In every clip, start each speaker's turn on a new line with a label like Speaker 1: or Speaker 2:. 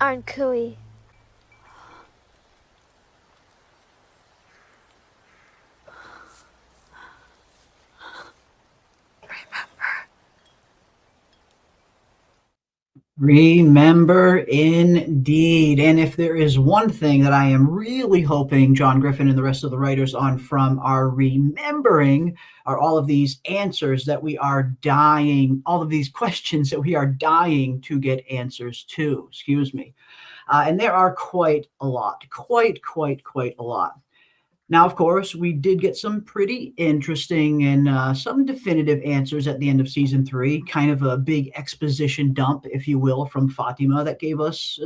Speaker 1: Aren't Cooey.
Speaker 2: Remember indeed. And if there is one thing that I am really hoping John Griffin and the rest of the writers on From are remembering are all of these answers that we are dying, all of these questions that we are dying to get answers to. Excuse me. And there are quite a lot, quite a lot. Now, of course, we did get some pretty interesting and some definitive answers at the end of season three, kind of a big exposition dump, if you will, from Fatima that gave us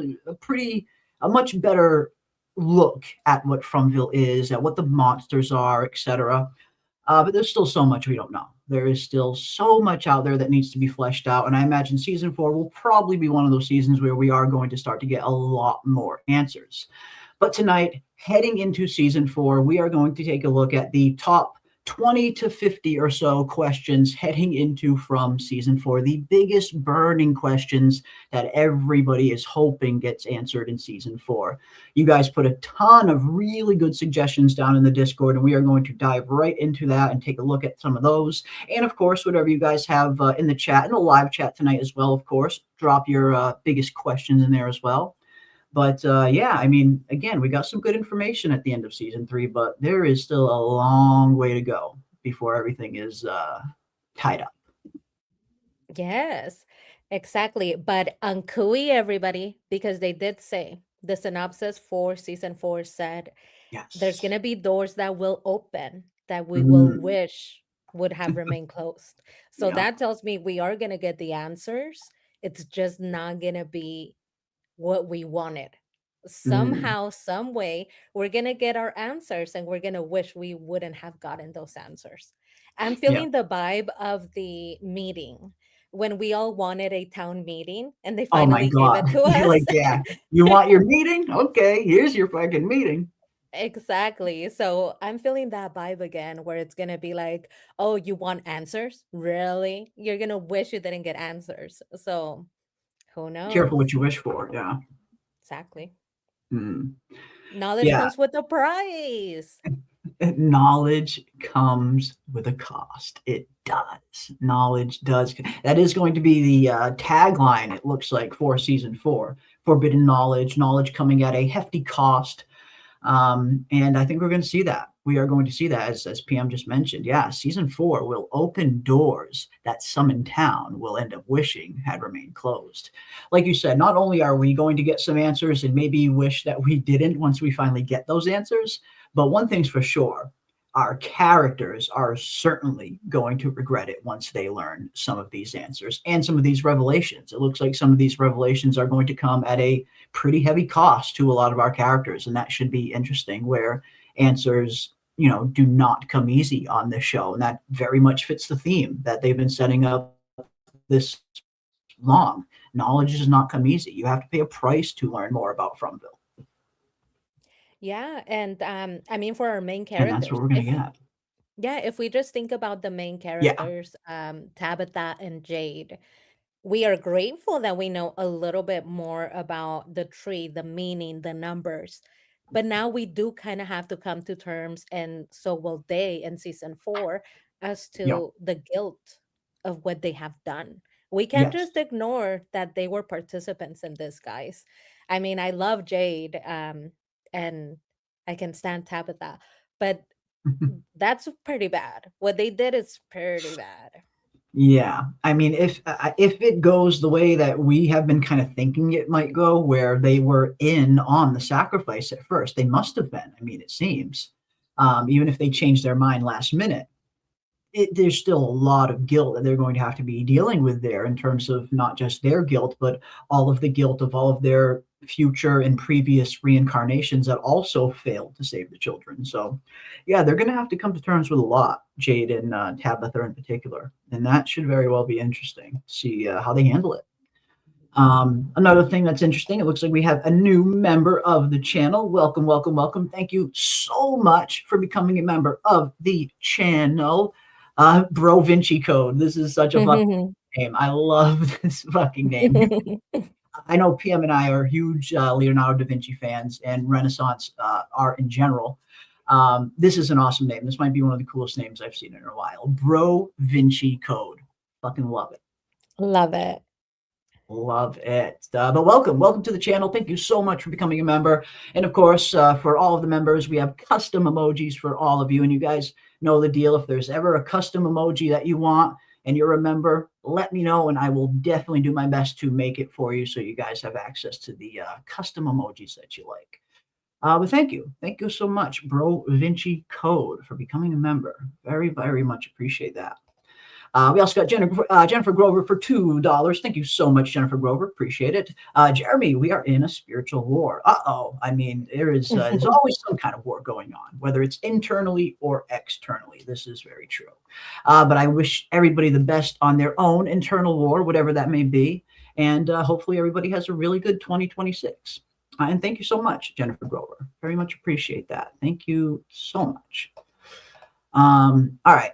Speaker 2: a much better look at what Fromville is, at what the monsters are, etc. But there's still so much we don't know. There is still so much out there that needs to be fleshed out. And I imagine season four will probably be one of those seasons where we are going to start to get a lot more answers. But tonight, heading into season four, we are going to take a look at the top 20 to 50 or so questions heading into From season four, the biggest burning questions that everybody is hoping gets answered in season four. You guys put a ton of really good suggestions down in the Discord, and we are going to dive right into that and take a look at some of those. And of course, whatever you guys have in the chat, in the live chat tonight as well, of course, drop your biggest questions in there as well. But yeah, I mean, again, we got some good information at the end of season three, but there is still a long way to go before everything is tied up.
Speaker 3: Yes, exactly. But uncooey everybody, because they did say the synopsis for season four said there's
Speaker 2: Yes.
Speaker 3: gonna be doors that will open that we will
Speaker 2: Mm,
Speaker 3: wish would have remained closed. So
Speaker 2: yeah.
Speaker 3: that tells me we are gonna get the answers. It's just not gonna be what we wanted.
Speaker 2: Mm,
Speaker 3: Somehow, some way, we're gonna get our answers and we're gonna wish we wouldn't have gotten those answers. I'm
Speaker 2: yeah.
Speaker 3: feeling the vibe of the meeting when we all wanted a town meeting and they
Speaker 2: Oh my
Speaker 3: finally gave
Speaker 2: God.
Speaker 3: it to
Speaker 2: You're
Speaker 3: us.
Speaker 2: like, yeah, you want your meeting? Okay, here's your fucking meeting.
Speaker 3: Exactly. So I'm feeling that vibe again where it's gonna be like, oh, you want answers? Really? You're gonna wish you didn't get answers. So who
Speaker 2: Careful
Speaker 3: knows?
Speaker 2: what you wish for. Yeah.
Speaker 3: Exactly.
Speaker 2: Mm.
Speaker 3: Knowledge
Speaker 2: Yeah.
Speaker 3: comes with a price.
Speaker 2: Knowledge comes with a cost. It does. Knowledge does. That is going to be the tagline, it looks like, for season four. Forbidden knowledge, knowledge coming at a hefty cost. And I think we're going to see that. We are going to see that, as PM just mentioned. Yeah, season four will open doors that some in town will end up wishing had remained closed. Like you said, not only are we going to get some answers and maybe wish that we didn't once we finally get those answers, but one thing's for sure, our characters are certainly going to regret it once they learn some of these answers and some of these revelations. It looks like some of these revelations are going to come at a pretty heavy cost to a lot of our characters, and that should be interesting. Where answers, do not come easy on this show, and that very much fits the theme that they've been setting up this long. Knowledge does not come easy. You have to pay a price to learn more about Fromville,
Speaker 3: Yeah, and I mean for our main
Speaker 2: and that's what
Speaker 3: characters,
Speaker 2: we're going to
Speaker 3: if
Speaker 2: get.
Speaker 3: yeah, if we just think about the main
Speaker 2: Yeah,
Speaker 3: characters, Tabitha and Jade, we are grateful that we know a little bit more about the tree, the meaning, the numbers. But now we do kind of have to come to terms, and so will they in season four, as
Speaker 2: yeah,
Speaker 3: to the guilt of what they have done. We can't
Speaker 2: yes.
Speaker 3: just ignore that they were participants in this, guys. I mean, I love Jade, and I can stand Tabitha, but that's pretty bad. What they did is pretty bad.
Speaker 2: Yeah, I mean, if it goes the way that we have been kind of thinking it might go, where they were in on the sacrifice at first, they must have been. I mean, it seems, even if they changed their mind last minute, there's still a lot of guilt that they're going to have to be dealing with there in terms of not just their guilt, but all of the guilt of all of their future and previous reincarnations that also failed to save the children. So, yeah, they're going to have to come to terms with a lot, Jade and Tabitha in particular. And that should very well be interesting to see how they handle it. Another thing that's interesting, it looks like we have a new member of the channel. Welcome, welcome, welcome. Thank you so much for becoming a member of the channel. Bro Vinci Code. This is such a fucking name. I love this fucking name. I know PM and I are huge Leonardo da Vinci fans and Renaissance art in general. This is an awesome name. This might be one of the coolest names I've seen in a while. Bro Vinci Code. Fucking love it.
Speaker 3: Love it.
Speaker 2: Love it. But welcome to the channel. Thank you so much for becoming a member. And of course, for all of the members, we have custom emojis for all of you. And you guys know the deal. If there's ever a custom emoji that you want and you're a member, let me know, and I will definitely do my best to make it for you so you guys have access to the custom emojis that you like. But thank you. Thank you so much, Bro Vinci Code, for becoming a member. Very, very much appreciate that. We also got Jennifer Grover for $2. Thank you so much, Jennifer Grover. Appreciate it. Jeremy, we are in a spiritual war. I mean, there's always some kind of war going on, whether it's internally or externally. This is very true. But I wish everybody the best on their own internal war, whatever that may be. And hopefully everybody has a really good 2026. And thank you so much, Jennifer Grover. Very much appreciate that. Thank you so much. All right.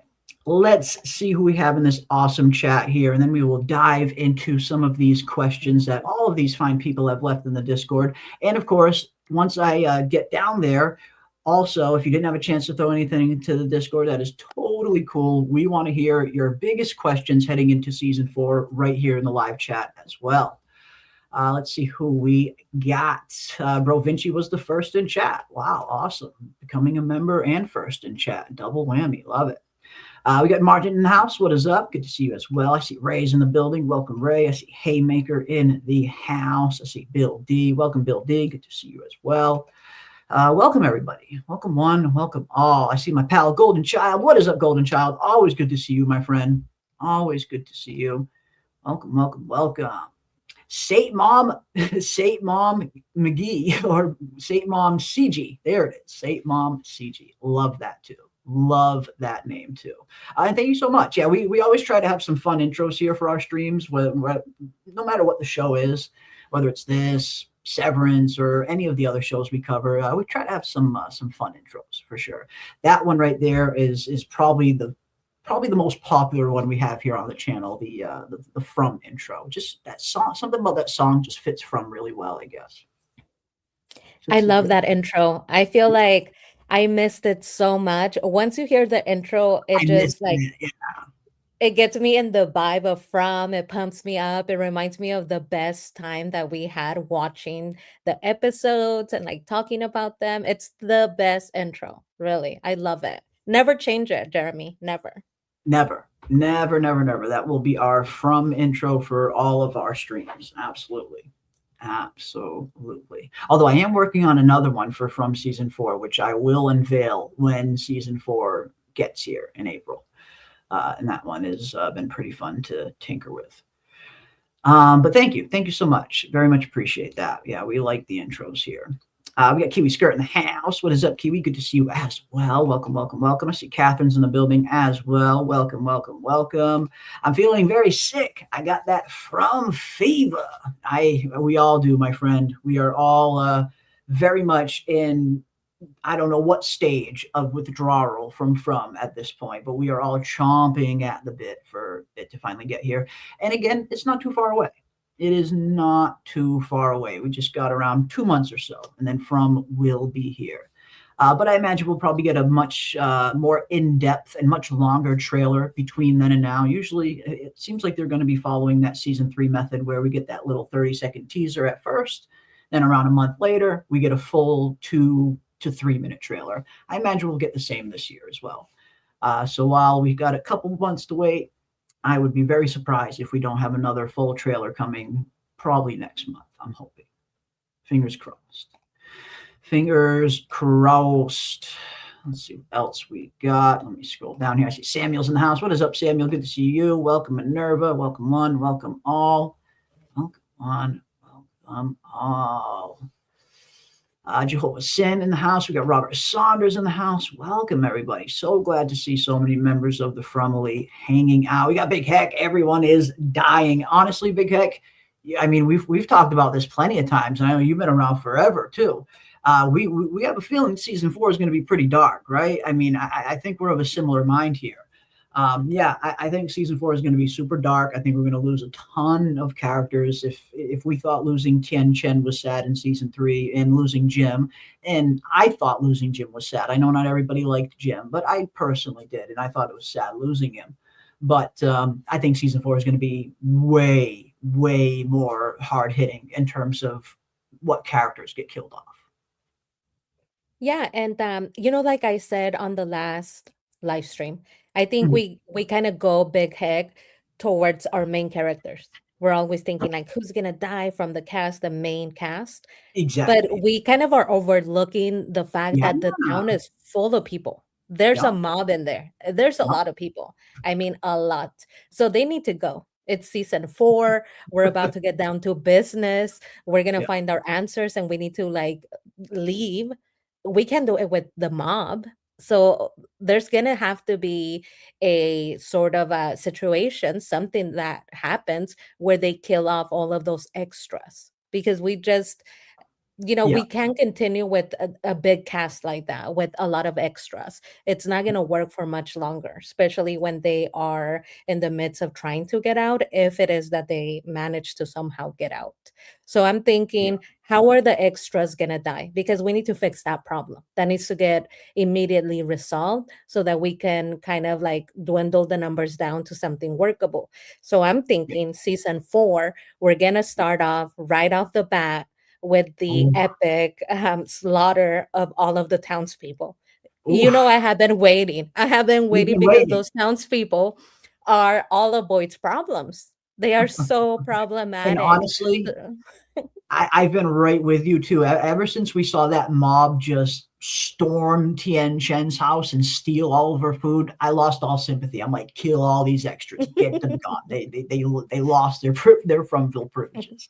Speaker 2: Let's see who we have in this awesome chat here, and then we will dive into some of these questions that all of these fine people have left in the Discord. And of course, once I get down there, also, if you didn't have a chance to throw anything into the Discord, that is totally cool. We want to hear your biggest questions heading into season 4 right here in the live chat as well. Let's see who we got. Bro Vinci was the first in chat. Wow, awesome. Becoming a member and first in chat. Double whammy. Love it. We got Martin in the house. What is up? Good to see you as well. I see Ray's in the building. Welcome, Ray. I see Haymaker in the house. I see Bill D. Welcome, Bill D. Good to see you as well. Welcome, everybody. Welcome one, welcome all. I see my pal, Golden Child. What is up, Golden Child? Always good to see you, my friend. Always good to see you. Welcome, welcome, welcome. Saint Mom McGee, or Saint Mom CG. There it is. Saint Mom CG. Love that too. Love that name too. And thank you so much. Yeah, we always try to have some fun intros here for our streams, no matter what the show is, whether it's this, Severance, or any of the other shows we cover. We try to have some fun intros for sure. That one right there is probably the most popular one we have here on the channel, the From intro. Just that song, something about that song just fits From really well, I guess.
Speaker 3: I love that intro. I feel like I missed it so much. Once you hear the intro, it just like it gets me in the vibe of From. It pumps me up. It reminds me of the best time that we had watching the episodes and like talking about them. It's the best intro, really. I love it. Never change it, Jeremy. Never.
Speaker 2: Never. That will be our From intro for all of our streams. Absolutely. Although I am working on another one for From season 4, which I will unveil when season 4 gets here in April. And that one has been pretty fun to tinker with. But thank you so much. Very much appreciate that. Yeah, we like the intros here. We got Kiwi Skirt in the house. What is up, Kiwi? Good to see you as well. Welcome. I see Catherine's in the building as well. Welcome. I'm feeling very sick. I got that From fever. We all do, my friend. We are all very much in, I don't know what stage of withdrawal from at this point, but we are all chomping at the bit for it to finally get here. And again, it's not too far away. It is not too far away. We just got around 2 months or so, and then From will be here. But I imagine we'll probably get a much more in-depth and much longer trailer between then and now. Usually, it seems like they're going to be following that season 3 method where we get that little 30-second teaser at first. Then around a month later, we get a full 2 to 3 minute trailer. I imagine we'll get the same this year as well. So while we've got a couple months to wait, I would be very surprised if we don't have another full trailer coming probably next month. I'm hoping. Fingers crossed. Let's see what else we got. Let me scroll down here. I see Samuel's in the house. What is up, Samuel? Good to see you. Welcome, Minerva. Welcome one. Welcome all. Welcome one. Welcome all. Jehovah Sin in the house. We got Robert Saunders in the house. Welcome, everybody. So glad to see so many members of the Fromily hanging out. We got Big Heck. Everyone is dying. Honestly, Big Heck, I mean, we've talked about this plenty of times. I know you've been around forever, too. We have a feeling season 4 is going to be pretty dark, right? I mean, I think we're of a similar mind here. Yeah, I think season four is going to be super dark. I think we're going to lose a ton of characters. If we thought losing Tien Chen was sad in season three, and losing Jim, and I thought losing Jim was sad. I know not everybody liked Jim, but I personally did, and I thought it was sad losing him. But I think season four is going to be way more hard hitting in terms of what characters get killed off.
Speaker 3: Yeah, and like I said on the last live stream, I think
Speaker 2: Mhm.
Speaker 3: we kind of go big head towards our main characters. We're always thinking like who's gonna die from the cast, the main cast. But
Speaker 2: Exactly.
Speaker 3: we kind of are overlooking the fact
Speaker 2: Yeah.
Speaker 3: that the town is full of people. There's a
Speaker 2: Yeah.
Speaker 3: mob in there. There's a
Speaker 2: Yeah.
Speaker 3: lot of people. I mean, a lot. So they need to go. It's season 4. We're about to get down to business. We're going to
Speaker 2: Yeah.
Speaker 3: find our answers and we need to like leave. We can do it with the mob. So there's going to have to be a sort of a situation, something that happens where they kill off all of those extras because we just
Speaker 2: Yeah.
Speaker 3: we can't continue with a big cast like that with a lot of extras. It's not going to work for much longer, especially when they are in the midst of trying to get out, if it is that they manage to somehow get out. So I'm
Speaker 2: Yeah.
Speaker 3: thinking, how are the extras going to die? Because we need to fix that problem. That needs to get immediately resolved so that we can kind of like dwindle the numbers down to something workable. So I'm
Speaker 2: Yeah.
Speaker 3: thinking season 4, we're going to start off right off the bat with the
Speaker 2: Oh,
Speaker 3: epic slaughter of all of the townspeople.
Speaker 2: oof.
Speaker 3: I have been waiting. I have been
Speaker 2: You've
Speaker 3: waiting
Speaker 2: been
Speaker 3: because
Speaker 2: waiting.
Speaker 3: those townspeople are all of Boyd's problems. They are so
Speaker 2: And
Speaker 3: problematic.
Speaker 2: honestly, I've been right with you too. Ever since we saw that mob just storm Tien Chen's house and steal all of her food, I lost all sympathy. I'm like, kill all these extras, get them gone. They lost their Fromville privileges.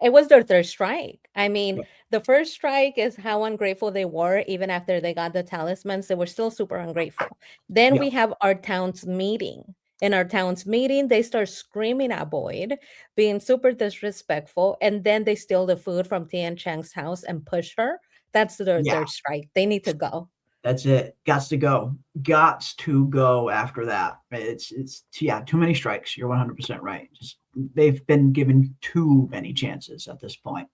Speaker 3: It was their third strike. I mean,
Speaker 2: Yep.
Speaker 3: the first strike is how ungrateful they were, even after they got the talismans. They were still super ungrateful. Then we
Speaker 2: Yep.
Speaker 3: have our town's meeting. In our town's meeting, they start screaming at Boyd, being super disrespectful, and then they steal the food from Tian Chang's house and push her. That's their
Speaker 2: Yeah.
Speaker 3: third strike. They need to go.
Speaker 2: That's it. Gots to go. Gots to go after that. It's yeah, too many strikes. You're 100% right. Just they've been given too many chances at this point.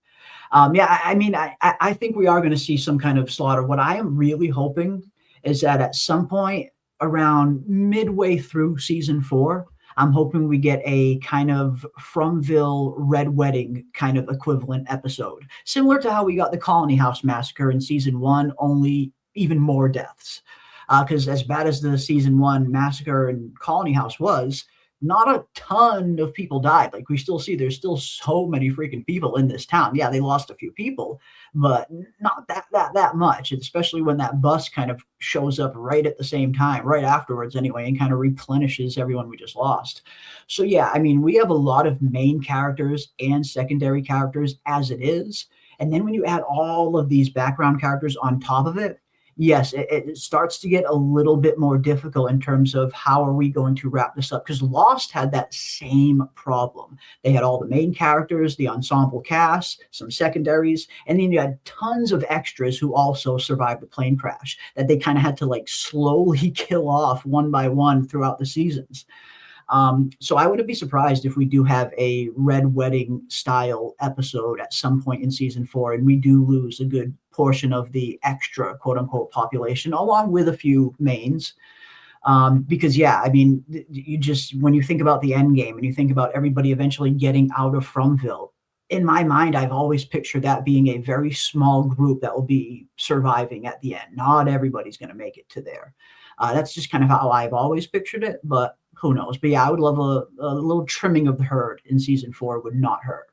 Speaker 2: Yeah, I mean, I think we are going to see some kind of slaughter. What I am really hoping is that at some point around midway through season four, I'm hoping we get a kind of Fromville Red Wedding kind of equivalent episode, similar to how we got the Colony House Massacre in season one, only even more deaths. Because as bad as the season one massacre in Colony House was, not a ton of people died. Like we still see there's still so many freaking people in this town. Yeah, they lost a few people, but not that much. And especially when that bus kind of shows up right at the same time, right afterwards anyway, and kind of replenishes everyone we just lost. So yeah, I mean, we have a lot of main characters and secondary characters as it is. And then when you add all of these background characters on top of it, yes, it starts to get a little bit more difficult in terms of how are we going to wrap this up? Because Lost had that same problem. They had all the main characters, the ensemble cast, some secondaries, and then you had tons of extras who also survived the plane crash that they kind of had to like slowly kill off one by one throughout the seasons. So I wouldn't be surprised if we do have a Red Wedding style episode at some point in season four, and we do lose a good portion of the extra quote unquote population, along with a few mains. Because yeah, I mean, you just when you think about the end game and you think about everybody eventually getting out of Fromville, in my mind, I've always pictured that being a very small group that will be surviving at the end. Not everybody's going to make it to there. That's just kind of how I've always pictured it, but who knows? But yeah, I would love a little trimming of the herd in season four would not hurt.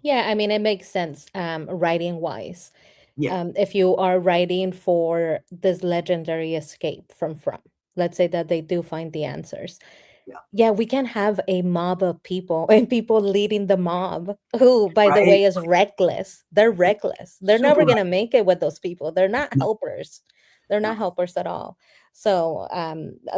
Speaker 3: Yeah, I mean, it makes sense, writing wise.
Speaker 2: Yeah,
Speaker 3: If you are writing for this legendary escape from, let's say that they do find the answers.
Speaker 2: yeah,
Speaker 3: Yeah, we can have a mob of people and people leading the mob who, by the
Speaker 2: right.
Speaker 3: way, is reckless. They're reckless. They're
Speaker 2: Super
Speaker 3: never
Speaker 2: right.
Speaker 3: gonna make it with those people. They're not
Speaker 2: No,
Speaker 3: helpers. They're not
Speaker 2: no.
Speaker 3: helpers at all. So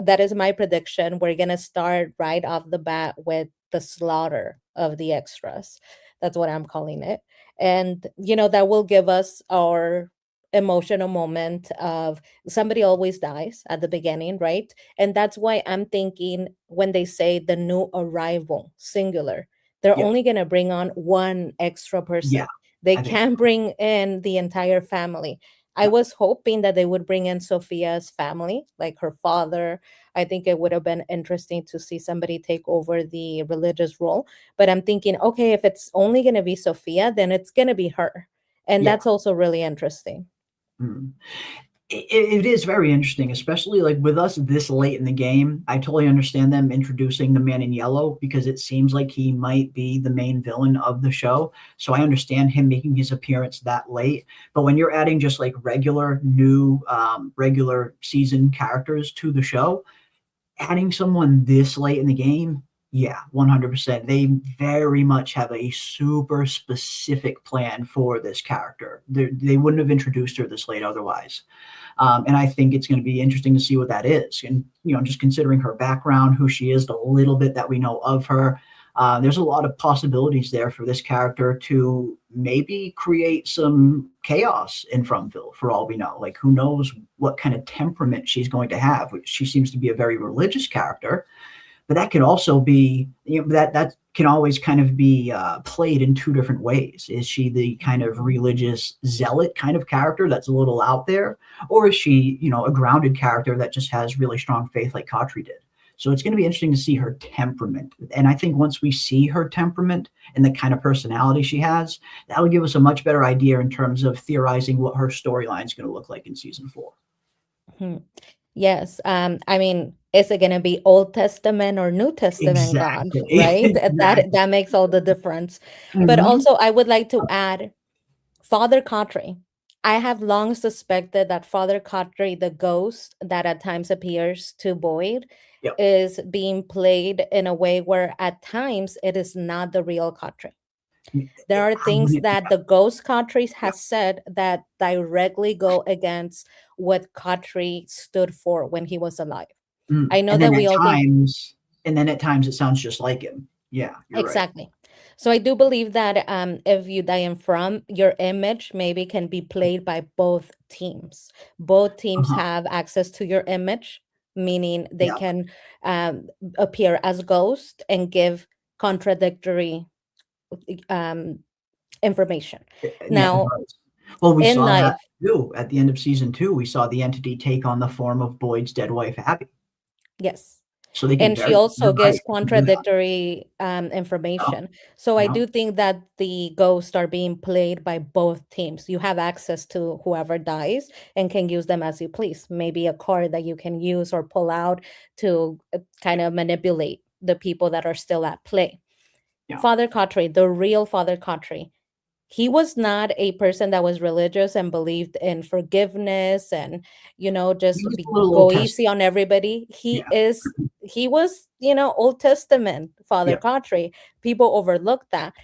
Speaker 3: that is my prediction. We're gonna start right off the bat with the slaughter of the extras. That's what I'm calling it. And that will give us our emotional moment of somebody always dies at the beginning, right? And that's why I'm thinking when they say the new arrival, singular, they're
Speaker 2: Yeah.
Speaker 3: only going to bring on one extra
Speaker 2: Yeah.
Speaker 3: person. They
Speaker 2: I think
Speaker 3: can't bring in the entire family. I
Speaker 2: no.
Speaker 3: was hoping that they would bring in Sophia's family, like her father. I think it would have been interesting to see somebody take over the religious role. But I'm thinking, okay, if it's only going to be Sophia, then it's going to be her. And
Speaker 2: Yeah.
Speaker 3: that's also really interesting.
Speaker 2: Mm. It is very interesting, especially like with us this late in the game. I totally understand them introducing the man in yellow because it seems like he might be the main villain of the show. So I understand him making his appearance that late. But when you're adding just like regular new, regular season characters to the show, adding someone this late in the game, yeah, 100%. They very much have a super specific plan for this character. They wouldn't have introduced her this late otherwise. And I think it's going to be interesting to see what that is. And, just considering her background, who she is, the little bit that we know of her, there's a lot of possibilities there for this character to maybe create some chaos in Fromville, for all we know. Like, who knows what kind of temperament she's going to have? She seems to be a very religious character, but that could also be, that can always kind of be played in two different ways. Is she the kind of religious zealot kind of character that's a little out there, or is she, a grounded character that just has really strong faith like Katri did? So it's going to be interesting to see her temperament. And I think once we see her temperament and the kind of personality she has, that'll give us a much better idea in terms of theorizing what her storyline is going to look like in season 4.
Speaker 3: Hmm. Yes. I mean, is it going to be Old Testament or New Testament God,
Speaker 2: Exactly.
Speaker 3: right? That
Speaker 2: Exactly.
Speaker 3: that makes all the difference. But
Speaker 2: Hmm.
Speaker 3: also, I would like to add Father Kotri. I have long suspected that Father Kotri, the ghost that at times appears to Boyd,
Speaker 2: Yep.
Speaker 3: is being played in a way where at times it is not the real Kotri. There are
Speaker 2: I
Speaker 3: things
Speaker 2: wouldn't.
Speaker 3: that the ghost Kotri
Speaker 2: Yep.
Speaker 3: has said that directly go against what Kotri stood for when he was alive.
Speaker 2: Mm.
Speaker 3: I know that we all think
Speaker 2: And then at times it sounds just like him. Yeah, you're right.
Speaker 3: exactly. So I do believe that if you die in from, your image maybe can be played by both teams. Both teams
Speaker 2: Uh-huh.
Speaker 3: have access to your image, meaning they
Speaker 2: Yeah.
Speaker 3: can um, appear as ghost and give contradictory um, information.
Speaker 2: Yeah, it
Speaker 3: Now,
Speaker 2: does. Well, we
Speaker 3: in
Speaker 2: saw that
Speaker 3: life,
Speaker 2: too. At the end of season 2, we saw the entity take on the form of Boyd's dead wife, Abby.
Speaker 3: yes.
Speaker 2: So they could
Speaker 3: And she
Speaker 2: very,
Speaker 3: also
Speaker 2: you're
Speaker 3: gives
Speaker 2: right. They could do that.
Speaker 3: contradictory
Speaker 2: Yeah.
Speaker 3: information. So I
Speaker 2: Yeah.
Speaker 3: do think that the ghosts are being played by both teams. You have access to whoever dies and can use them as you please. Maybe a card that you can use or pull out to kind of manipulate the people that are still at play.
Speaker 2: Yeah.
Speaker 3: Father Kotri, the real Father Kotri, he was not a person that was religious and believed in forgiveness and
Speaker 2: He
Speaker 3: just
Speaker 2: was a little Old
Speaker 3: go
Speaker 2: Testament.
Speaker 3: easy on everybody.
Speaker 2: Yeah.
Speaker 3: He was Old Testament Father
Speaker 2: Yeah.
Speaker 3: Kotri. People overlooked that,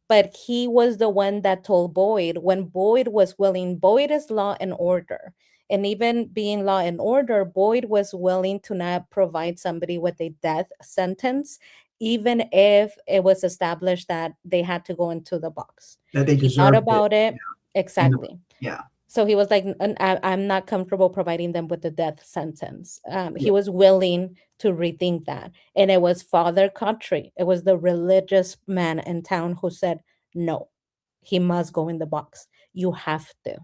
Speaker 3: but he was the one that told Boyd when Boyd was willing. Boyd is law and order, and even being law and order, Boyd was willing to not provide somebody with a death sentence even if it was established that they had to go into the box.
Speaker 2: That they
Speaker 3: He thought
Speaker 2: deserved it.
Speaker 3: about it.
Speaker 2: Yeah. In the
Speaker 3: Exactly.
Speaker 2: yeah.
Speaker 3: So he was like, I'm not comfortable providing them with the death sentence." He
Speaker 2: Yeah.
Speaker 3: was willing to rethink that. And it was Father Kotri, it was the religious man in town who said, no, he must go in the box. You have to.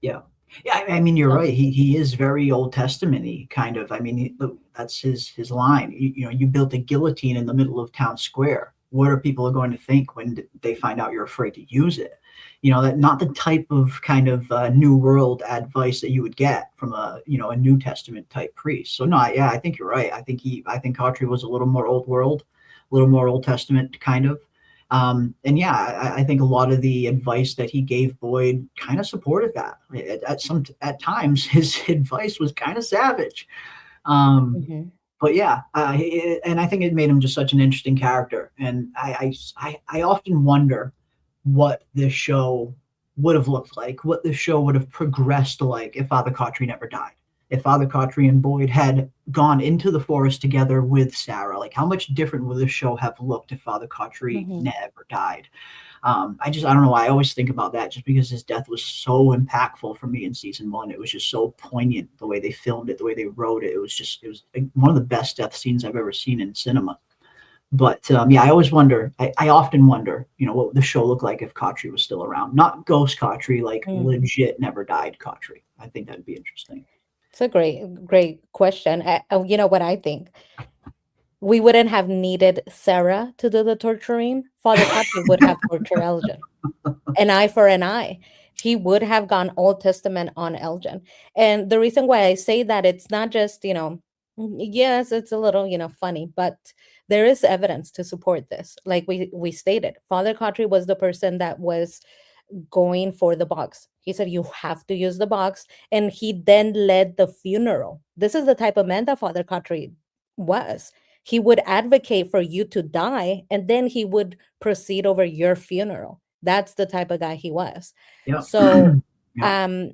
Speaker 2: Yeah. Yeah, I mean, you're
Speaker 3: So,
Speaker 2: right. He is very Old Testament-y, kind of. I mean, that's his line. You built a guillotine in the middle of town square. What are people going to think when they find out you're afraid to use it? That not the type of kind of New World advice that you would get from a New Testament type priest. So no, yeah, I think you're right. I think Autry was a little more Old World, a little more Old Testament kind of. And yeah, I think a lot of the advice that he gave Boyd kind of supported that. At times, his advice was kind of savage. Um,
Speaker 3: mhm.
Speaker 2: but yeah, and I think it made him just such an interesting character. And I often wonder what this show would have looked like, what this show would have progressed like if Father Kotri never died. if Father Kotri and Boyd had gone into the forest together with Sarah. Like, how much different would the show have looked if Father Kotri
Speaker 3: Hmm.
Speaker 2: never died? I don't know why I always think about that, just because his death was so impactful for me in season one. It was just so poignant, the way they filmed it, the way they wrote it. It was one of the best death scenes I've ever seen in cinema. But yeah, I always wonder. I often wonder, what would the show look like if Kotri was still around? Not ghost Kotri, like
Speaker 3: Hmm.
Speaker 2: legit never died Kotri. I think that'd be interesting.
Speaker 3: It's a great question. You know what I think? We wouldn't have needed Sarah to do the torturing. Father Kotri would have tortured Elgin. An eye for an eye. He would have gone Old Testament on Elgin. And the reason why I say that, it's not just, yes, it's a little, funny, but there is evidence to support this. Like we stated, Father Kotri was the person that was going for the box. He said, you have to use the box. And he then led the funeral. This is the type of man that Father Kotri was. He would advocate for you to die, and then he would proceed over your funeral. That's the type of guy he was.
Speaker 2: Yep.
Speaker 3: So,
Speaker 2: Yep.
Speaker 3: um,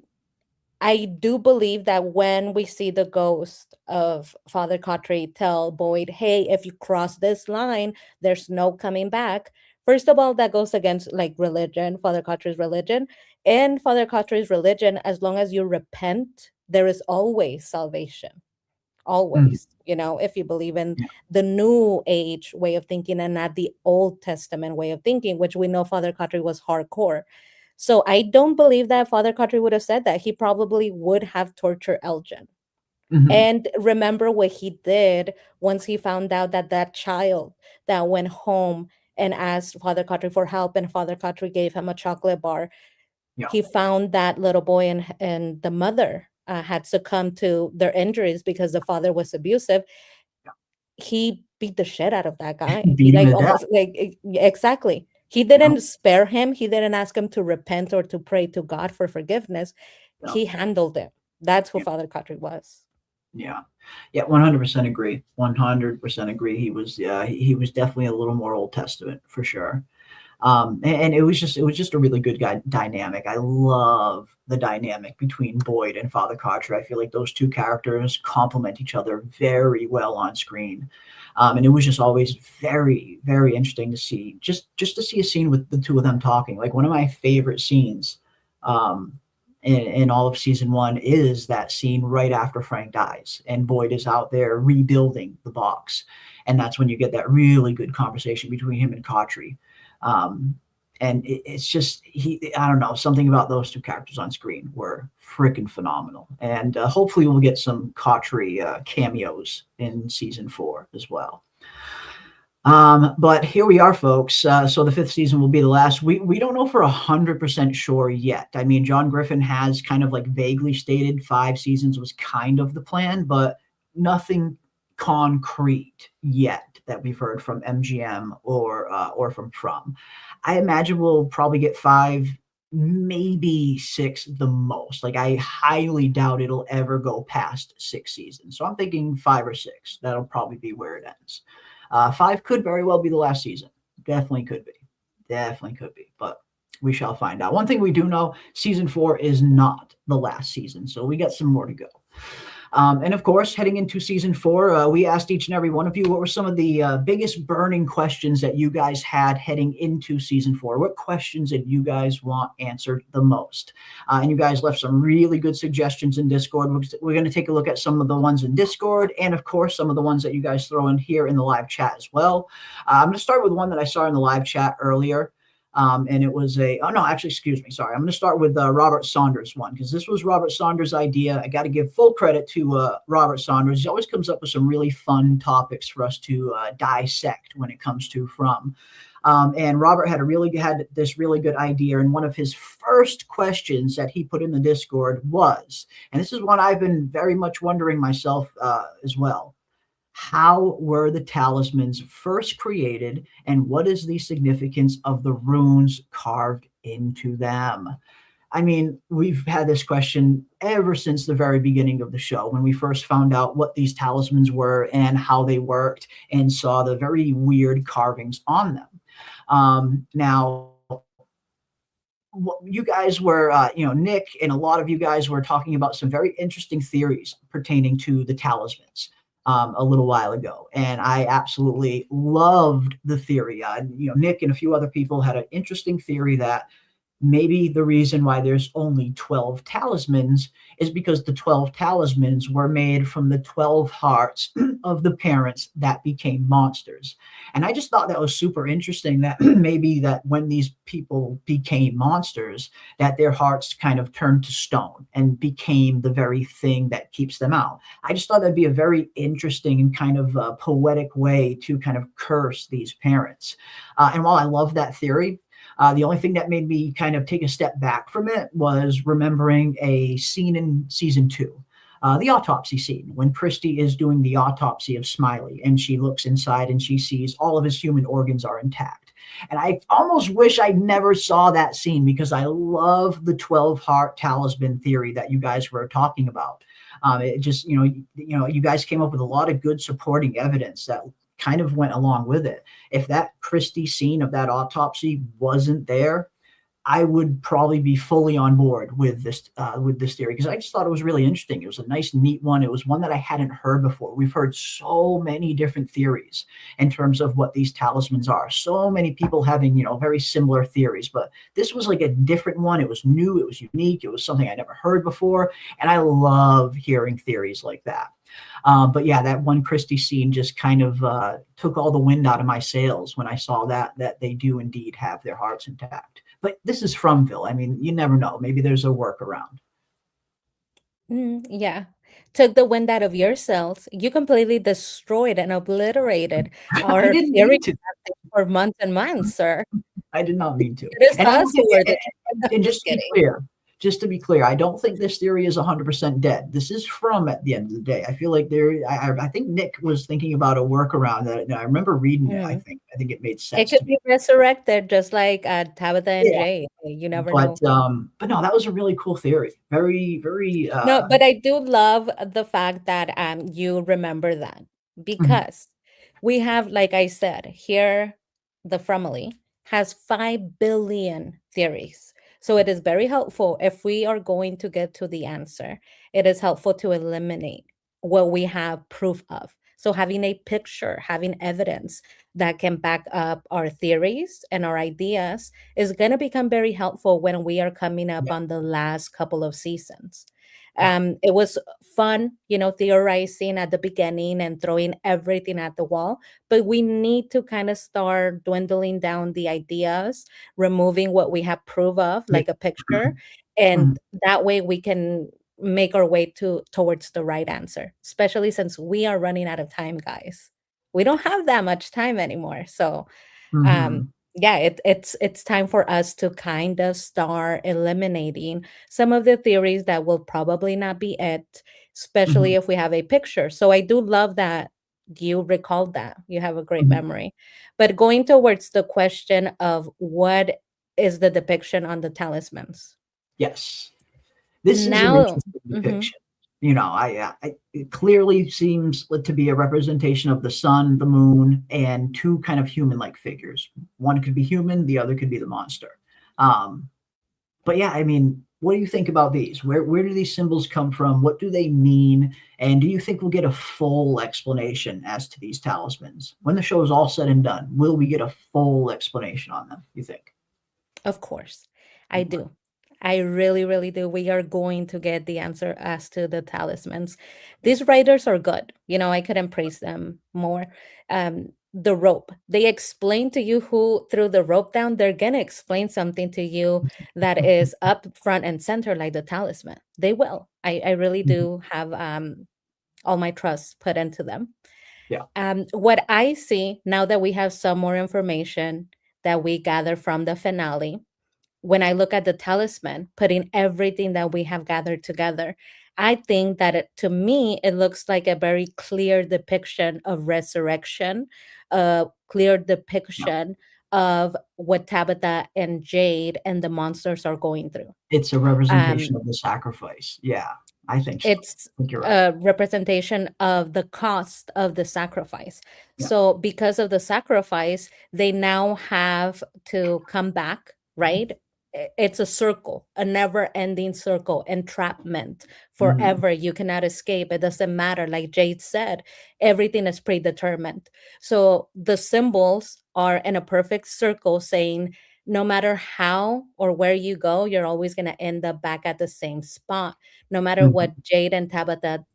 Speaker 3: I do believe that when we see the ghost of Father Kotri tell Boyd, hey, if you cross this line, there's no coming back. First of all, that goes against like religion, Father Kotri's religion. And Father Kotri's religion, as long as you repent, there is always salvation.
Speaker 2: Mhm.
Speaker 3: Always. If you believe in
Speaker 2: Yeah.
Speaker 3: the new age way of thinking and not the Old Testament way of thinking, which we know Father Kotri was hardcore. So I don't believe that Father Kotri would have said that. He probably would have tortured Elgin.
Speaker 2: Mhm.
Speaker 3: And remember what he did once he found out that that child that went home and asked Father Kotri for help, and Father Kotri gave him a chocolate bar.
Speaker 2: Yeah.
Speaker 3: He found that little boy and the mother had succumbed to their injuries because the father was abusive. He beat the shit out of that guy. He
Speaker 2: Beat him
Speaker 3: like
Speaker 2: to death.
Speaker 3: almost like exactly. He
Speaker 2: Yep.
Speaker 3: didn't spare him. He didn't ask him to repent or to pray to God for forgiveness.
Speaker 2: Yep.
Speaker 3: He handled it. That's who
Speaker 2: Yeah.
Speaker 3: Father Kotri was.
Speaker 2: Yeah. Yeah. 100% agree. 100% agree. He was definitely a little more Old Testament for sure. And it was just a really good dynamic. I love the dynamic between Boyd and Father Kotri. I feel like those two characters complement each other very well on screen. And it was just always very, very interesting to see, just to see a scene with the two of them talking. Like, one of my favorite scenes um, in all of season one is that scene right after Frank dies and Boyd is out there rebuilding the box. And that's when you get that really good conversation between him and Kotri. Um, and it's just I don't know, something about those two characters on screen were freaking phenomenal. And hopefully we'll get some Kotri cameos in season four as well. But here we are, folks. So the fifth season will be the last. We don't know for 100% sure yet. I mean, John Griffin has kind of like vaguely stated 5 seasons was kind of the plan, but nothing concrete yet that we've heard from MGM or from From. I imagine we'll probably get 5, maybe 6 the most. Like, I highly doubt it'll ever go past 6 seasons. So I'm thinking 5 or 6. That'll probably be where it ends. 5 could very well be the last season. Definitely could be. Definitely could be. But we shall find out. One thing we do know, season 4 is not the last season. So we got some more to go. And of course, heading into season 4, we asked each and every one of you what were some of the biggest burning questions that you guys had heading into season 4. What questions did you guys want answered the most? And you guys left some really good suggestions in Discord. We're going to take a look at some of the ones in Discord, and of course, some of the ones that you guys throw in here in the live chat as well. I'm going to start with one that I saw in the live chat earlier. And it was excuse me. Sorry. I'm going to start with Robert Saunders' one, because this was Robert Saunders' idea. I got to give full credit to Robert Saunders. He always comes up with some really fun topics for us to dissect when it comes to From. And Robert had this really good idea. And one of his first questions that he put in the Discord was, and this is one I've been very much wondering myself as well. How were the talismans first created, and what is the significance of the runes carved into them? I mean, we've had this question ever since the very beginning of the show, when we first found out what these talismans were and how they worked, and saw the very weird carvings on them. Now, you guys were, Nick and a lot of you guys were talking about some very interesting theories pertaining to the talismans a little while ago, and I absolutely loved the theory. Nick and a few other people had an interesting theory that maybe the reason why there's only 12 talismans is because the 12 talismans were made from the 12 hearts of the parents that became monsters. And I just thought that was super interesting that maybe that when these people became monsters, that their hearts kind of turned to stone and became the very thing that keeps them out. I just thought that'd be a very interesting and kind of poetic way to kind of curse these parents. And while I love that theory, the only thing that made me kind of take a step back from it was remembering a scene in season 2, the autopsy scene, when Christy is doing the autopsy of Smiley and she looks inside and she sees all of his human organs are intact. And I almost wish I never saw that scene because I love the 12 heart talisman theory that you guys were talking about. It just, you guys came up with a lot of good supporting evidence that kind of went along with it. If that Christie scene of that autopsy wasn't there, I would probably be fully on board with this theory because I just thought it was really interesting. It was a nice, neat one. It was one that I hadn't heard before. We've heard so many different theories in terms of what these talismans are. So many people having, very similar theories, but this was like a different one. It was new. It was unique. It was something I never heard before, and I love hearing theories like that. But yeah, that one Christie scene just kind of took all the wind out of my sails when I saw that they do indeed have their hearts intact. But this is Fromville. I mean, you never know. Maybe there's a workaround.
Speaker 3: Yeah. Took the wind out of your sails. You completely destroyed and obliterated
Speaker 2: I
Speaker 3: our
Speaker 2: didn't
Speaker 3: theory
Speaker 2: mean to.
Speaker 3: for months and months, sir.
Speaker 2: I did not mean to.
Speaker 3: It is
Speaker 2: And I don't
Speaker 3: us
Speaker 2: think,
Speaker 3: who were the
Speaker 2: and
Speaker 3: just kidding.
Speaker 2: just to be clear, I don't think this theory is 100% dead. This is from at the end of the day. I feel like I think Nick was thinking about a workaround that I remember reading it.
Speaker 3: Mm.
Speaker 2: I think it made
Speaker 3: It
Speaker 2: sense
Speaker 3: could
Speaker 2: to me.
Speaker 3: be resurrected just like Tabitha and
Speaker 2: Yeah.
Speaker 3: Jay. You never know.
Speaker 2: But no, that was a really cool theory. Very, very,
Speaker 3: No, but I do love the fact that you remember that
Speaker 2: mhm,
Speaker 3: because we have, like I said, here the Fromily has 5 billion theories. So it is very helpful if we are going to get to the answer. It is helpful to eliminate what we have proof of. So having a picture, having evidence that can back up our theories and our ideas is going to become very helpful when we are coming up
Speaker 2: yeah,
Speaker 3: on the last couple of seasons.
Speaker 2: yeah,
Speaker 3: It was fun, theorizing at the beginning and throwing everything at the wall. But we need to kind of start dwindling down the ideas, removing what we have proof of,
Speaker 2: yeah.
Speaker 3: like a picture, and
Speaker 2: Mhm,
Speaker 3: that way we can make our way towards the right answer. Especially since we are running out of time, guys. We don't have that much time anymore, so um
Speaker 2: mhm,
Speaker 3: yeah, it's time for us to kind of start eliminating some of the theories that will probably not be it, especially
Speaker 2: mhm,
Speaker 3: if we have a picture. So I do love that you recalled that. You have a great
Speaker 2: mhm.
Speaker 3: memory. But going towards the question of what is the depiction on the talismans
Speaker 2: Yes. This is an
Speaker 3: now.
Speaker 2: interesting
Speaker 3: Mhm.
Speaker 2: depiction. It clearly seems to be a representation of the sun, the moon, and two kind of human-like figures. One could be human, the other could be the monster. Um, but yeah, I mean, what do you think about these? Where do these symbols come from? What do they mean? And do you think we'll get a full explanation as to these talismans when the show is all said and done? Will we get a full explanation on them? You think?
Speaker 3: Of course, I do. I really, really do. We are going to get the answer as to the talismans. These writers are good. I couldn't praise them more. The rope, they explain to you who threw the rope down. They're going to explain something to you that is up front and center, like the talisman. They will. I really
Speaker 2: Mhm.
Speaker 3: do have all my trust put into them.
Speaker 2: Yeah.
Speaker 3: What I see now that we have some more information that we gather from the finale, when I look at the talisman, putting everything that we have gathered together, I think that to me, it looks like a very clear depiction of resurrection, a clear
Speaker 2: Yeah.
Speaker 3: depiction of what Tabitha and Jade and the monsters are going through.
Speaker 2: It's a
Speaker 3: Um,
Speaker 2: representation of the sacrifice. Yeah, I think so.
Speaker 3: it's
Speaker 2: I think you're right.
Speaker 3: a representation of the cost of the sacrifice.
Speaker 2: Yeah.
Speaker 3: So, because of the sacrifice, they now have to come back, right? it's a circle, a never ending circle, entrapment.
Speaker 2: Mhm.
Speaker 3: Forever, you cannot escape. It doesn't matter. Like Jade said, everything is predetermined. So the symbols are in a perfect circle saying, no matter how or where you go, you're always going to end up back at the same spot. No matter
Speaker 2: Mhm.
Speaker 3: what Jade and Tabitha,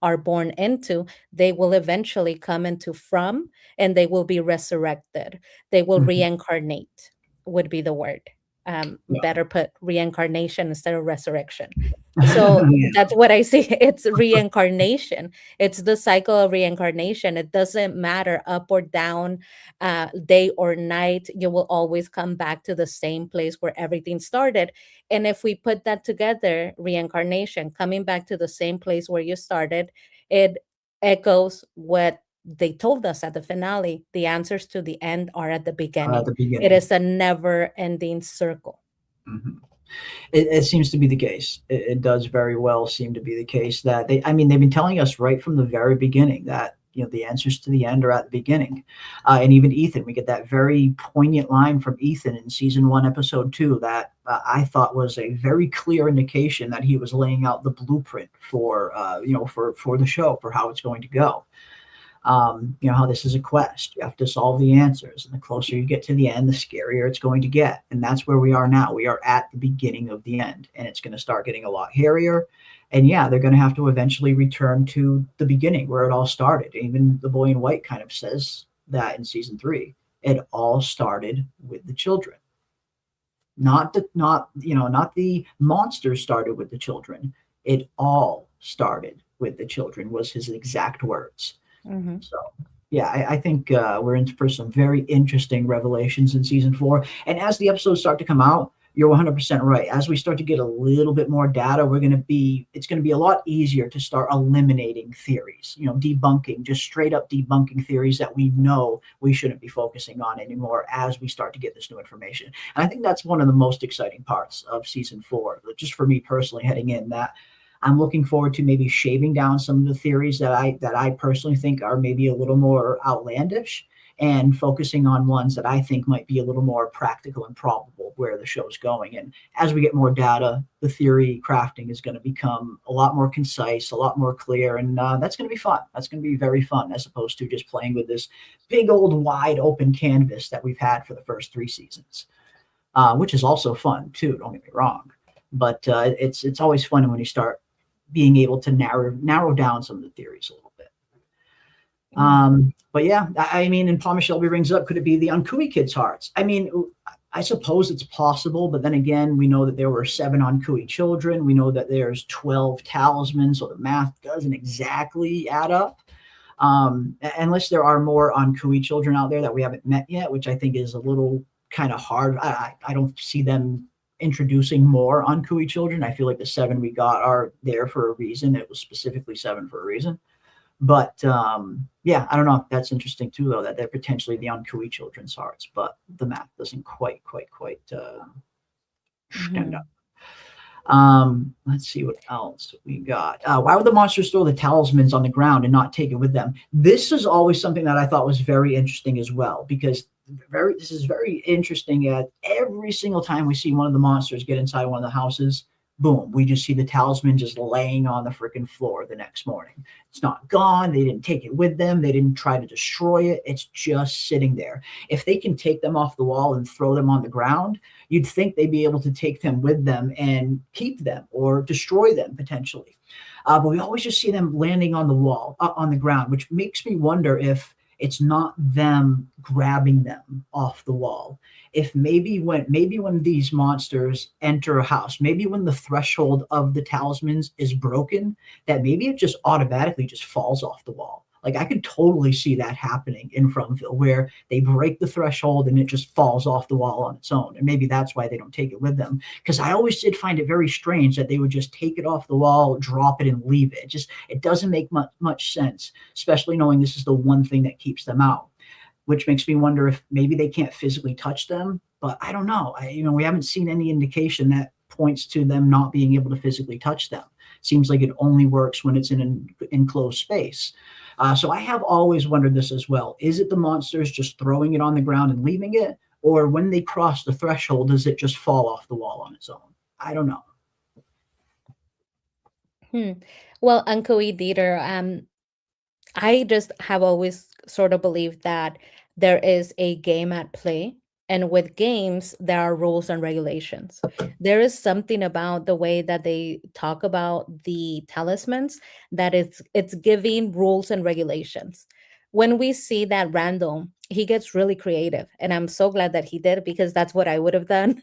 Speaker 3: are born into, they will eventually come into from, and they will be resurrected. They will
Speaker 2: Mhm.
Speaker 3: reincarnate, would be the word. Better put reincarnation instead of resurrection. So
Speaker 2: Yeah.
Speaker 3: that's what I see. It's reincarnation. It's the cycle of reincarnation. It doesn't matter up or down, day or night. You will always come back to the same place where everything started. And if we put that together, reincarnation, coming back to the same place where you started, it echoes what they told us at the finale. The answers to the end are at the
Speaker 2: At
Speaker 3: beginning.
Speaker 2: the
Speaker 3: It
Speaker 2: beginning.
Speaker 3: is a never ending circle.
Speaker 2: Mhm. It seems to be the case. It does very well seem to be the case that I mean, they've been telling us right from the very beginning that, the answers to the end are at the beginning. And even Ethan, we get that very poignant line from Ethan in season one, episode two, that I thought was a very clear indication that he was laying out the blueprint for, for the show, for how it's going to go. How this is a quest. You have to solve the answers. And the closer you get to the end, the scarier it's going to get. And that's where we are now. We are at the beginning of the end, and it's going to start getting a lot hairier. And yeah, they're going to have to eventually return to the beginning where it all started. Even the boy in white kind of says that in season three. It all started with the children. Not the monsters started with the children. It all started with the children, was his exact words.
Speaker 3: Mhm.
Speaker 2: So, yeah, I think we're in for some very interesting revelations in season four. And as the episodes start to come out, you're 100% right. As we start to get a little bit more data, it's going to be a lot easier to start eliminating theories, debunking, just straight up debunking theories that we know we shouldn't be focusing on anymore as we start to get this new information. And I think that's one of the most exciting parts of season four, just for me personally heading in, that I'm looking forward to maybe shaving down some of the theories that I personally think are maybe a little more outlandish, and focusing on ones that I think might be a little more practical and probable where the show's going. And as we get more data, the theory crafting is going to become a lot more concise, a lot more clear, and that's going to be fun. That's going to be very fun, as opposed to just playing with this big old wide open canvas that we've had for the first three seasons, which is also fun too. Don't get me wrong, but it's always fun when you start being able to narrow down some of the theories a little bit.
Speaker 3: Mhm.
Speaker 2: But yeah, I mean, and Palmer Shelby brings up, could it be the Unkui kids' hearts? I mean, I suppose it's possible, but then again, we know that there were 7 Unkui children. We know that there's 12 talismans, so the math doesn't exactly add up. Unless there are more Unkui children out there that we haven't met yet, which I think is a little kind of hard. I don't see them introducing more Unkui children. I feel like the 7 we got are there for a reason. It was specifically 7 for a reason. But yeah, I don't know. That's interesting too, though, that they're potentially the Unkui children's hearts, but the math doesn't quite stand up.
Speaker 3: Mhm.
Speaker 2: Let's see what else we got. Why would the monsters throw the talismans on the ground and not take it with them? This is always something that I thought was very interesting as well, because this is very interesting. At every single time we see one of the monsters get inside one of the houses, boom, we just see the talisman just laying on the freaking floor the next morning. It's not gone. They didn't take it with them. They didn't try to destroy it. It's just sitting there. If they can take them off the wall and throw them on the ground, you'd think they'd be able to take them with them and keep them or destroy them potentially. But we always just see them landing on the wall, on the ground, which makes me wonder if it's not them grabbing them off the wall. If maybe when these monsters enter a house, maybe when the threshold of the talismans is broken, that maybe it just automatically just falls off the wall. Like, I could totally see that happening in Fromville, where they break the threshold and it just falls off the wall on its own. And maybe that's why they don't take it with them. Because I always did find it very strange that they would just take it off the wall, drop it, and leave it. It doesn't make much sense, especially knowing this is the one thing that keeps them out. Which makes me wonder if maybe they can't physically touch them. But I don't know. We haven't seen any indication that points to them not being able to physically touch them. Seems like it only works when it's in an enclosed space. So I have always wondered this as well. Is it the monsters just throwing it on the ground and leaving it? or when they cross the threshold, does it just fall off the wall on its own? I don't know.
Speaker 3: Hmm. Well, Uncle Dieter, I just have always sort of believed that there is a game at play. And with games, there are rules and regulations. There is something about the way that they talk about the talismans that it's giving rules and regulations. When we see that Randall, he gets really creative. And I'm so glad that he did because that's what I would have done.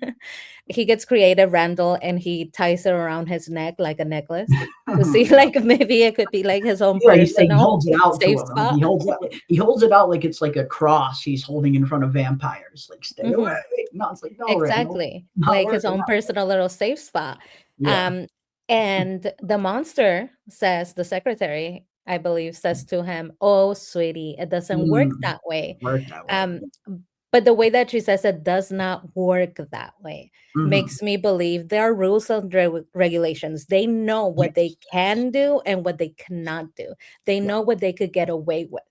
Speaker 3: He gets creative, Randall, and he ties it around his neck like a necklace to see
Speaker 2: Yeah.
Speaker 3: like maybe it could be like his own
Speaker 2: Yeah, he's saying he
Speaker 3: personal
Speaker 2: holds it out to
Speaker 3: safe
Speaker 2: him. Like
Speaker 3: spot.
Speaker 2: he holds it out like it's like a cross he's holding in front of vampires. Like, stay away.
Speaker 3: Mhm.
Speaker 2: No, it's like, no, Randall,
Speaker 3: Exactly.
Speaker 2: not
Speaker 3: Like his
Speaker 2: working
Speaker 3: own
Speaker 2: out.
Speaker 3: personal little safe spot.
Speaker 2: Yeah.
Speaker 3: Um, and the monster says, the secretary, I believe, says to him, "Oh, sweetie, it doesn't work
Speaker 2: Mm,
Speaker 3: that way."
Speaker 2: work that way.
Speaker 3: Um, but the way that she says it does not work that way
Speaker 2: Hmm.
Speaker 3: makes me believe there are rules and regulations. They know what they
Speaker 2: Yes.
Speaker 3: can do and what they cannot do. They
Speaker 2: Yeah.
Speaker 3: know what they could get away with.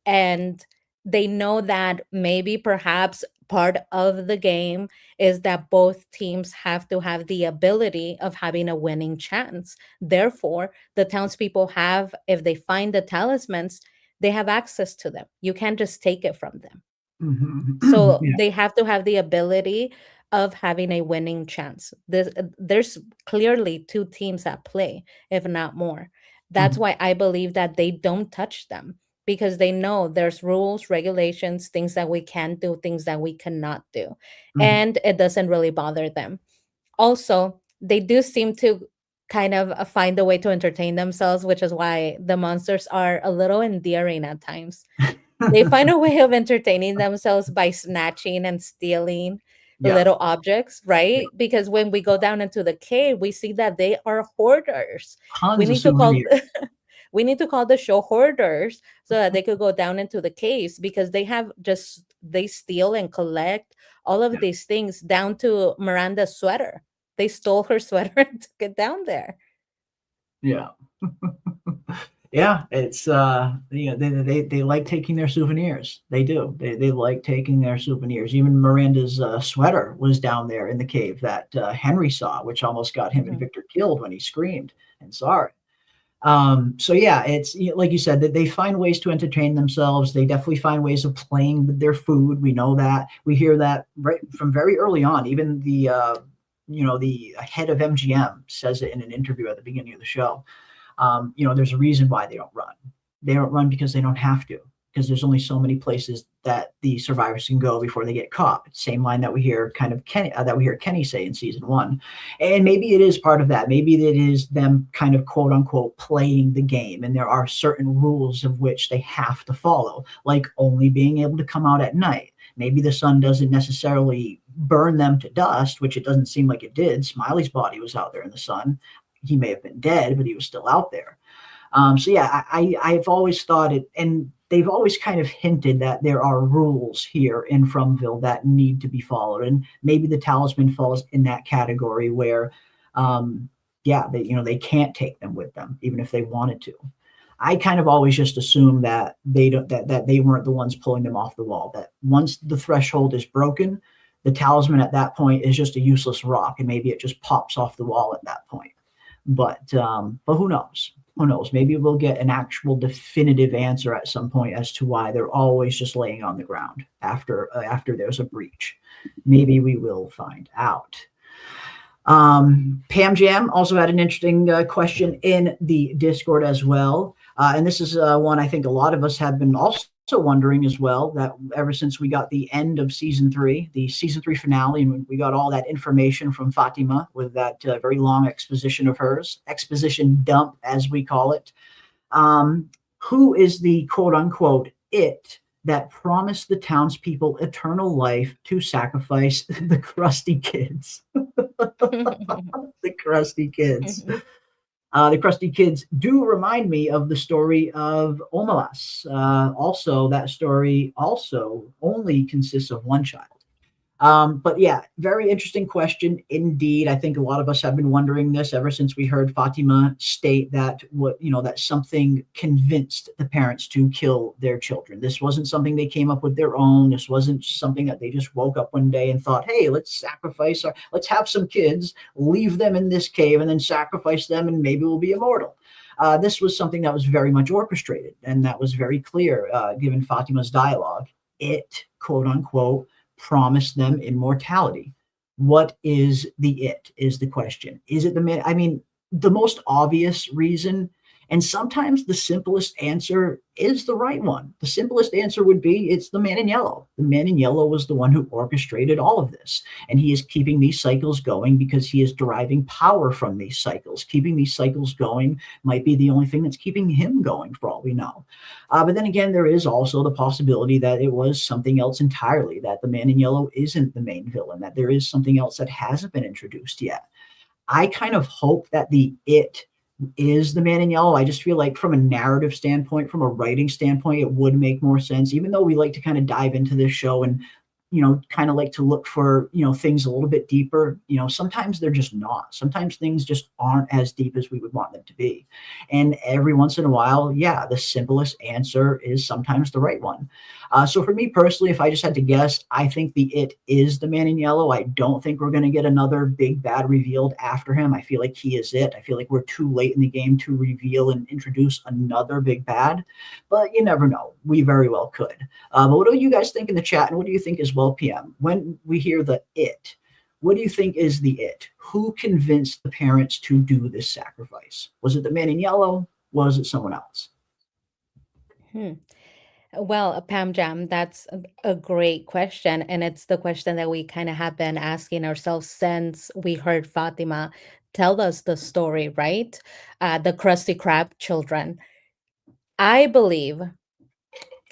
Speaker 3: And they know that maybe perhaps part of the game is that both teams have to have the ability of having a winning chance. Therefore, the townspeople have, if they find the talismans, they have access to them. You can't just take it from them.
Speaker 2: Hmm.
Speaker 3: So
Speaker 2: Yeah.
Speaker 3: they have to have the ability of having a winning chance. There's clearly two teams at play, if not more. That's
Speaker 2: Mhm.
Speaker 3: why I believe that they don't touch them because they know there's rules, regulations, things that we can do, things that we cannot do.
Speaker 2: Mhm.
Speaker 3: And it doesn't really bother them. Also, they do seem to kind of find a way to entertain themselves, which is why the monsters are a little endearing at times. They find a way of entertaining themselves by snatching and stealing
Speaker 2: Yeah.
Speaker 3: little objects,
Speaker 2: Yeah.
Speaker 3: right? Because when we go down into the cave, we see that they are hoarders. We
Speaker 2: Tons of
Speaker 3: need to call
Speaker 2: souvenirs.
Speaker 3: we need to call the show hoarders so that they could go down into the caves because they have just they steal and collect all of
Speaker 2: Yeah.
Speaker 3: these things down to Miranda's sweater. They stole her sweater and took it down there.
Speaker 2: Yeah. Yeah, it's they like taking their souvenirs. They do. They like taking their souvenirs. Even Miranda's sweater was down there in the cave that Henry saw, which almost got him and
Speaker 3: Mhm,
Speaker 2: Victor killed when he screamed and saw it. So yeah, it's like you said that they find ways to entertain themselves. They definitely find ways of playing with their food. We know that. We hear that right from very early on. Even the head of MGM says it in an interview at the beginning of the show. There's a reason why they don't run. They don't run because they don't have to, because there's only so many places that the survivors can go before they get caught. Same line that we hear that we hear Kenny say in season one, and maybe it is part of that. Maybe it is them kind of quote unquote playing the game, and there are certain rules of which they have to follow, like only being able to come out at night. Maybe the sun doesn't necessarily burn them to dust, which it doesn't seem like it did. Smiley's body was out there in the sun. He may have been dead, but he was still out there. So yeah, I've always thought it, and they've always kind of hinted that there are rules here in Fromville that need to be followed, and maybe the talisman falls in that category where, yeah, they can't take them with them even if they wanted to. I kind of always just assume that they don't that they weren't the ones pulling them off the wall. That once the threshold is broken, the talisman at that point is just a useless rock, and maybe it just pops off the wall at that point. But who knows? Who knows? Maybe we'll get an actual definitive answer at some point as to why they're always just laying on the ground after there's a breach. Maybe we will find out. Pam Jam also had an interesting question in the Discord as well. And this is one I think a lot of us have been also wondering as well, that ever since we got the end of season three, the season three finale, and we got all that information from Fatima with that very long exposition of hers, exposition dump, as we call it. Um, who is the quote unquote it that promised the townspeople eternal life to sacrifice the crusty kids? The crusty kids. The crusty kids do remind me of the story of Omelas. Also, that story also only consists of one child. But yeah, very interesting question indeed. I think a lot of us have been wondering this ever since we heard Fatima state that that something convinced the parents to kill their children. This wasn't something they came up with their own. This wasn't something that they just woke up one day and thought, "Hey, let's have some kids, leave them in this cave, and then sacrifice them, and maybe we'll be immortal." This was something that was very much orchestrated, and that was very clear given Fatima's dialogue. It, quote unquote, promise them immortality. What is the it? Is the question. Is it the man? I mean, the most obvious reason, and sometimes the simplest answer is the right one. The simplest answer would be it's the man in yellow. The man in yellow was the one who orchestrated all of this. And he is keeping these cycles going because he is deriving power from these cycles. Keeping these cycles going might be the only thing that's keeping him going, for all we know. But then again, there is also the possibility that it was something else entirely, that the man in yellow isn't the main villain, that there is something else that hasn't been introduced yet. I kind of hope that the it is the man in yellow. I just feel like from a narrative standpoint, from a writing standpoint, it would make more sense, even though we like to kind of dive into this show and kind of like to look for, things a little bit deeper. Sometimes they're just not. Sometimes things just aren't as deep as we would want them to be. And every once in a while, yeah, the simplest answer is sometimes the right one. So for me personally, if I just had to guess, I think the it is the man in yellow. I don't think we're going to get another big bad revealed after him. I feel like he is it. I feel like we're too late in the game to reveal and introduce another big bad, but you never know. We very well could. But what do you guys think in the chat? And what do you think as well, PM? When we hear the it, what do you think is the it? Who convinced the parents to do this sacrifice? Was it the man in yellow? Was it someone else?
Speaker 3: Hmm. Well, Pam Jam, that's a great question. And it's the question that we kind of have been asking ourselves since we heard Fatima tell us the story, right? The Krusty Krab children. I believe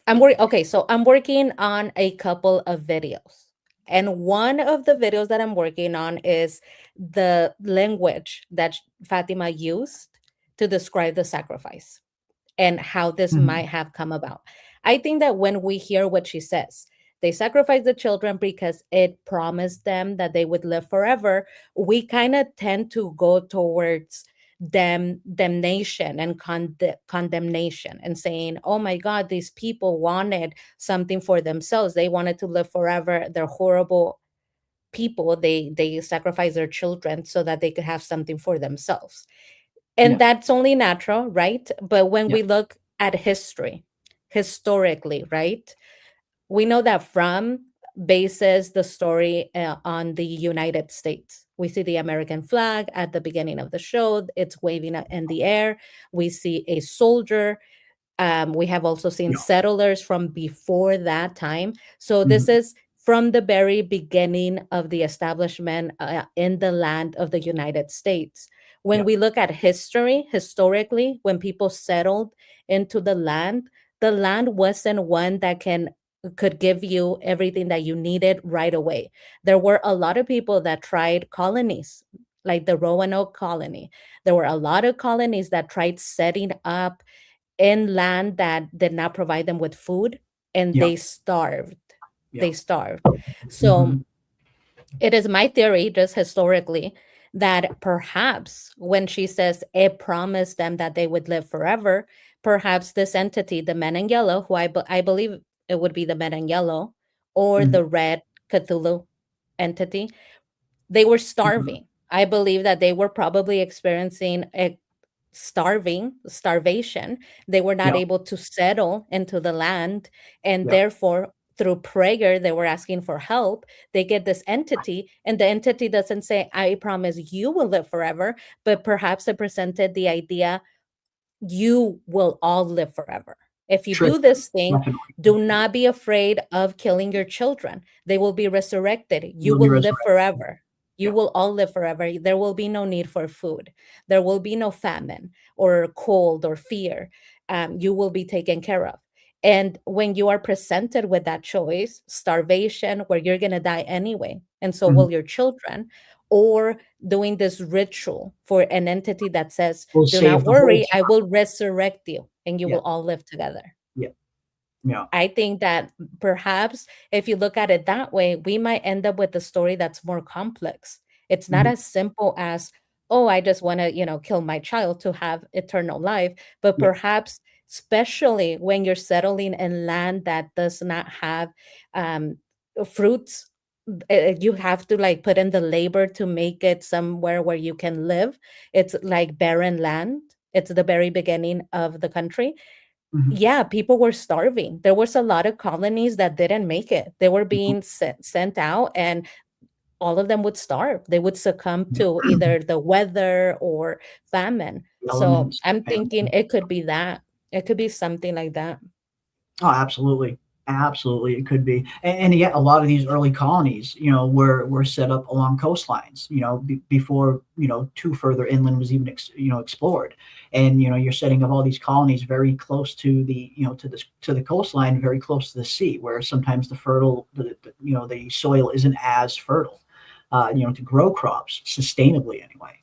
Speaker 3: I'm working on a couple of videos. And one of the videos that I'm working on is the language that Fatima used to describe the sacrifice and how this
Speaker 2: Mhm.
Speaker 3: might have come about. I think that when we hear what she says, they sacrificed the children because it promised them that they would live forever. We kind of tend to go towards damnation and condemnation and saying, oh my God, these people wanted something for themselves. They wanted to live forever. They're horrible people. They sacrifice their children so that they could have something for themselves, and
Speaker 2: Yeah.
Speaker 3: that's only natural, right? But when
Speaker 2: Yeah.
Speaker 3: we look at historically, right, we know that From bases the story on the United States. We see the American flag at the beginning of the show, it's waving in the air. We see a soldier. We have also seen
Speaker 2: Yeah.
Speaker 3: settlers from before that time. So this
Speaker 2: Mhm.
Speaker 3: is from the very beginning of the establishment in the land of the United States. When
Speaker 2: Yeah.
Speaker 3: we look at history, historically, when people settled into the land wasn't one that could give you everything that you needed right away. There were a lot of people that tried colonies, like the Roanoke colony. There were a lot of colonies that tried setting up in land that did not provide them with food, and
Speaker 2: Yeah.
Speaker 3: they starved.
Speaker 2: Yeah.
Speaker 3: They starved. So
Speaker 2: Mhm.
Speaker 3: it is my theory, just historically, that perhaps when she says it promised them that they would live forever, perhaps this entity, the men in yellow, who I believe it would be the men in yellow, or
Speaker 2: Mhm.
Speaker 3: the red Cthulhu entity, they were
Speaker 2: Mhm.
Speaker 3: starving. I believe that they were probably experiencing a starvation. They were not
Speaker 2: Yeah.
Speaker 3: able to settle into the land, and
Speaker 2: Yeah.
Speaker 3: therefore through prayer they were asking for help. They get this entity, and the entity doesn't say, I promise you will live forever, but perhaps it presented the idea, you will all live forever. If you
Speaker 2: Trick
Speaker 3: do
Speaker 2: them.
Speaker 3: this thing,
Speaker 2: Definitely.
Speaker 3: do not be afraid of killing your children. They will be resurrected. You
Speaker 2: Will be
Speaker 3: will live
Speaker 2: resurrected.
Speaker 3: forever. You
Speaker 2: Yeah.
Speaker 3: will all live forever. There will be no need for food. There will be no famine or cold or fear. You will be taken care of. And when you are presented with that choice, starvation, where you're going to die anyway, and so
Speaker 2: Mhm.
Speaker 3: will your children, or doing this ritual for an entity that says,
Speaker 2: Will
Speaker 3: do
Speaker 2: save
Speaker 3: not
Speaker 2: the whole
Speaker 3: worry, I will resurrect you and you
Speaker 2: Yeah.
Speaker 3: will all live together.
Speaker 2: Yeah. Yeah.
Speaker 3: I think that perhaps if you look at it that way, we might end up with a story that's more complex. It's not
Speaker 2: Mhm.
Speaker 3: as simple as, oh, I just want to, kill my child to have eternal life, but
Speaker 2: Yeah.
Speaker 3: perhaps, especially when you're settling in land that does not have um, fruits, you have to like put in the labor to make it somewhere where you can live. It's like barren land. It's the very beginning of the country.
Speaker 2: Mhm.
Speaker 3: Yeah, people were starving. There was a lot of colonies that didn't make it. They were
Speaker 2: Mhm.
Speaker 3: being sent out, and all of them would starve. They would succumb
Speaker 2: Yeah.
Speaker 3: to either the weather or famine. So
Speaker 2: Elements.
Speaker 3: I'm
Speaker 2: Yeah.
Speaker 3: thinking it could be that. It could be something like that.
Speaker 2: Oh, absolutely. Absolutely, it could be. And yet, a lot of these early colonies, were set up along coastlines, before, too further inland was even, explored. And, you're setting up all these colonies very close to the coastline, very close to the sea, where sometimes the soil isn't as fertile, to grow crops sustainably anyway.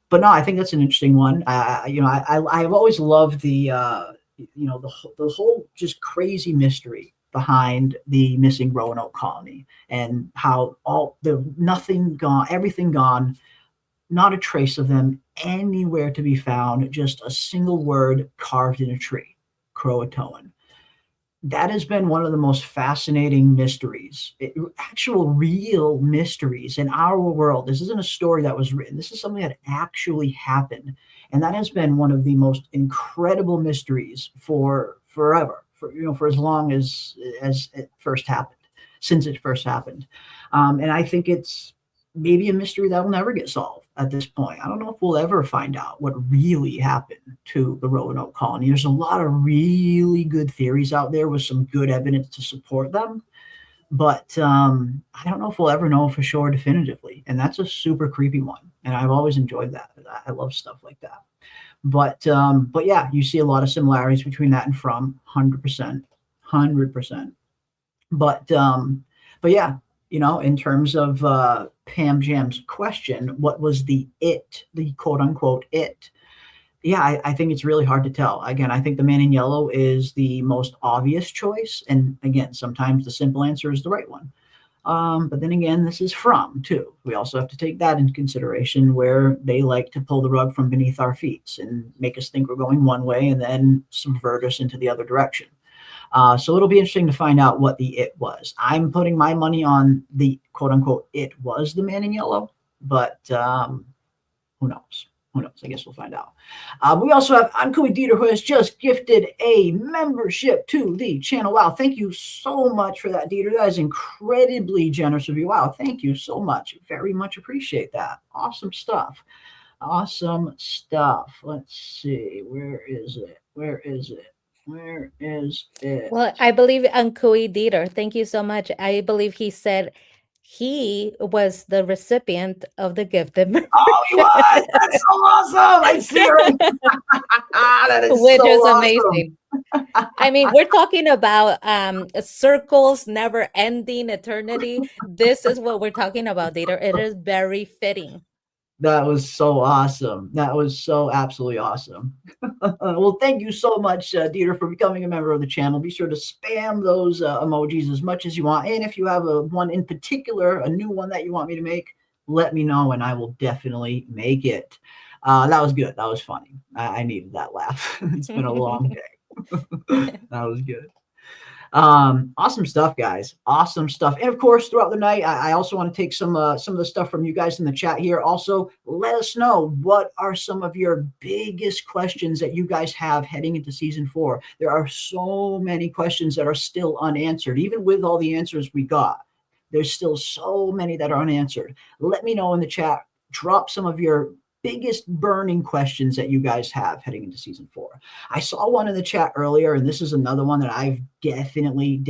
Speaker 2: But no, I think that's an interesting one. I've always loved the whole just crazy mystery behind the missing Roanoke colony, and how all the nothing gone, everything gone, not a trace of them anywhere to be found, just a single word carved in a tree, Croatoan. That has been one of the most fascinating mysteries, actual real mysteries in our world. This isn't a story that was written. This is something that actually happened. And that has been one of the most incredible mysteries for forever, for as long as it first happened, since it first happened. And I think it's maybe a mystery that will never get solved at this point. I don't know if we'll ever find out what really happened to the Roanoke colony. There's a lot of really good theories out there with some good evidence to support them, but I don't know if we'll ever know for sure definitively. And that's a super creepy one. And I've always enjoyed that. I love stuff like that. But yeah, you see a lot of similarities between that and From 100%, 100%. But but yeah, in terms of Pam Jam's question, what was the quote unquote it? Yeah, I think it's really hard to tell. Again, I think the man in yellow is the most obvious choice, and again, sometimes the simple answer is the right one. But then again, this is From too. We also have to take that into consideration, where they like to pull the rug from beneath our feet and make us think we're going one way and then subvert us into the other direction. So it'll be interesting to find out what the it was. I'm putting my money on the quote unquote it was the man in yellow, but who knows? Who knows? I guess we'll find out. We also have Ankui Dieter, who has just gifted a membership to the channel. Wow, thank you so much for that, Dieter. That is incredibly generous of you. Wow, thank you so much. Very much appreciate that. Awesome stuff. Awesome stuff. Let's see. Where is it? Where is it? Where is it?
Speaker 3: Well, I believe Ankui Dieter, thank you so much. I believe he said he was the recipient of the gifted
Speaker 2: Oh, he
Speaker 3: membership.
Speaker 2: was. That's so awesome. I see her. That is so
Speaker 3: Which is
Speaker 2: awesome.
Speaker 3: amazing. I mean, we're talking about circles, never ending eternity. This is what we're talking about, Dieter. It is very fitting.
Speaker 2: That was so awesome. That was so absolutely awesome. Well, thank you so much, Dieter, for becoming a member of the channel. Be sure to spam those emojis as much as you want. And if you have one in particular, a new one that you want me to make, let me know and I will definitely make it. That was good. That was funny. I needed that laugh. It's been a long day. That was good. Awesome stuff, guys. Awesome stuff. And of course, throughout the night, I also want to take some of the stuff from you guys in the chat here. Also, let us know, what are some of your biggest questions that you guys have heading into season 4. There are so many questions that are still unanswered, even with all the answers we got. There's still so many that are unanswered. Let me know in the chat. Drop some of your biggest burning questions that you guys have heading into season 4. I saw one in the chat earlier, and this is another one that I've definitely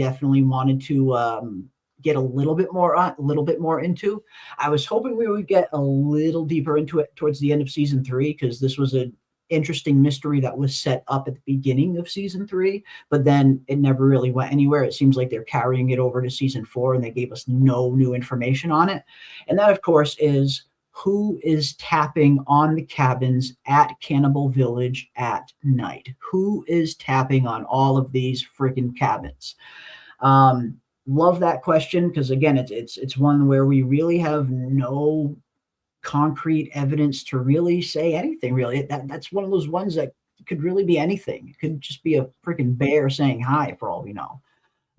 Speaker 2: wanted to get a little bit more into. I was hoping we would get a little deeper into it towards the end of season 3, because this was an interesting mystery that was set up at the beginning of season 3, but then it never really went anywhere. It seems like they're carrying it over to season 4, and they gave us no new information on it. And that, of course, is, who is tapping on the cabins at Cannibal Village at night? Who is tapping on all of these freaking cabins? Um, Love that question because again, it's one where we really have no concrete evidence to really say anything. Really, that's one of those ones that could really be anything. It could just be a freaking bear saying hi for all we know.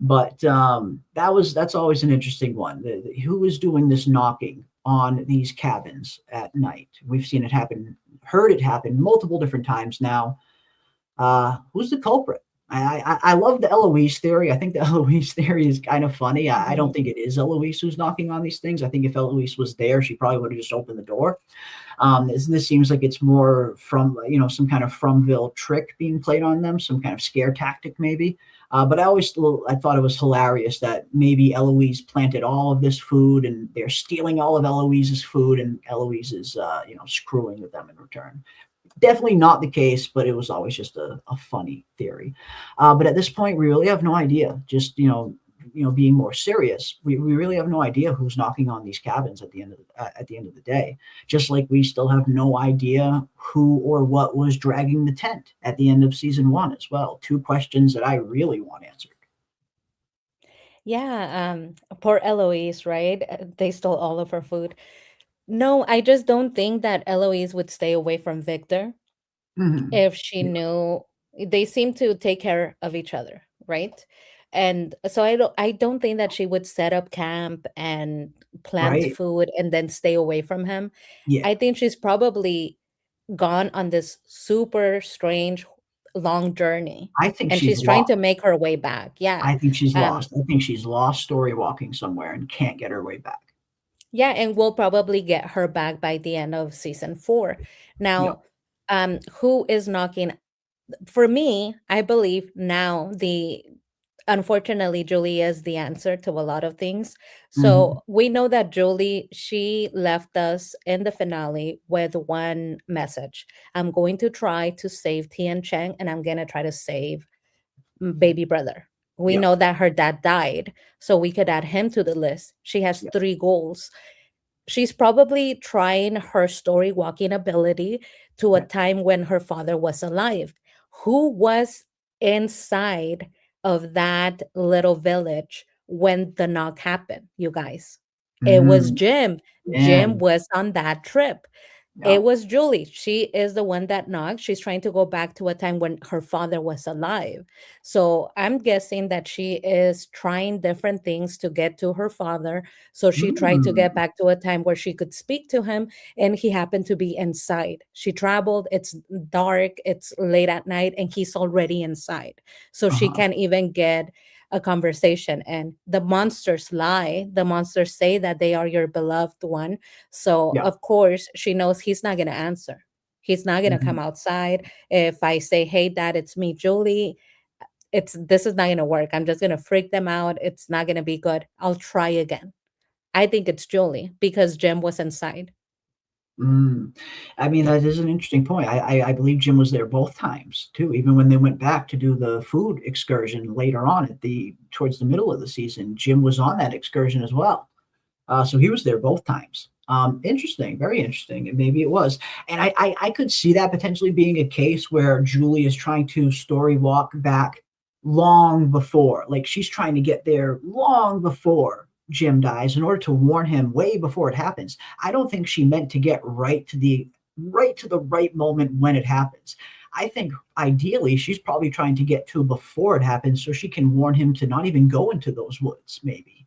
Speaker 2: But that's always an interesting one. Who is doing this knocking on these cabins at night? We've seen it happen, heard it happen multiple different times now. Who's the culprit? I love the Eloise theory. I think the Eloise theory is kind of funny. I don't
Speaker 3: Mhm.
Speaker 2: think it is Eloise who's knocking on these things. I think if Eloise was there, she probably would have just opened the door. This seems like it's more from some kind of Fromville trick being played on them, some kind of scare tactic maybe. But I thought it was hilarious that maybe Eloise planted all of this food and they're stealing all of Eloise's food and Eloise is screwing with them in return. Definitely not the case, but it was always just a funny theory. But at this point, we really have no idea. Just being more serious, we really have no idea who's knocking on these cabins at the end of the day. Just like we still have no idea who or what was dragging the tent at the end of season one as well. Two questions that I really want answered.
Speaker 3: Yeah, poor Eloise, right? They stole all of her food. No, I just don't think that Eloise would stay away from Victor
Speaker 2: Hmm.
Speaker 3: if she knew they seem to take care of each other, right? And so I don't think that she would set up camp and plant
Speaker 2: Right?
Speaker 3: food and then stay away from him.
Speaker 2: Yeah.
Speaker 3: I think she's probably gone on this super strange long journey
Speaker 2: I think
Speaker 3: and
Speaker 2: she's
Speaker 3: she's trying
Speaker 2: lost.
Speaker 3: to make her way back. Yeah.
Speaker 2: I think she's
Speaker 3: Um
Speaker 2: lost. I think she's lost story walking somewhere and can't get her way back.
Speaker 3: yeah, and we'll probably get her back by the end of season 4.
Speaker 2: Yep.
Speaker 3: Now, who is knocking for me, I believe now the unfortunately Julie is the answer to a lot of things.
Speaker 2: Hmm.
Speaker 3: So we know that Julie, she left us in the finale with one message. I'm going to try to save Tian Cheng and I'm going to try to save baby brother. We
Speaker 2: Yep.
Speaker 3: know that her dad died, so we could add him to the list. She has
Speaker 2: Yep.
Speaker 3: 3 goals. She's probably trying her story walking ability to a
Speaker 2: Yep.
Speaker 3: time when her father was alive. Who was inside of that little village when the knock happened, you guys? It was
Speaker 2: Mm,
Speaker 3: Jim. Jim
Speaker 2: man.
Speaker 3: was on that trip. It
Speaker 2: Yep.
Speaker 3: was Julie. She is the one that knocked. She's trying to go back to a time when her father was alive. So I'm guessing that she is trying different things to get to her father. So she tried to get
Speaker 2: Mm,
Speaker 3: back to a time where she could speak to him, and he happened to be inside. She traveled, it's dark, it's late at night, and he's already inside. So she
Speaker 2: uh-huh.
Speaker 3: can't even get a conversation. And the monsters lie. The monsters say that they are your beloved one, so
Speaker 2: Yeah.
Speaker 3: of course she knows he's not going to answer. He's not going to come
Speaker 2: Mhm.
Speaker 3: outside. If I say, "Hey dad, it's me, Julie," it's this is not going to work. I'm just going to freak them out. It's not going to be good. I'll try again. I think it's Julie because Jim was inside.
Speaker 2: Mm. I mean, that is an interesting point. I believe Jim was there both times too, even when they went back to do the food excursion later on towards the middle of the season, Jim was on that excursion as well. So he was there both times. Interesting, very interesting. And maybe it was. And I could see that potentially being a case where Julie is trying to story walk back long before, like she's trying to get there long before Jim dies in order to warn him way before it happens. I don't think she meant to get right to the right moment when it happens. I think ideally she's probably trying to get to before it happens so she can warn him to not even go into those woods, maybe.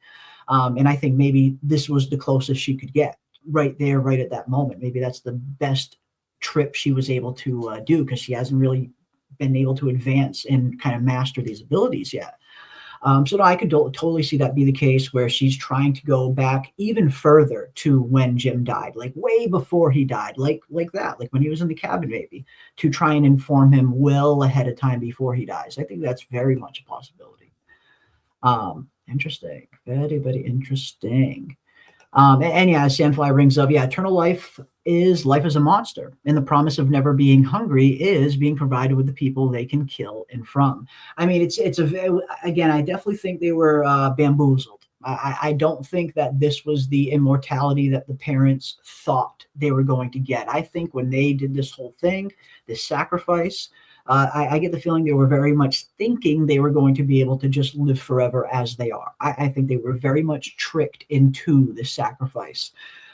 Speaker 2: And I think maybe this was the closest she could get right there, right at that moment. Maybe that's the best trip she was able to do because she hasn't really been able to advance and kind of master these abilities yet. So no, I could totally see that be the case where she's trying to go back even further to when Jim died, like way before he died, like that, like when he was in the cabin, maybe to try and inform him well ahead of time before he dies. I think that's very much a possibility. Interesting, very very interesting. And yeah, as Sandfly brings up, yeah, eternal life is a monster, and the promise of never being hungry is being provided with the people they can kill and from. I mean, again, I definitely think they were bamboozled. I don't think that this was the immortality that the parents thought they were going to get. I think when they did this whole thing, this sacrifice, I get the feeling they were very much thinking they were going to be able to just live forever as they are. I think they were very much tricked into this sacrifice.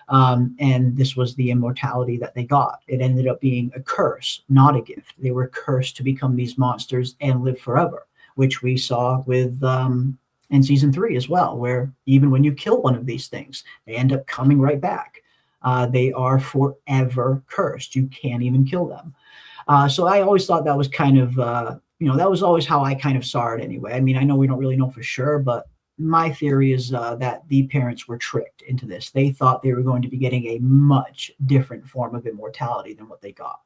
Speaker 2: And this was the immortality that they got. It ended up being a curse, not a gift. They were cursed to become these monsters and live forever, which we saw with in season 3 as well, where even when you kill one of these things, they end up coming right back. They are forever cursed. You can't even kill them. So I always thought that was kind of, that was always how I kind of saw it anyway. I mean, I know we don't really know for sure, but my theory is that the parents were tricked into this. They thought they were going to be getting a much different form of immortality than what they got.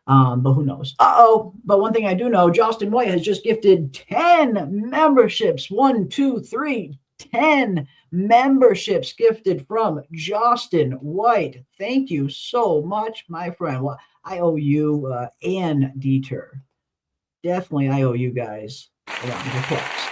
Speaker 2: But who knows? But one thing I do know, Justin White has just gifted 10 memberships. 1, 2, 3, 10 memberships gifted from Justin White. Thank you so much, my friend. Well, I owe you and Dieter. Definitely, I owe you guys a round of applause.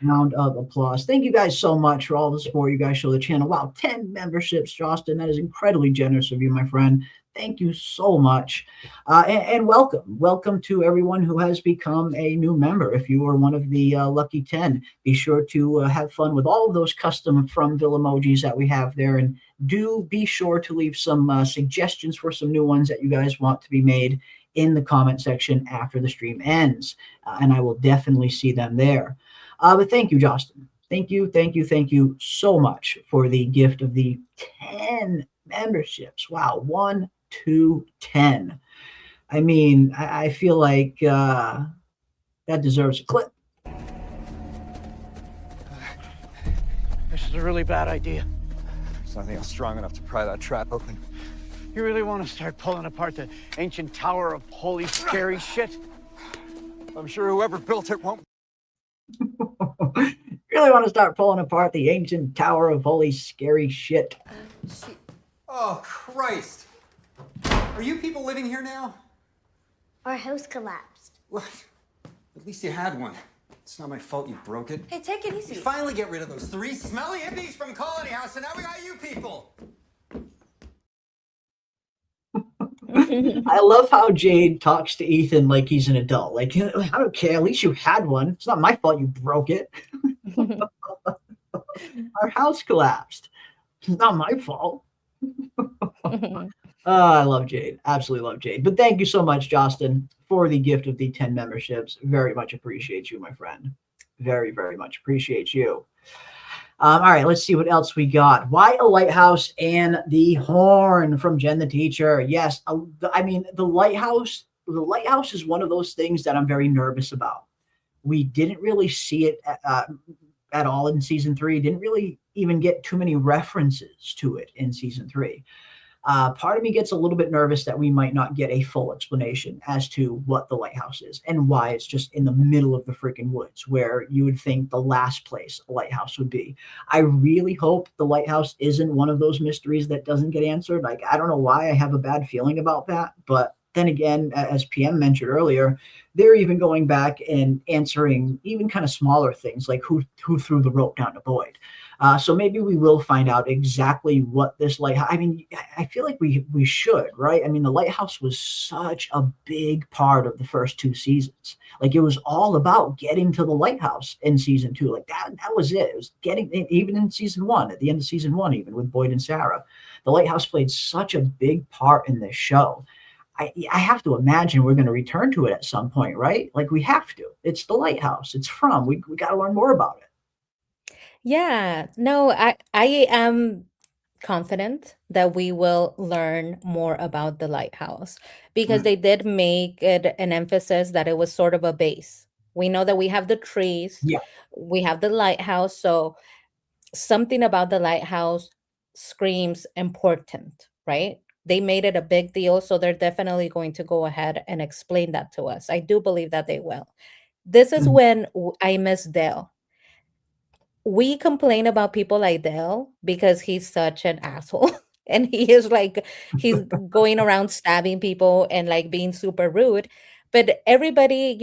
Speaker 2: Round of applause. Thank you guys so much for all the support you guys show the channel. Wow, 10 memberships, Justin. That is incredibly generous of you, my friend. Thank you so much. And welcome. Welcome to everyone who has become a new member. If you are one of the lucky 10, be sure to have fun with all of those custom Fromville emojis that we have there. And do be sure to leave some suggestions for some new ones that you guys want to be made in the comment section after the stream ends. And I will definitely see them there. But thank you, Justin. Thank you so much for the gift of the 10 memberships. Wow, 1, 2, 10. I mean, I feel like that deserves a clip.
Speaker 1: This is a really bad idea.
Speaker 4: There's nothing else strong enough to pry that trap open.
Speaker 1: You really want to start pulling apart the ancient tower of holy scary shit?
Speaker 4: I'm sure whoever built it won't.
Speaker 2: Really want to start pulling apart the ancient tower of holy scary shit.
Speaker 5: Oh, Christ. Are you people living here now?
Speaker 6: Our house collapsed.
Speaker 5: Well, at least you had one. It's not my fault you broke it.
Speaker 6: Hey, take it easy.
Speaker 5: You finally get rid of those 3 smelly hippies from Colony House, and now we got you people.
Speaker 2: I love how Jade talks to Ethan like he's an adult. Like, I don't care. At least you had one. It's not my fault you broke it. Our house collapsed. It's not my fault. I love Jade. Absolutely love Jade. But thank you so much, Justin, for the gift of the 10 memberships. Very much appreciate you, my friend. Very, very much appreciate you. All right, let's see what else we got. Why a lighthouse and the horn from Jen the teacher? Yes, I mean the lighthouse. The lighthouse is one of those things that I'm very nervous about. We didn't really see it at all in season 3. Didn't really even get too many references to it in season 3. Part of me gets a little bit nervous that we might not get a full explanation as to what the lighthouse is and why it's just in the middle of the freaking woods where you would think the last place a lighthouse would be. I really hope the lighthouse isn't one of those mysteries that doesn't get answered. Like, I don't know why I have a bad feeling about that, but then again, as PM mentioned earlier, they're even going back and answering even kind of smaller things like who threw the rope down to Boyd. So maybe we will find out exactly what this lighthouse. I mean, I feel like we should, right? I mean, the lighthouse was such a big part of the first 2 seasons. Like, it was all about getting to the lighthouse in season 2. Like that was it. It was getting, even in season 1, at the end of season 1, even with Boyd and Sarah, the lighthouse played such a big part in this show. I have to imagine we're going to return to it at some point, right? Like, we have to. It's the lighthouse. It's from. We got to learn more about it.
Speaker 3: Yeah, no, I am confident that we will learn more about the lighthouse because they did make it an emphasis that it was sort of a base. We know that we have the trees,
Speaker 2: Yeah.
Speaker 3: we have the lighthouse, so something about the lighthouse screams important, right? They made it a big deal, so they're definitely going to go ahead and explain that to us. I do believe that they will. This is when I miss Dale. We complain about people like Dale because he's such an asshole. And he is like, he's going around stabbing people and like being super rude. But everybody,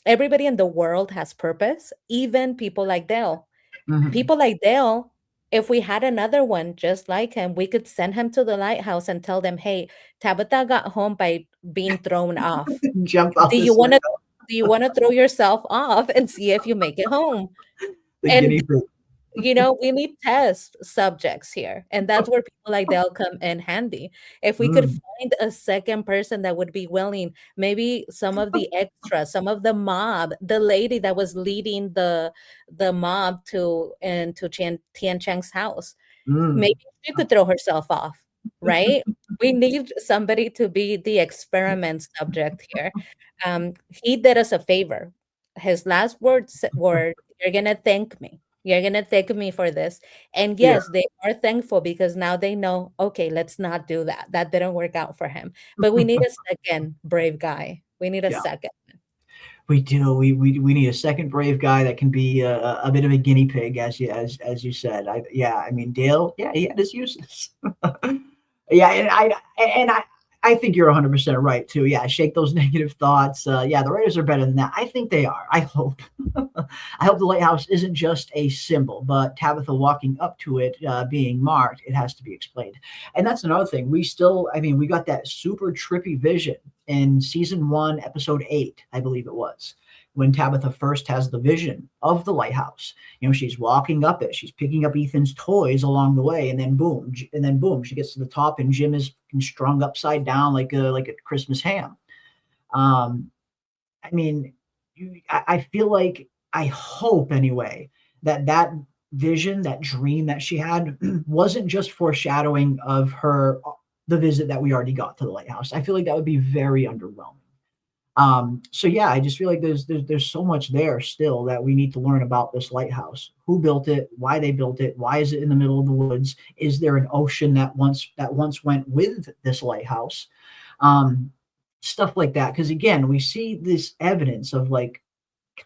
Speaker 3: Everybody in the world has purpose, even people like Dale.
Speaker 2: Mhm.
Speaker 3: People like Dale, if we had another one just like him, we could send him to the lighthouse and tell them, hey, Tabitha got home by being thrown off.
Speaker 2: Jump off
Speaker 3: Do you
Speaker 2: this
Speaker 3: want to
Speaker 2: window.
Speaker 3: do you want to throw yourself off and see if you make it home?
Speaker 2: The
Speaker 3: And
Speaker 2: guinea pig.
Speaker 3: we need test subjects here, and that's where people like they'll come in handy. If we could
Speaker 2: Mm,
Speaker 3: find a second person that would be willing, maybe some of the extras, some of the mob, the lady that was leading the mob to Tian Chang's house,
Speaker 2: mm.
Speaker 3: maybe she could throw herself off, right? We need somebody to be the experiment subject here. He did us a favor. His last words were, "You're gonna thank me. You're gonna thank me for this." And
Speaker 2: Yeah.
Speaker 3: yes, they are thankful because now they know, okay, let's not do that. That didn't work out for him. But we need a second brave guy. We need a
Speaker 2: Yeah.
Speaker 3: second.
Speaker 2: We do. We need a second brave guy that can be a bit of a guinea pig, as you said. I mean Dale. Yeah, he had his uses. Yeah, and I think you're 100% right too. Yeah, shake those negative thoughts. Yeah, the Raiders are better than that. I think they are. I hope. I hope the lighthouse isn't just a symbol, but Tabitha walking up to it, being marked. It has to be explained, and that's another thing. I mean, we got that super trippy vision in season 1, episode 8, I believe it was, when Tabitha first has the vision of the lighthouse. She's walking up it, she's picking up Ethan's toys along the way, and then boom, she gets to the top, and Jim is strung upside down like a Christmas ham. Um, I mean, I feel like, I hope anyway, that vision, that dream that she had wasn't just foreshadowing of the visit that we already got to the lighthouse. I feel like that would be very underwhelming. So yeah, I just feel like there's so much there still that we need to learn about this lighthouse. Who built it? Why they built it? Why is it in the middle of the woods? Is there an ocean that once went with this lighthouse? Stuff like that. Because again, we see this evidence of like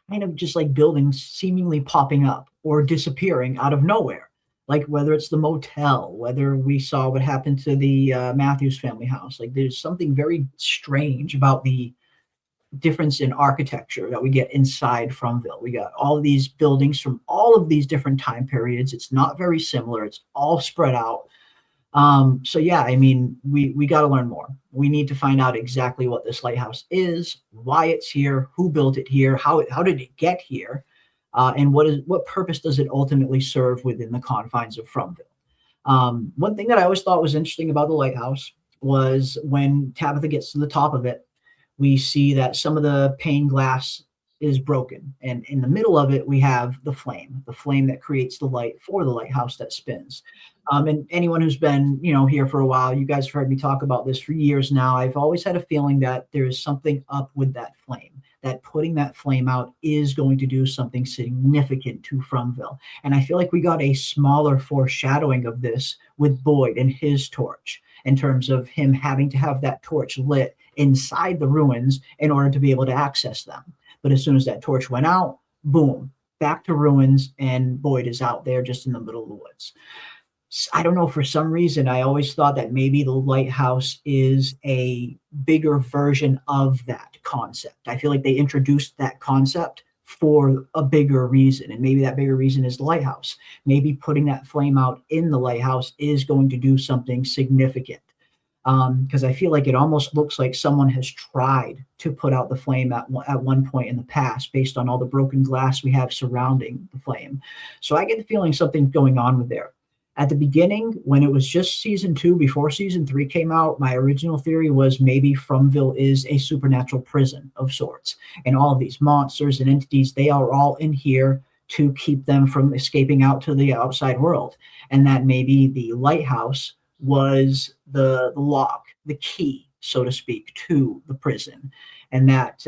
Speaker 2: kind of just like buildings seemingly popping up or disappearing out of nowhere. Like whether it's the motel, whether we saw what happened to the Matthews family house. Like there's something very strange about the difference in architecture that we get inside Fromville. We got all of these buildings from all of these different time periods. It's not very similar. It's all spread out. So yeah, I mean, we got to learn more. We need to find out exactly what this lighthouse is, why it's here, who built it here, how did it get here, and what purpose does it ultimately serve within the confines of Fromville. One thing that I always thought was interesting about the lighthouse was when Tabitha gets to the top of it, we see that some of the pane glass is broken, and in the middle of it we have the flame that creates the light for the lighthouse that spins. And anyone who's been here for a while, you guys have heard me talk about this for years now. I've always had a feeling that there is something up with that flame, that putting that flame out is going to do something significant to Fromville. And I feel like we got a smaller foreshadowing of this with Boyd and his torch, in terms of him having to have that torch lit inside the ruins in order to be able to access them. But as soon as that torch went out, boom, back to ruins, and Boyd is out there just in the middle of the woods. I don't know, for some reason, I always thought that maybe the lighthouse is a bigger version of that concept. I feel like they introduced that concept for a bigger reason, and maybe that bigger reason is the lighthouse. Maybe putting that flame out in the lighthouse is going to do something significant. Because I feel like it almost looks like someone has tried to put out the flame at one point in the past, based on all the broken glass we have surrounding the flame. So I get the feeling something's going on with there. At the beginning, when it was just season 2, before season 3 came out, my original theory was maybe Fromville is a supernatural prison of sorts, and all of these monsters and entities, they are all in here to keep them from escaping out to the outside world, and that maybe the lighthouse was the lock, the key, so to speak, to the prison, and that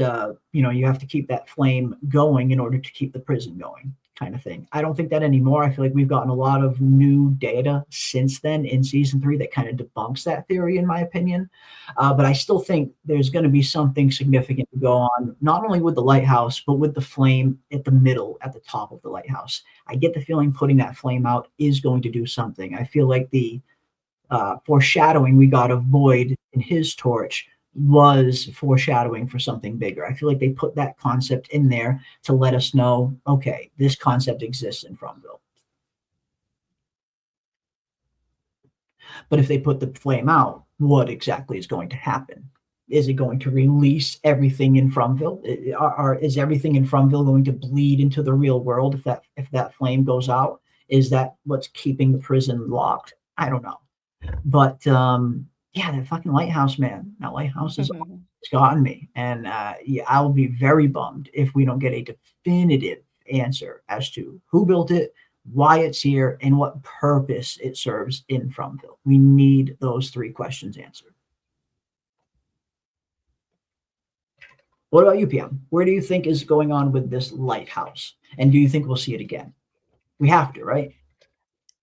Speaker 2: you have to keep that flame going in order to keep the prison going, kind of thing. I don't think that anymore. I feel like we've gotten a lot of new data since then in season 3 that kind of debunks that theory, in my opinion. But I still think there's going to be something significant to go on, not only with the lighthouse, but with the flame at the middle, at the top of the lighthouse. I get the feeling putting that flame out is going to do something. I feel like the foreshadowing we got of Boyd and his torch was foreshadowing for something bigger. I feel like they put that concept in there to let us know, okay, this concept exists in Fromville. But if they put the flame out, what exactly is going to happen? Is it going to release everything in Fromville? Is everything in Fromville going to bleed into the real world if that flame goes out? Is that what's keeping the prison locked? I don't know. But yeah, that fucking lighthouse, man. That lighthouse has gotten me. And yeah, I'll be very bummed if we don't get a definitive answer as to who built it, why it's here, and what purpose it serves in Fromville. We need those 3 questions answered. What about you, PM? Where do you think is going on with this lighthouse? And do you think we'll see it again? We have to, right?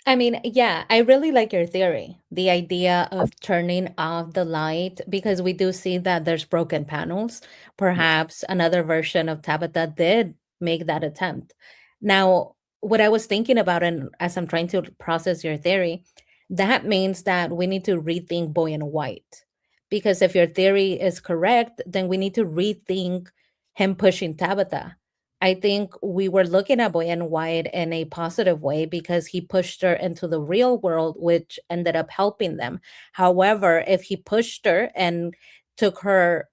Speaker 3: I mean, yeah, I really like your theory, the idea of turning off the light, because we do see that there's broken panels. Perhaps another version of Tabitha did make that attempt. Now, what I was thinking about, and as I'm trying to process your theory, that means that we need to rethink Boy and White. Because if your theory is correct, then we need to rethink him pushing Tabitha. I think we were looking at Boy and White in a positive way because he pushed her into the real world, which ended up helping them. However, if he pushed her and took her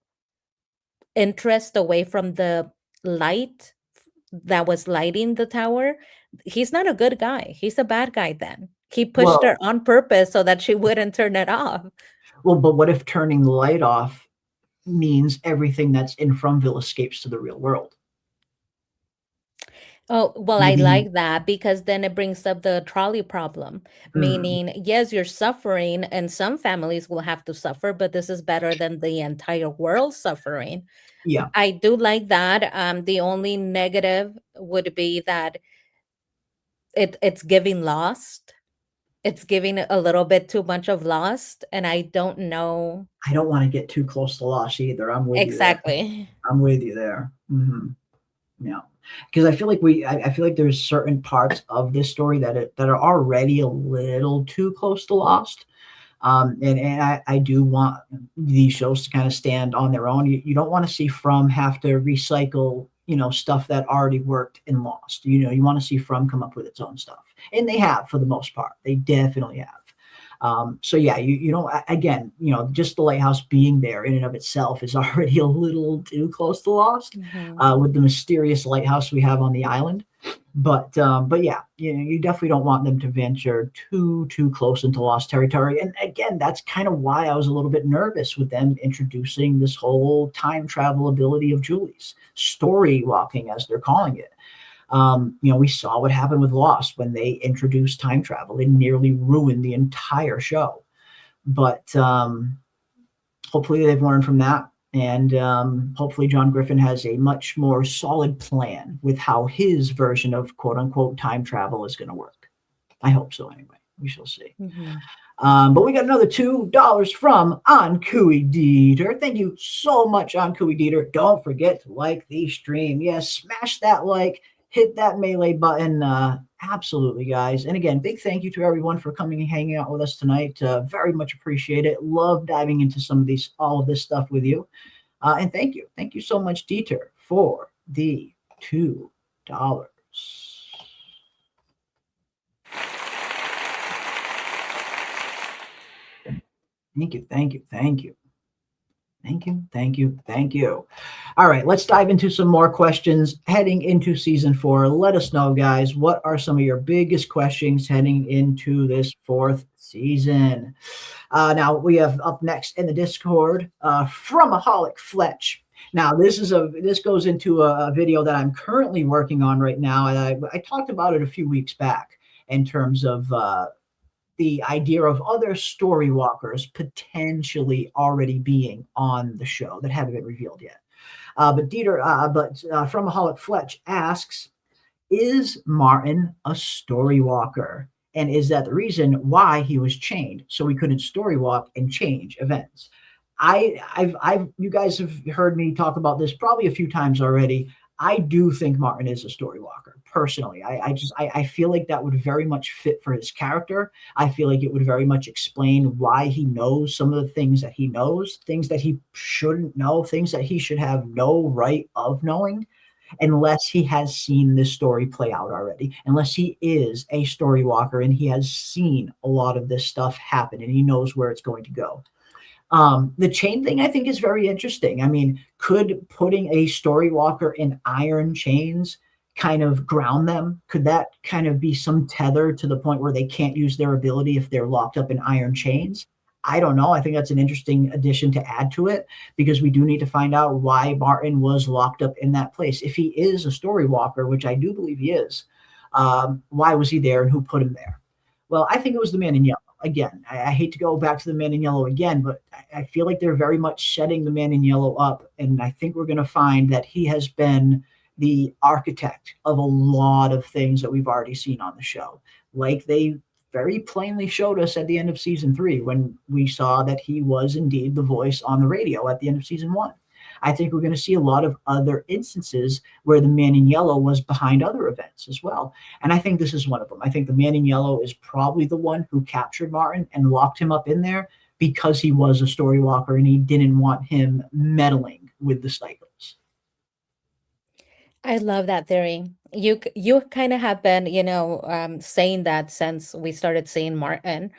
Speaker 3: interest away from the light that was lighting the tower, he's not a good guy. He's a bad guy then. He pushed her on purpose so that she wouldn't turn it off.
Speaker 2: Well, but what if turning the light off means everything that's in Fromville escapes to the real world?
Speaker 3: Oh, well, I like that because then it brings up the trolley problem, meaning, yes, you're suffering and some families will have to suffer, but this is better than the entire world suffering.
Speaker 2: Yeah.
Speaker 3: I do like that. The only negative would be that it's giving Lost. It's giving a little bit too much of Lost, and I don't know.
Speaker 2: I don't want to get too close to Lost either. I'm with you.
Speaker 3: Exactly.
Speaker 2: I'm with you there. Yeah. Because I feel like I feel like there's certain parts of this story that are already a little too close to Lost. And I do want these shows to kind of stand on their own. You don't want to see From have to recycle, stuff that already worked in Lost. You want to see From come up with its own stuff. And they have, for the most part. They definitely have. So yeah, you don't, again, just the lighthouse being there in and of itself is already a little too close to Lost, with the mysterious lighthouse we have on the island. But yeah, you definitely don't want them to venture too close into Lost territory. And again, that's kind of why I was a little bit nervous with them introducing this whole time travel ability of Julie's, story walking, as they're calling it. We saw what happened with Lost when they introduced time travel. It nearly ruined the entire show. But hopefully they've learned from that. And hopefully John Griffin has a much more solid plan with how his version of quote unquote time travel is going to work. I hope so anyway. We shall see. But we got another $2 from Ankui Dieter. Thank you so much, Ankui Dieter. Don't forget to like the stream. Yes, smash that like. Hit that melee button. Absolutely, guys. And again, big thank you to everyone for coming and hanging out with us tonight. Very much appreciate it. Love diving into all of this stuff with you. And thank you. Thank you so much, Dieter, for the $2. Thank you. Thank you. Thank you. Thank you. Thank you. Thank you. All right, let's dive into some more questions heading into season 4. Let us know, guys, what are some of your biggest questions heading into this 4th season? Now we have up next in the Discord, Fromaholic Fletch. Now this goes into a video that I'm currently working on right now, and I talked about it a few weeks back in terms of the idea of other story walkers potentially already being on the show that haven't been revealed yet. But Fromaholic Fletch asks, is Martin a story walker? And is that the reason why he was chained? So he couldn't story walk and change events. You guys have heard me talk about this probably a few times already. I do think Martin is a story walker. personally. I feel like that would very much fit for his character. I feel like it would very much explain why he knows some of the things that he knows, things that he shouldn't know, things that he should have no right of knowing, unless he has seen this story play out already, unless he is a story walker and he has seen a lot of this stuff happen and he knows where it's going to go. The chain thing I think is very interesting. I mean, could putting a story walker in iron chains kind of ground them? Could that kind of be some tether to the point where they can't use their ability if they're locked up in iron chains? I don't know. I think that's an interesting addition to add to it, because we do need to find out why Martin was locked up in that place. If he is a story walker, which I do believe he is, why was he there and who put him there? Well, I think it was the man in yellow. Again, I hate to go back to the man in yellow again, but I feel like they're very much setting the man in yellow up. And I think we're going to find that he has been the architect of a lot of things that we've already seen on the show. Like they very plainly showed us at the end of season 3, when we saw that he was indeed the voice on the radio at the end of season 1. I think we're going to see a lot of other instances where the man in yellow was behind other events as well. And I think this is one of them. I think the man in yellow is probably the one who captured Martin and locked him up in there because he was a story walker and he didn't want him meddling with the cycles.
Speaker 3: I love that theory. You kind of have been, saying that since we started seeing Martin,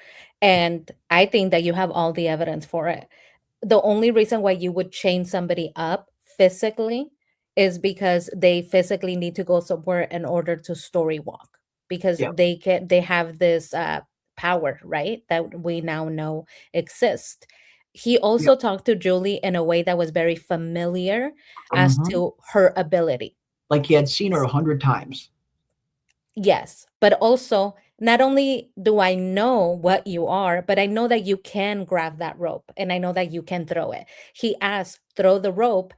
Speaker 3: and I think that you have all the evidence for it. The only reason why you would chain somebody up physically is because they physically need to go somewhere in order to story walk, because
Speaker 2: Yeah.
Speaker 3: they have this power, right? That we now know exists. He
Speaker 2: Yeah.
Speaker 3: also talked to Julie in a way that was very familiar as
Speaker 2: Mhm.
Speaker 3: to her ability.
Speaker 2: Like he had seen her 100 times.
Speaker 3: Yes, but also not only do I know what you are, but I know that you can grab that rope and I know that you can throw it. He asked, throw the rope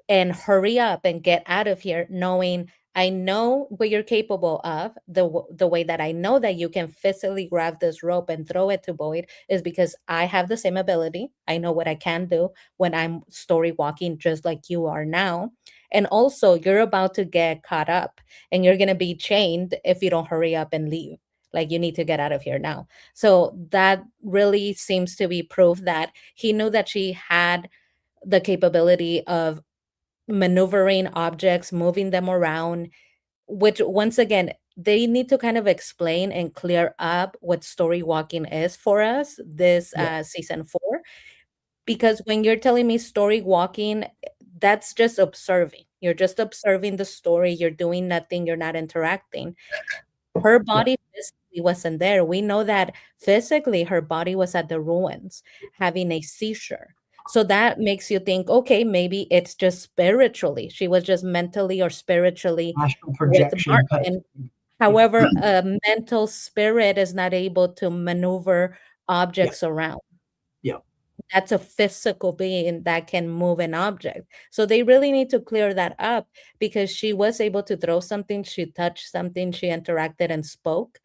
Speaker 3: and hurry up and get out of here, knowing I know what you're capable of. The way that I know that you can physically grab this rope and throw it to Boyd is because I have the same ability. I know what I can do when I'm story walking, just like you are now. And also, you're about to get caught up and you're going to be chained if you don't hurry up and leave. Like, you need to get out of here now. So that really seems to be proof that he knew that she had the capability of maneuvering objects, moving them around, which once again, they need to kind of explain and clear up what story walking is for us this
Speaker 2: Yeah.
Speaker 3: season 4. Because when you're telling me story walking, that's just observing. You're just observing the story. You're doing nothing. You're not interacting. Her
Speaker 2: Yeah.
Speaker 3: body physically wasn't there. We know that physically her body was at the ruins having a seizure. So that makes you think, okay, maybe it's just spiritually. She was just mentally or spiritually
Speaker 2: Astral
Speaker 3: with
Speaker 2: projection.
Speaker 3: Martin. However, a mental spirit is not able to maneuver
Speaker 2: Yeah.
Speaker 3: objects around.
Speaker 2: Yeah.
Speaker 3: That's a physical being that can move an object. So they really need to clear that up, because she was able to throw something, she touched something, she interacted and spoke.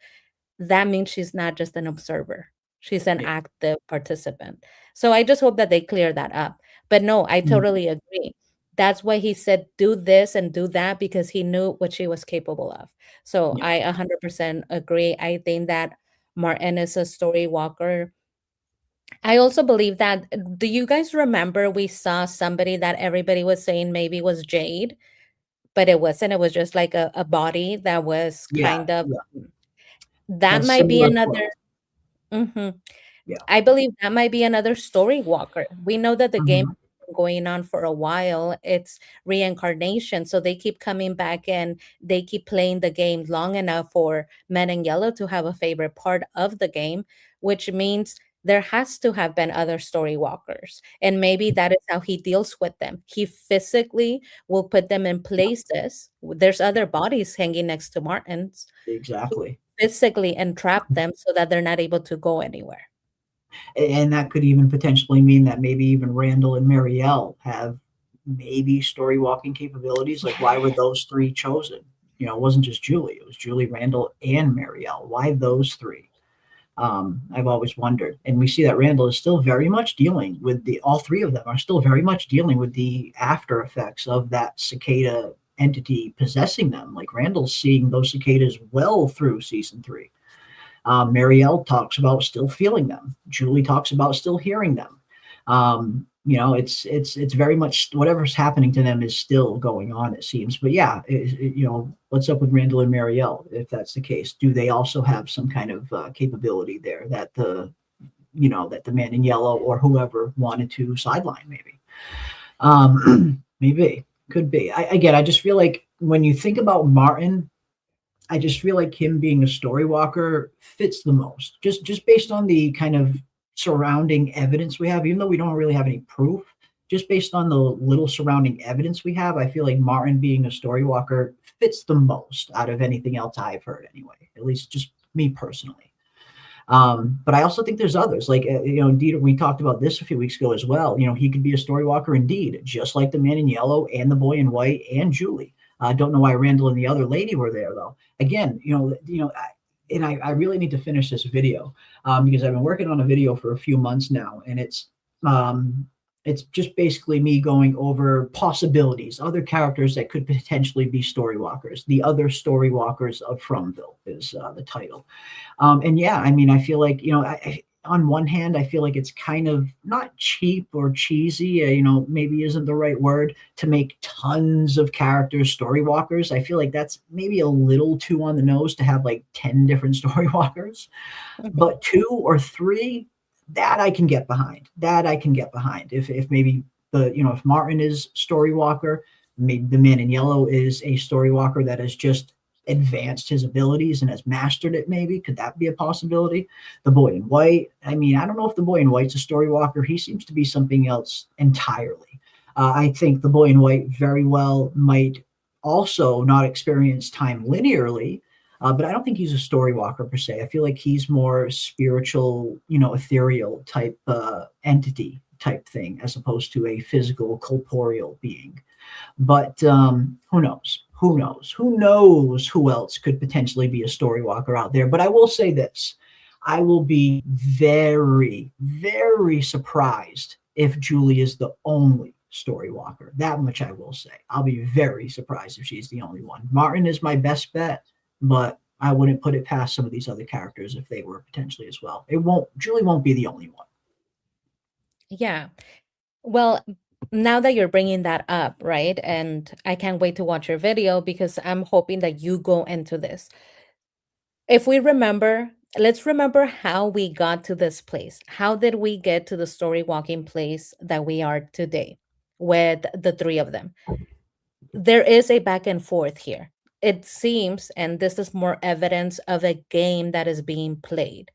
Speaker 3: That means she's not just an observer. She's an
Speaker 2: Yeah.
Speaker 3: active participant. So I just hope that they clear that up. But no, I
Speaker 2: Mhm.
Speaker 3: totally agree. That's why he said do this and do that, because he knew what she was capable of. So
Speaker 2: Yeah.
Speaker 3: I 100% agree. I think that Martin is a story walker. I also believe that, do you guys remember we saw somebody that everybody was saying maybe was Jade, but it wasn't. It was just like a body that was
Speaker 2: Yeah.
Speaker 3: kind of,
Speaker 2: Yeah.
Speaker 3: that
Speaker 2: Had
Speaker 3: might be
Speaker 2: similar
Speaker 3: another.
Speaker 2: clothes.
Speaker 3: Mhm.
Speaker 2: Yeah.
Speaker 3: I believe that might be another story walker. We know that the game
Speaker 2: Mhm.
Speaker 3: has been going on for a while. It's reincarnation. So they keep coming back and they keep playing the game long enough for Men in Yellow to have a favorite part of the game, which means there has to have been other story walkers. And maybe that is how he deals with them. He physically will put them in places. There's other bodies hanging next to Martin's. He
Speaker 2: Exactly.
Speaker 3: physically entrap them so that they're not able to go anywhere.
Speaker 2: And that could even potentially mean that maybe even Randall and Marielle have maybe story walking capabilities. Like, why were those 3 chosen? It wasn't just Julie. It was Julie, Randall, and Marielle. Why those 3? I've always wondered. And we see that Randall is still very much dealing with all 3 of them are still very much dealing with the after effects of that cicada entity possessing them. Like Randall's seeing those cicadas well through season 3. Marielle talks about still feeling them. Julie talks about still hearing them. It's very much whatever's happening to them is still going on, it seems. But yeah, what's up with Randall and Marielle if that's the case? Do they also have some kind of capability there that the man in yellow or whoever wanted to sideline? Maybe, maybe could be. I just feel like when you think about Martin, I just feel like him being a story walker fits the most, just based on the kind of surrounding evidence we have, even though we don't really have any proof. Just based on the little surrounding evidence we have, I feel like Martin being a story walker fits the most out of anything else I've heard, anyway. At least just me personally. But I also think there's others, like indeed, we talked about this a few weeks ago as well. He could be a story walker indeed, just like the man in yellow and the boy in white and Julie. I don't know why Randall and the other lady were there, though. Again, I really need to finish this video because I've been working on a video for a few months now, and it's just basically me going over possibilities, other characters that could potentially be story walkers. The other story walkers of Fromville is the title. And yeah, I mean, I feel like, on one hand, I feel like it's kind of not cheap or cheesy, maybe isn't the right word, to make tons of characters story walkers. I feel like that's maybe a little too on the nose to have like 10 different story walkers. But 2 or 3, that I can get behind. If maybe if Martin is story walker, maybe the man in yellow is a story walker that has just advanced his abilities and has mastered it. Maybe could that be a possibility? The boy in white, I mean, I don't know if the boy in white's a story walker. He seems to be something else entirely. I think the boy in white very well might also not experience time linearly, but I don't think he's a story walker per se. I feel like he's more spiritual, ethereal type entity type thing, as opposed to a physical corporeal being. But who knows? Who knows who else could potentially be a story walker out there? But I will say this. I will be very, very surprised if Julie is the only story walker. That much I will say. I'll be very surprised if she's the only one. Martin is my best bet, but I wouldn't put it past some of these other characters if they were potentially as well. Julie won't be the only one.
Speaker 3: Yeah. Well, now that you're bringing that up, right? And I can't wait to watch your video because I'm hoping that you go into this. If we remember, let's remember how we got to this place. How did we get to the story walking place that we are today with the 3 of them? There is a back and forth here. It seems, and this is more evidence of a game that is being played.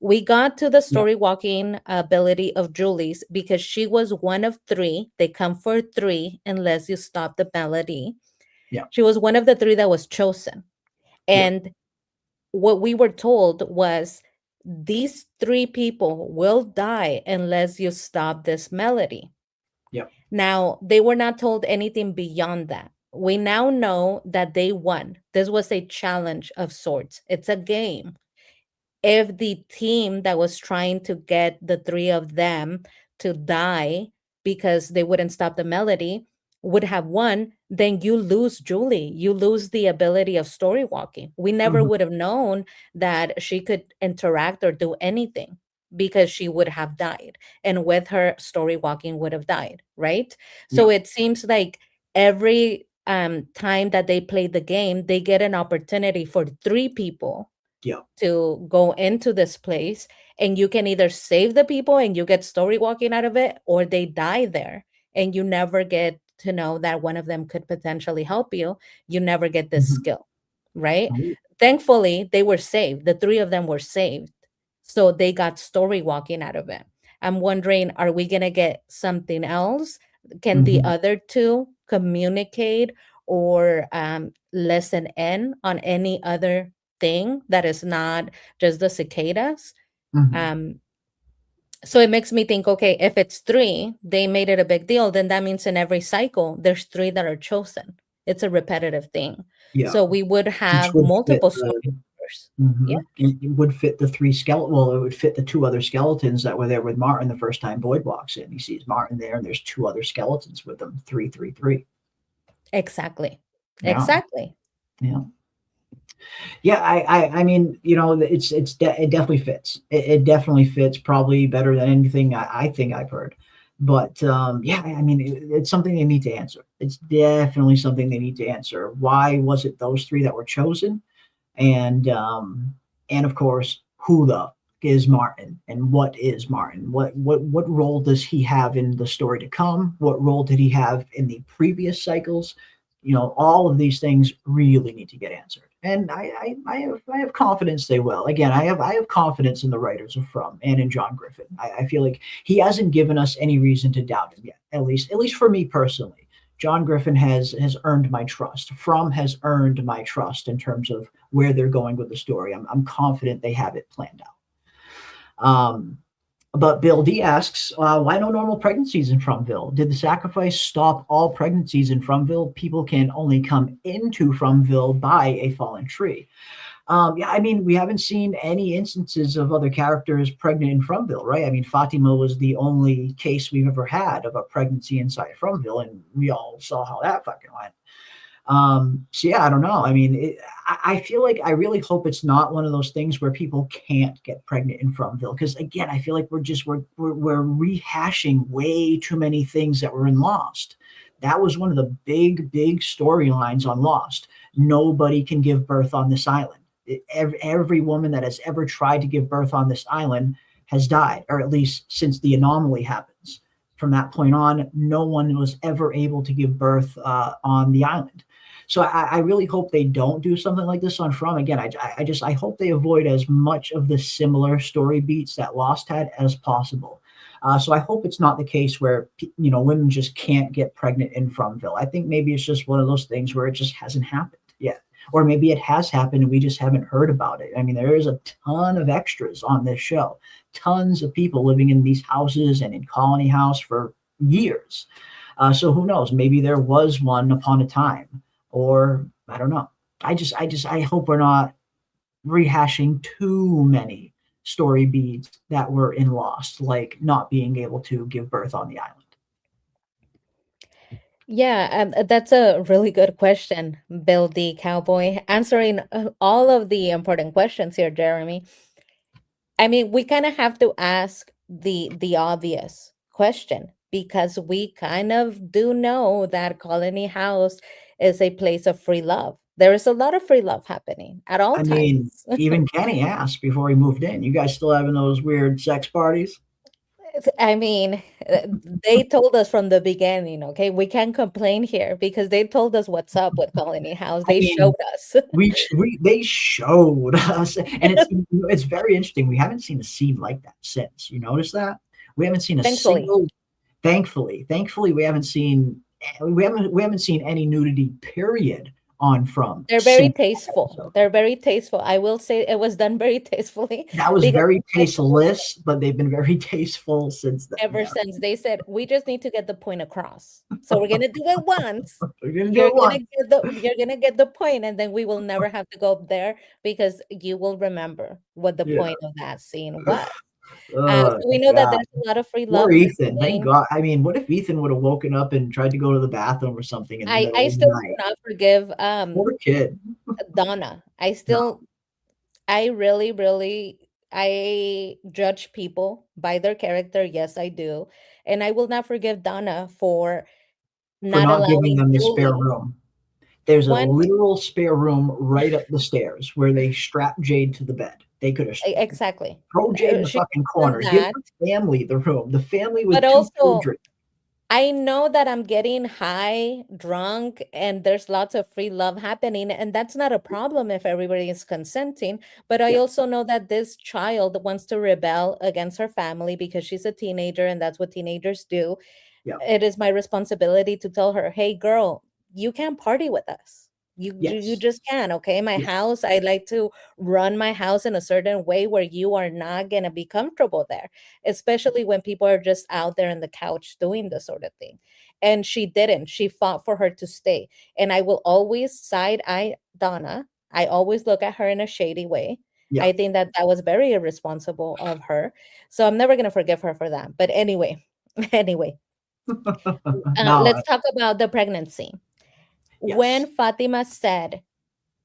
Speaker 3: We got to the story walking ability of Julie's because she was one of 3. They come for 3 unless you stop the melody.
Speaker 2: Yeah.
Speaker 3: She was one of the 3 that was chosen. And what we were told was these 3 people will die unless you stop this melody.
Speaker 2: Yeah.
Speaker 3: Now, they were not told anything beyond that. We now know that they won. This was a challenge of sorts. It's a game. If the team that was trying to get the 3 of them to die because they wouldn't stop the melody would have won, then you lose Julie. You lose the ability of story walking. We never would have known that she could interact or do anything because she would have died. And with her, story walking would have died, right? So it seems like every time that they play the game, they get an opportunity for 3 people to go into this place, and you can either save the people and you get story walking out of it, or they die there and you never get to know that one of them could potentially help you. You never get this skill, right? Thankfully, they were saved. The 3 of them were saved. So they got story walking out of it. I'm wondering, are we going to get something else? Can the other 2 communicate or listen in on any other thing that is not just the cicadas? So it makes me think, okay, if it's 3, they made it a big deal, then that means in every cycle there's 3 that are chosen. It's a repetitive thing. So we would have multiple stories.
Speaker 2: It would fit the 3 skeleton. Well, it would fit the 2 other skeletons that were there with Martin the first time Boyd walks in. He sees Martin there, and there's 2 other skeletons with them. 3, 3, 3.
Speaker 3: Exactly.
Speaker 2: Yeah.
Speaker 3: Exactly.
Speaker 2: Yeah. Yeah, I mean, it definitely fits. It definitely fits, probably better than anything I think I've heard. But yeah, I mean, it's something they need to answer. It's definitely something they need to answer. Why was it those three that were chosen? And and of course, who the f- is Martin, and what is Martin? What role does he have in the story to come? What role did he have in the previous cycles? All of these things really need to get answered, and I have confidence they will. Again, I have confidence in the writers of From and in John Griffin. I feel like he hasn't given us any reason to doubt him yet. At least for me personally. John Griffin has earned my trust. From has earned my trust in terms of where they're going with the story. I'm confident they have it planned out. But Bill D asks, why no normal pregnancies in Fromville? Did the sacrifice stop all pregnancies in Fromville? People can only come into Fromville by a fallen tree. Yeah, I mean, we haven't seen any instances of other characters pregnant in Fromville, right? I mean, Fatima was the only case we've ever had of a pregnancy inside Fromville, and we all saw how that fucking went. So yeah, I don't know. I mean, I feel like I really hope it's not one of those things where people can't get pregnant in Fromville, because again, I feel like we're rehashing way too many things that were in Lost. That was one of the big storylines on Lost. Nobody can give birth on this island. Every woman that has ever tried to give birth on this island has died, or at least since the anomaly happens. From that point on, no one was ever able to give birth on the island. So I really hope they don't do something like this on From. Again, I hope they avoid as much of the similar story beats that Lost had as possible. So I hope it's not the case where women just can't get pregnant in Fromville. I think maybe it's just one of those things where it just hasn't happened yet. Or maybe it has happened and we just haven't heard about it. I mean, there is a ton of extras on this show, tons of people living in these houses and in Colony House for years. So who knows? Maybe there was one upon a time, or I don't know. I hope we're not rehashing too many story beats that were in Lost, like not being able to give birth on the island.
Speaker 3: Yeah, that's a really good question, Bill D. Cowboy. Answering all of the important questions here, Jeremy. I mean, we kind of have to ask the obvious question because we kind of do know that Colony House is a place of free love. There is a lot of free love happening at all
Speaker 2: I mean,
Speaker 3: times.
Speaker 2: even Kenny asked before he moved in, "You guys still having those weird sex parties?"
Speaker 3: I mean, they told us from the beginning, okay? We can't complain here because they told us what's up with Colony House.
Speaker 2: I
Speaker 3: They
Speaker 2: mean,
Speaker 3: showed us.
Speaker 2: they showed us, and it's very interesting. We haven't seen a scene like that since. You notice that? We haven't seen a
Speaker 3: Thankfully.
Speaker 2: single. Thankfully, we haven't seen any nudity. Period. On From
Speaker 3: They're very
Speaker 2: since that
Speaker 3: tasteful.
Speaker 2: episode.
Speaker 3: They're very tasteful. I will say it was done very tastefully
Speaker 2: That was
Speaker 3: because
Speaker 2: very
Speaker 3: they told
Speaker 2: tasteless, but they've been very tasteful since then.
Speaker 3: ever
Speaker 2: Yeah,
Speaker 3: since they said we just need to get the point across. So we're gonna do it once.
Speaker 2: we're gonna do
Speaker 3: You're
Speaker 2: it
Speaker 3: gonna
Speaker 2: once.
Speaker 3: get the point, and then we will never have to go up there because you will remember what the
Speaker 2: Yeah.
Speaker 3: point of that scene was.
Speaker 2: Oh
Speaker 3: So we know that
Speaker 2: God.
Speaker 3: there's a lot of free
Speaker 2: Poor
Speaker 3: love
Speaker 2: Ethan. Thank
Speaker 3: happening.
Speaker 2: God. I mean, what if Ethan would have woken up and tried to go to the bathroom or something in the
Speaker 3: I
Speaker 2: middle of the
Speaker 3: still do
Speaker 2: night?
Speaker 3: not forgive
Speaker 2: Poor kid.
Speaker 3: Donna.
Speaker 2: No.
Speaker 3: I really I judge people by their character. Yes, I do. And I will not forgive Donna for
Speaker 2: For
Speaker 3: not
Speaker 2: not giving
Speaker 3: allowing
Speaker 2: them the spare
Speaker 3: Julie.
Speaker 2: room. There's a
Speaker 3: One,
Speaker 2: literal spare room right up the stairs where they strap Jade to the bed. They could have
Speaker 3: exactly.
Speaker 2: throw Jade in the
Speaker 3: She
Speaker 2: fucking
Speaker 3: done
Speaker 2: corner. Give
Speaker 3: that.
Speaker 2: the family the room. The family
Speaker 3: But
Speaker 2: with two
Speaker 3: also,
Speaker 2: children.
Speaker 3: I know that I'm getting high, drunk, and there's lots of free love happening, and that's not a problem if everybody is consenting. But I
Speaker 2: Yeah,
Speaker 3: also know that this child wants to rebel against her family because she's a teenager, and that's what teenagers do.
Speaker 2: yeah,
Speaker 3: It is my responsibility to tell her, "Hey, girl, you can't party with us. You
Speaker 2: yes,
Speaker 3: just can't, okay? My
Speaker 2: yeah,
Speaker 3: house, I like to run my house in a certain way where you are not gonna be comfortable there, especially when people are just out there on the couch doing this sort of thing." And she didn't. She fought for her to stay. And I will always side eye Donna. I always look at her in a shady way.
Speaker 2: yeah.
Speaker 3: I think that that was very irresponsible of her. So I'm never gonna forgive her for that. But anyway, anyway,
Speaker 2: No,
Speaker 3: let's talk about the pregnancy. When Fatima said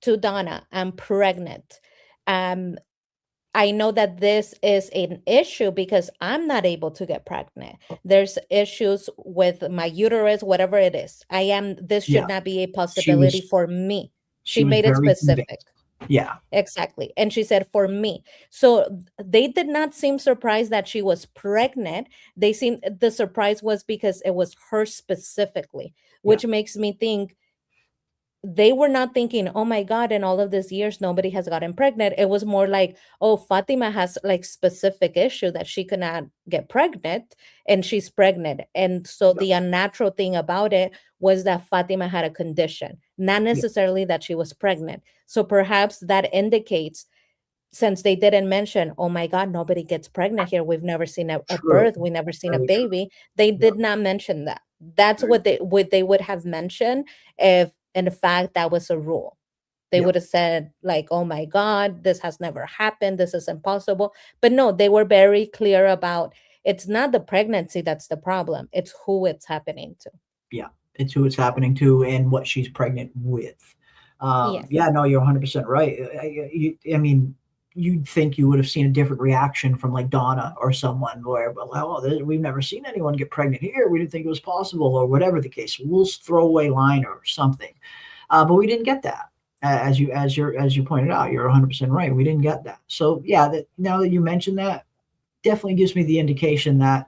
Speaker 3: to Donna, I'm pregnant, um, I know that this is an issue because I'm not able to get pregnant. There's issues with my uterus, whatever it is. This should not be a possibility for me. She
Speaker 2: was
Speaker 3: made it
Speaker 2: very
Speaker 3: specific.
Speaker 2: convinced. Yeah.
Speaker 3: Exactly. And she said, for me. So they did not seem surprised that she was pregnant. The surprise was because it was her specifically, which makes me think they were not thinking, oh my God, in all of these years, nobody has gotten pregnant. It was more like, oh, Fatima has like specific issue that she cannot get pregnant and she's pregnant. And so the unnatural thing about it was that Fatima had a condition, not necessarily that she was pregnant. So perhaps that indicates, since they didn't mention, oh my God, nobody gets pregnant here. We've never seen a birth. We've never seen a baby. They did not mention that. That's what they would have mentioned if, in fact, that was a rule. They would have said like, oh my God, this has never happened. This is impossible. But no, they were very clear about it's not the pregnancy that's the problem. It's who it's happening to.
Speaker 2: Yeah, it's who it's happening to and what she's pregnant with. Yeah, no, you're 100% right. I mean, you'd think you would have seen a different reaction from like Donna or someone where, well, we've never seen anyone get pregnant here. We didn't think it was possible, or whatever the case. We'll throwaway line or something. But we didn't get that. As you pointed out, you're 100% right. We didn't get that. So yeah, now that you mentioned that, definitely gives me the indication that,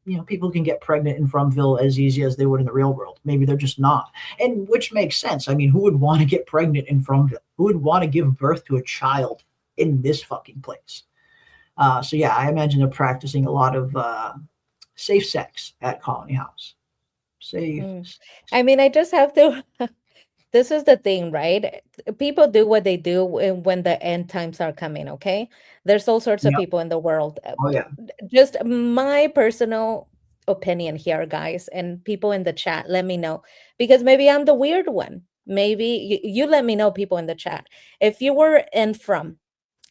Speaker 2: you know, people can get pregnant in Fromville as easy as they would in the real world. Maybe they're just not, and which makes sense. I mean, who would want to get pregnant in Fromville? Who would want to give birth to a child in this fucking place? So yeah, I imagine they're practicing a lot of safe sex at Colony House. Safe.
Speaker 3: I mean, I just have to. This is the thing, right? People do what they do when the end times are coming, okay? There's all sorts of people in the world.
Speaker 2: Oh, yeah.
Speaker 3: Just my personal opinion here, guys, and people in the chat, let me know. Because maybe I'm the weird one. Maybe you let me know, people in the chat. If you were in from,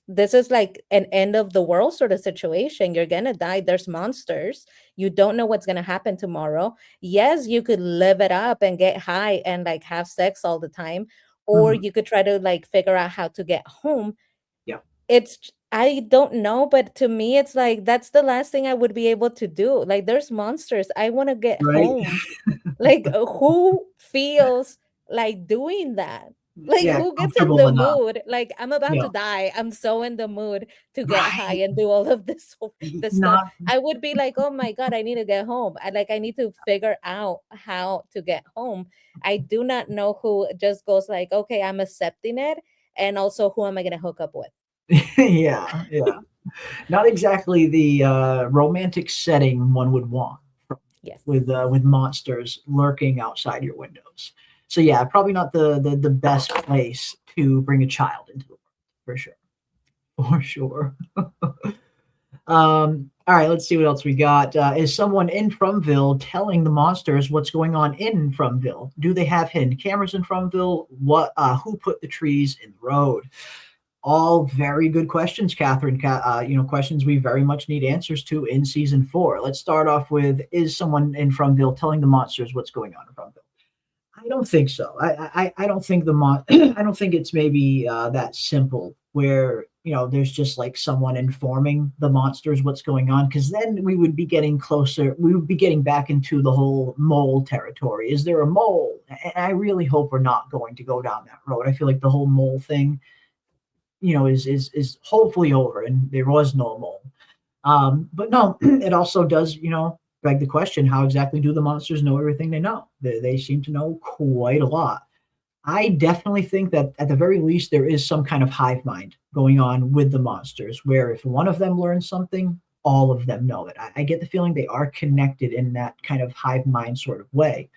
Speaker 3: this is like an end of the world sort of situation. You're gonna die. There's monsters. You don't know what's gonna happen tomorrow. Yes, you could live it up and get high and like have sex all the time, or you could try to like figure out how to get home.
Speaker 2: Yeah.
Speaker 3: I don't know, but to me, it's like that's the last thing I would be able to do. Like, there's monsters. I want to get home. Like, who feels like doing that? Like, who gets in the mood? Like, I'm about to die. I'm so in the mood to get high and do all of this stuff. I would be like, oh my God, I need to get home. I need to figure out how to get home. I do not know who just goes like, okay, I'm accepting it. And also, who am I going to hook up with?
Speaker 2: yeah. Not exactly the romantic setting one would want.
Speaker 3: Yes.
Speaker 2: With monsters lurking outside your windows. So yeah, probably not the best place to bring a child into the world, for sure. All right, let's see what else we got. Is someone in Fromville telling the monsters what's going on in Fromville? Do they have hidden cameras in Fromville? Who put the trees in the road? All very good questions, Catherine. Questions we very much need answers to in season 4. Let's start off with: is someone in Fromville telling the monsters what's going on in Fromville? I don't think so. I don't think I don't think it's maybe that simple where, you know, there's just like someone informing the monsters what's going on, because then we would be getting closer. We would be getting back into the whole mole territory. Is there a mole? And I really hope we're not going to go down that road. I feel like the whole mole thing, you know, is hopefully over and there was no mole. But no, it also does, you know, beg the question, how exactly do the monsters know everything they know? They seem to know quite a lot. I definitely think that at the very least, there is some kind of hive mind going on with the monsters, where if one of them learns something, all of them know it. I get the feeling they are connected in that kind of hive mind sort of way,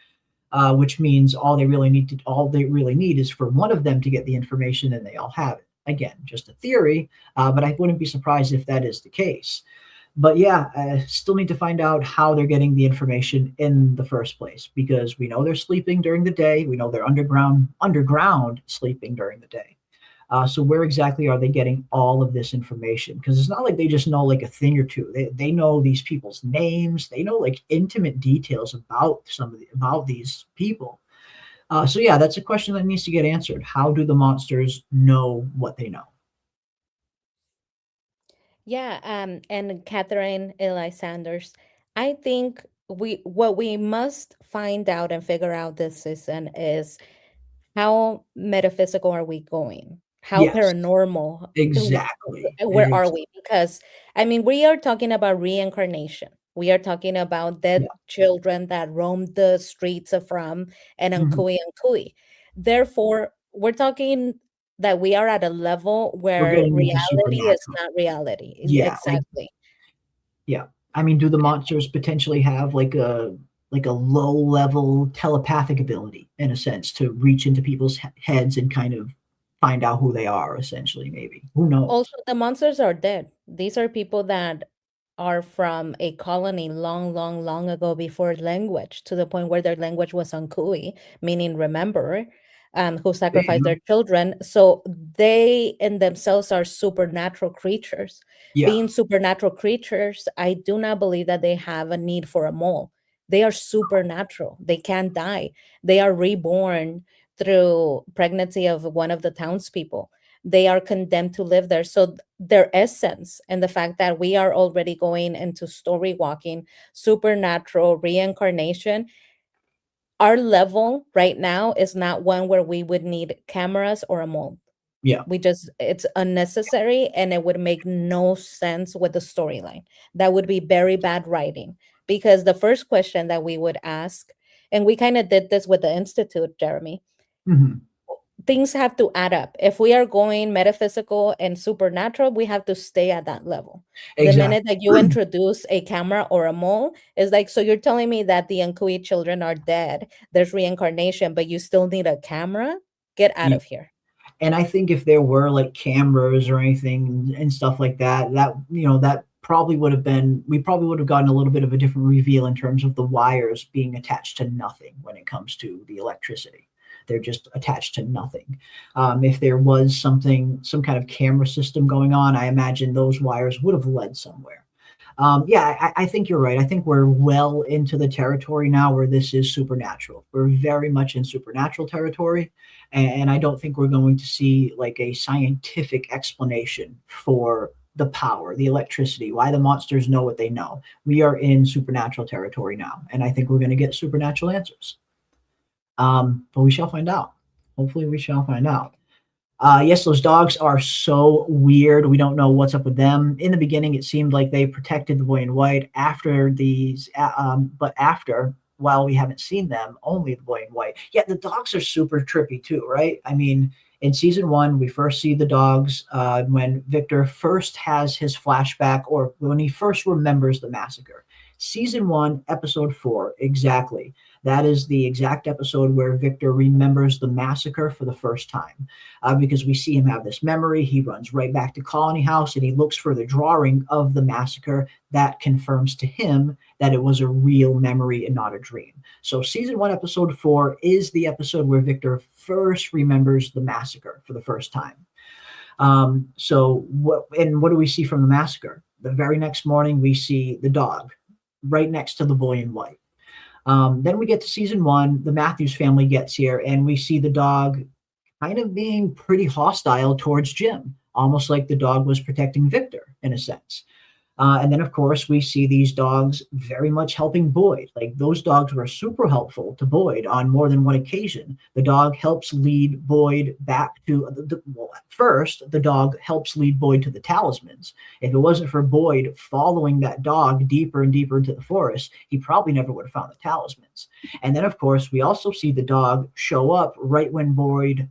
Speaker 2: which means all they really need is for one of them to get the information and they all have it. Again, just a theory, but I wouldn't be surprised if that is the case. But yeah, I still need to find out how they're getting the information in the first place, because we know they're sleeping during the day. We know they're underground sleeping during the day. So where exactly are they getting all of this information? Because it's not like they just know like a thing or two. They know these people's names. They know like intimate details about about these people. So yeah, that's a question that needs to get answered. How do the monsters know what they know?
Speaker 3: Yeah, and Catherine Eli Sanders, I think what we must find out and figure out this season is how metaphysical are we going? How
Speaker 2: Yes,
Speaker 3: paranormal?
Speaker 2: exactly.
Speaker 3: Where are we? Because I mean, we are talking about reincarnation. We are talking about dead
Speaker 2: Yeah.
Speaker 3: children that roam the streets of From and
Speaker 2: Mhm.
Speaker 3: Ankui Ankui. Therefore, we're talking that we are at a level
Speaker 2: We're
Speaker 3: where
Speaker 2: getting into
Speaker 3: reality is
Speaker 2: supernatural.
Speaker 3: not reality.
Speaker 2: Yeah, like
Speaker 3: Exactly.
Speaker 2: yeah. I mean, do the monsters potentially have like a low level telepathic ability in a sense to reach into people's heads and kind of find out who they are essentially maybe. Who
Speaker 3: Also,
Speaker 2: knows?
Speaker 3: the monsters are dead. These are people that are from a colony long, long, long ago before language, to the point where their language was Ankui, meaning remember, who sacrificed their
Speaker 2: Damn.
Speaker 3: children. So they in themselves are supernatural creatures.
Speaker 2: Yeah.
Speaker 3: Being supernatural creatures, I do not believe that they have a need for a mole. They are supernatural. They can't die. They are reborn through pregnancy of one of the townspeople. They are condemned to live there. So their essence and the fact that we are already going into story walking, supernatural reincarnation, our level right now is not one where we would need cameras or a mold.
Speaker 2: Yeah.
Speaker 3: We just, it's unnecessary and it would make no sense with the storyline. That would be very bad writing, because the first question that we would ask, and we kind of did this with the Institute, Jeremy,
Speaker 2: Mhm.
Speaker 3: things have to add up. If we are going metaphysical and supernatural, we have to stay at that level. The minute
Speaker 2: Exactly.
Speaker 3: that you introduce a camera or a mole, is like, so you're telling me that the Ankui children are dead, there's reincarnation, but you still need a camera? Get out
Speaker 2: Yeah.
Speaker 3: of here.
Speaker 2: And I think if there were like cameras or anything and stuff like that, that that probably would have been we probably would have gotten a little bit of a different reveal in terms of the wires being attached to nothing when it comes to the electricity. They're just attached to nothing. If there was some kind of camera system going on, I imagine those wires would have led somewhere. Yeah, I think you're right. I think we're well into the territory now where this is supernatural. We're very much in supernatural territory, and I don't think we're going to see like a scientific explanation for the power, the electricity, why the monsters know what they know. We are in supernatural territory now, and I think we're going to get supernatural answers. But we shall find out. Hopefully, we shall find out. Yes, those dogs are so weird. We don't know what's up with them. In the beginning, it seemed like they protected the boy in white. But after, while we haven't seen them, only the boy in white. Yeah, the dogs are super trippy too, right? I mean, in season one, we first see the dogs when Victor first has his flashback or when he first remembers the massacre. Season one, episode 4, exactly. That is the exact episode where Victor remembers the massacre for the first time because we see him have this memory. He runs right back to Colony House and he looks for the drawing of the massacre that confirms to him that it was a real memory and not a dream. So, season one, episode 4 is the episode where Victor first remembers the massacre for the first time. What do we see from the massacre? The very next morning, we see the dog right next to the boy in white. Then we get to season 1. The Matthews family gets here, and we see the dog kind of being pretty hostile towards Jim, almost like the dog was protecting Victor in a sense. And then, of course, we see these dogs very much helping Boyd. Like those dogs were super helpful to Boyd on more than one occasion. The dog helps lead Boyd back to well, at first, the dog helps lead Boyd to the talismans. If it wasn't for Boyd following that dog deeper and deeper into the forest, he probably never would have found the talismans. And then, of course, we also see the dog show up right when Boyd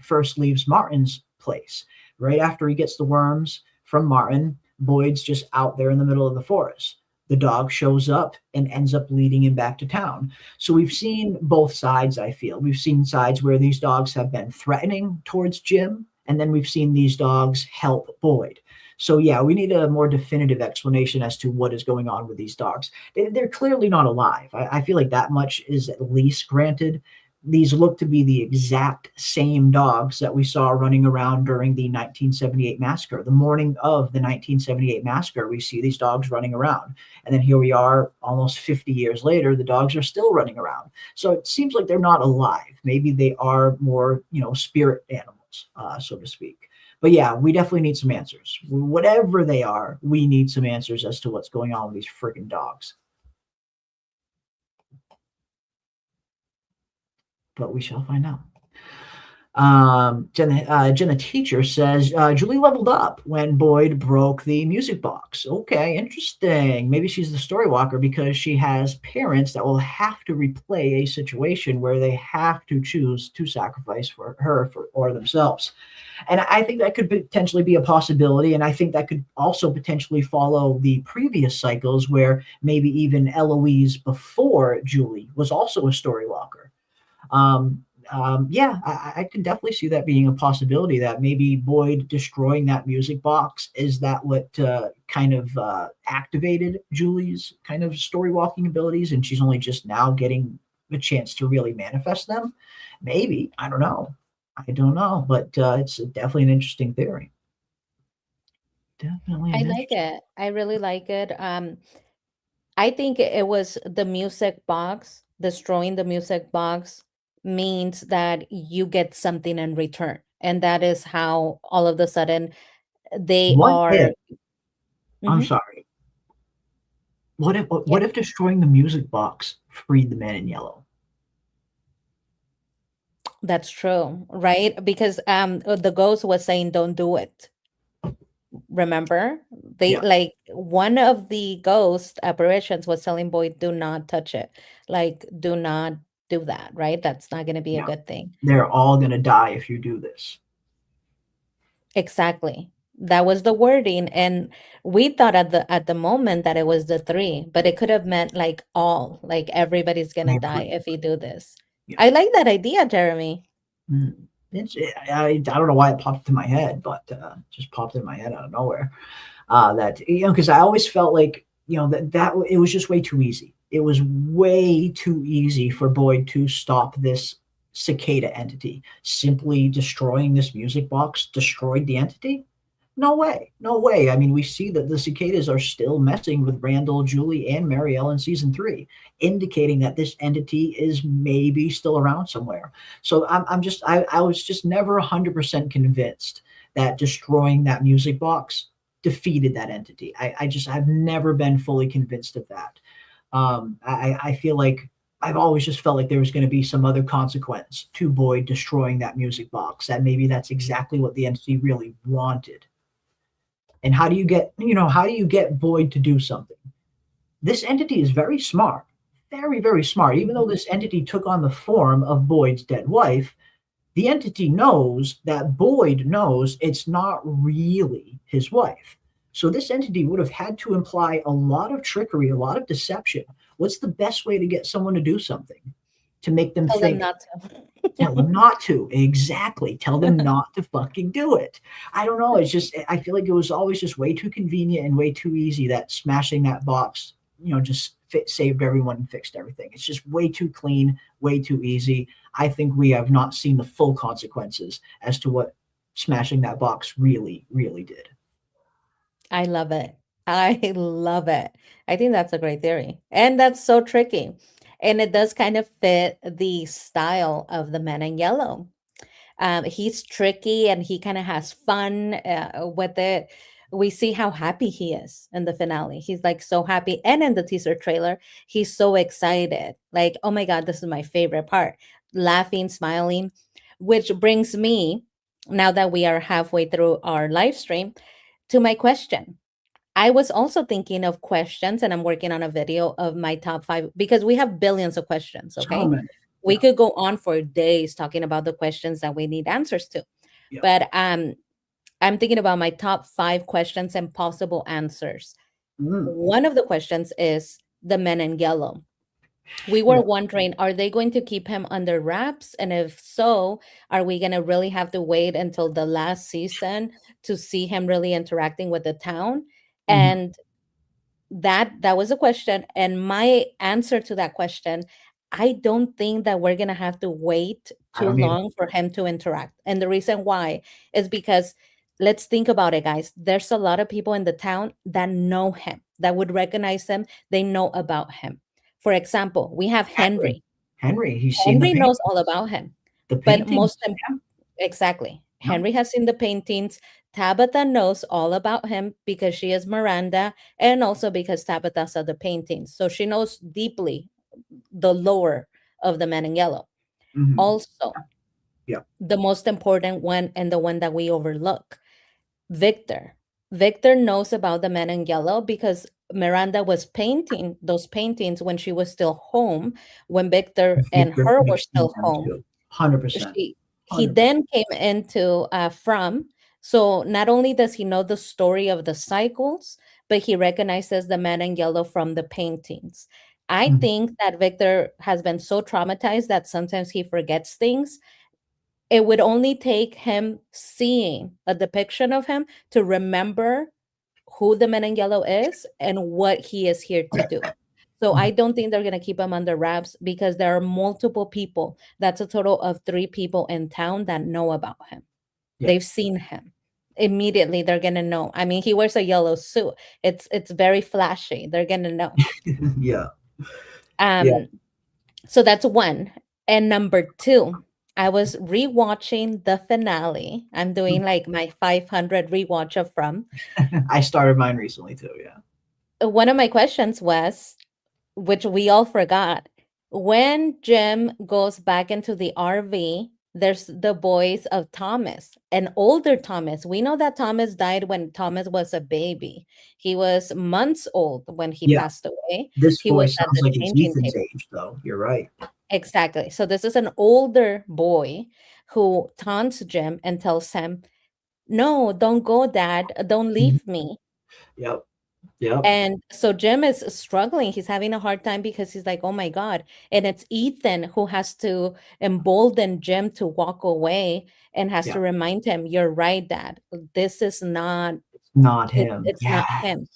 Speaker 2: first leaves Martin's place, right after he gets the worms from Martin. Boyd's just out there in the middle of the forest. The dog shows up and ends up leading him back to town. So we've seen both sides, I feel. We've seen sides where these dogs have been threatening towards Jim, and then we've seen these dogs help Boyd. So yeah, we need a more definitive explanation as to what is going on with these dogs. They're clearly not alive. I feel like that much is at least granted. these look to be the exact same dogs that we saw running around during the 1978 massacre. The morning of the 1978 massacre, we see these dogs running around. And then here we are almost 50 years later, the dogs are still running around. So it seems like they're not alive. Maybe they are more, spirit animals, so to speak. But yeah, we definitely need some answers. Whatever they are, we need some answers as to what's going on with these freaking dogs. But we shall find out. Jenna Teacher says Julie leveled up when Boyd broke the music box. Okay, interesting. Maybe she's the story walker because she has parents that will have to replay a situation where they have to choose to sacrifice for her or themselves. And I think that could potentially be a possibility. And I think that could also potentially follow the previous cycles where maybe even Eloise before Julie was also a story walker. Yeah, I can definitely see that being a possibility, that maybe Boyd destroying that music box, is that what kind of activated Julie's kind of story walking abilities, and she's only just now getting a chance to really manifest them? Maybe. I don't know, but it's definitely an interesting theory. Definitely.
Speaker 3: I like it. I really like it. I think it was the music box. Destroying the music box means that you get something in return. And that is how all of a sudden they
Speaker 2: What
Speaker 3: are.
Speaker 2: if, I'm
Speaker 3: Mhm.
Speaker 2: sorry, what
Speaker 3: Yeah,
Speaker 2: if destroying the music box freed the man in yellow?
Speaker 3: that's true, right? Because the ghost was saying, "Don't do it." Remember, they
Speaker 2: Yeah,
Speaker 3: like one of the ghost apparitions was telling Boyd, "Do not touch it. Like, do not do that." Right? That's not going to be a
Speaker 2: yeah.
Speaker 3: good thing.
Speaker 2: They're all going to die if you do this.
Speaker 3: Exactly. That was the wording, and we thought at the moment that it was the three, but it could have meant like all, like everybody's gonna die
Speaker 2: Every,
Speaker 3: if we do this.
Speaker 2: yeah.
Speaker 3: I like that idea, Jeremy.
Speaker 2: Mm. I don't know why it popped into my head, but just popped in my head out of nowhere. That, because I always felt like, that it was just way too easy. It was way too easy for Boyd to stop this cicada entity. Simply destroying this music box destroyed the entity. No way. No way. I mean, we see that the cicadas are still messing with Randall, Julie, and Marielle in season 3, indicating that this entity is maybe still around somewhere. So I was just never 100% convinced that destroying that music box defeated that entity. I've never been fully convinced of that. I feel like I've always just felt like there was going to be some other consequence to Boyd destroying that music box, that maybe that's exactly what the entity really wanted. And how do you get Boyd to do something? This entity is very smart, very, very smart. Even though this entity took on the form of Boyd's dead wife, the entity knows that Boyd knows it's not really his wife. So this entity would have had to imply a lot of trickery, a lot of deception. What's the best way to get someone to do something? To make them
Speaker 3: Tell them
Speaker 2: think.
Speaker 3: not
Speaker 2: Tell them not to. Exactly. Tell them
Speaker 3: to.
Speaker 2: not to fucking do it. I don't know. It's just, I feel like it was always just way too convenient and way too easy that smashing that box, just saved everyone and fixed everything. It's just way too clean, way too easy. I think we have not seen the full consequences as to what smashing that box really, really did.
Speaker 3: I love it. I love it. I think that's a great theory. And that's so tricky. And it does kind of fit the style of the man in yellow. He's tricky and he kind of has fun with it. We see how happy he is in the finale. He's like so happy. And in the teaser trailer, he's so excited. Like, oh my God, this is my favorite part. Laughing, smiling, which brings me, now that we are halfway through our live stream, to my question. I was also thinking of questions, and I'm working on a video of my top 5 because we have billions of questions.
Speaker 2: So
Speaker 3: Okay.
Speaker 2: many.
Speaker 3: We
Speaker 2: Yeah.
Speaker 3: could go on for days talking about the questions that we need answers to.
Speaker 2: Yeah.
Speaker 3: But I'm thinking about my top 5 questions and possible answers.
Speaker 2: Mm.
Speaker 3: One of the questions is the men in yellow. We were
Speaker 2: Yeah.
Speaker 3: wondering, are they going to keep him under wraps? And if so, are we going to really have to wait until the last season to see him really interacting with the town?
Speaker 2: Mhm.
Speaker 3: And that was a question. And my answer to that question, I don't think that we're gonna have to wait
Speaker 2: I
Speaker 3: too
Speaker 2: don't either.
Speaker 3: long for him to interact. And the reason why is because let's think about it, guys. There's a lot of people in the town that know him, that would recognize him. They know about him. For example, we have
Speaker 2: Henry.
Speaker 3: Henry.
Speaker 2: Henry, he's seen the
Speaker 3: Henry knows
Speaker 2: paintings.
Speaker 3: all about him.
Speaker 2: The
Speaker 3: But
Speaker 2: paintings.
Speaker 3: exactly.
Speaker 2: Yeah.
Speaker 3: Henry has seen the paintings. Tabitha knows all about him because she is Miranda, and also because Tabitha saw the paintings. So she knows deeply the lore of the man in yellow.
Speaker 2: Mhm.
Speaker 3: Also,
Speaker 2: Yeah.
Speaker 3: the most important one and the one that we overlook, Victor. Victor knows about the man in yellow because Miranda was painting those paintings when she was still home, when Victor and
Speaker 2: Victor
Speaker 3: her
Speaker 2: could
Speaker 3: were
Speaker 2: have seen
Speaker 3: still
Speaker 2: them
Speaker 3: home.
Speaker 2: too. 100%.
Speaker 3: He
Speaker 2: 100%.
Speaker 3: then came into From. So not only does he know the story of the cycles, but he recognizes the man in yellow from the paintings. I
Speaker 2: Mhm.
Speaker 3: think that Victor has been so traumatized that sometimes he forgets things. It would only take him seeing a depiction of him to remember who the man in yellow is and what he is here to do. So I
Speaker 2: Mhm.
Speaker 3: don't think they're going to keep him under wraps because there are multiple people. That's a total of 3 people in town that know about him.
Speaker 2: Yeah.
Speaker 3: They've seen him. Immediately they're going to know. I mean, he wears a yellow suit. It's very flashy. They're going to know.
Speaker 2: Yeah. Yeah.
Speaker 3: Um so that's one. And number 2, I was rewatching the finale. I'm doing like my 500 rewatch of From.
Speaker 2: I started mine recently too. Yeah.
Speaker 3: One of my questions was, which we all forgot, when Jim goes back into the RV, there's the boys of Thomas, an older Thomas. We know that Thomas died when Thomas was a baby. He was months old when he
Speaker 2: Yeah.
Speaker 3: passed away.
Speaker 2: This
Speaker 3: He was
Speaker 2: voice
Speaker 3: at
Speaker 2: sounds
Speaker 3: the
Speaker 2: like it's
Speaker 3: changing
Speaker 2: Ethan's
Speaker 3: table.
Speaker 2: age, though. You're right.
Speaker 3: Exactly. So this is an older boy who taunts Jim and tells him, "No, don't go, Dad. Don't
Speaker 2: Mhm.
Speaker 3: leave me."
Speaker 2: Yep. Yep.
Speaker 3: And so Jim is struggling. He's having a hard time because he's like, oh my God. And it's Ethan who has to embolden Jim to walk away and has
Speaker 2: Yeah.
Speaker 3: to remind him, you're right, Dad. This is not,
Speaker 2: Not him.
Speaker 3: it's not
Speaker 2: Yes.
Speaker 3: him.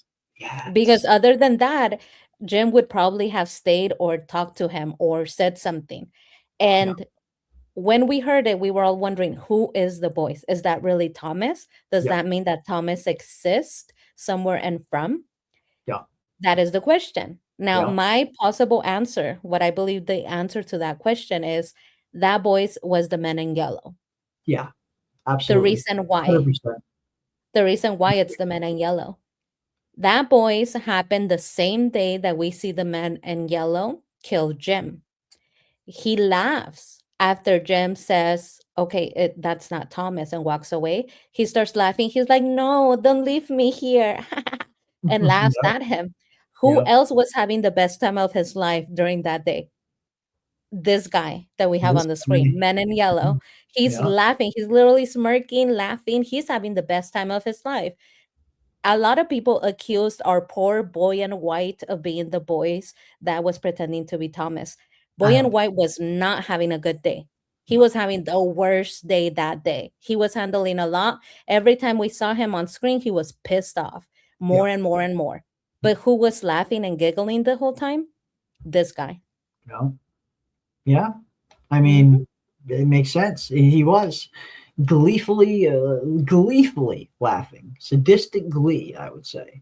Speaker 3: Because
Speaker 2: Yes.
Speaker 3: other than that, Jim would probably have stayed or talked to him or said something.
Speaker 2: Yeah.
Speaker 3: And when we heard it, we were all wondering, who is the voice? Is that really Thomas? Does
Speaker 2: Yeah.
Speaker 3: that mean that Thomas exists somewhere and From?
Speaker 2: Yeah.
Speaker 3: That is the question. Now,
Speaker 2: Yeah.
Speaker 3: my possible answer, what I believe the answer to that question is, that voice was the man in yellow.
Speaker 2: Yeah.
Speaker 3: The
Speaker 2: Absolutely.
Speaker 3: reason why,
Speaker 2: 100%.
Speaker 3: it's the man in yellow. That voice happened the same day that we see the man in yellow kill Jim. He laughs after Jim says, okay, that's not Thomas, and walks away. He starts laughing. He's like, no, don't leave me here. And laughs
Speaker 2: Yep.
Speaker 3: at him. Who
Speaker 2: Yep.
Speaker 3: else was having the best time of his life during that day? This guy that we have
Speaker 2: This
Speaker 3: on the screen,
Speaker 2: guy.
Speaker 3: man in yellow. He's
Speaker 2: Yeah.
Speaker 3: laughing. He's literally smirking, laughing. He's having the best time of his life. A lot of people accused our poor Boy and White of being the boys that was pretending to be Thomas.
Speaker 2: I
Speaker 3: Boy and
Speaker 2: don't.
Speaker 3: White was not having a good day. He
Speaker 2: No.
Speaker 3: was having the worst day that day. He was handling a lot. Every time we saw him on screen, he was pissed off
Speaker 2: Yeah.
Speaker 3: more and more and more. But who was laughing and giggling the whole time? This guy.
Speaker 2: No. Yeah. I
Speaker 3: Mhm.
Speaker 2: mean, it makes sense. He was gleefully laughing, sadistic glee, I would say.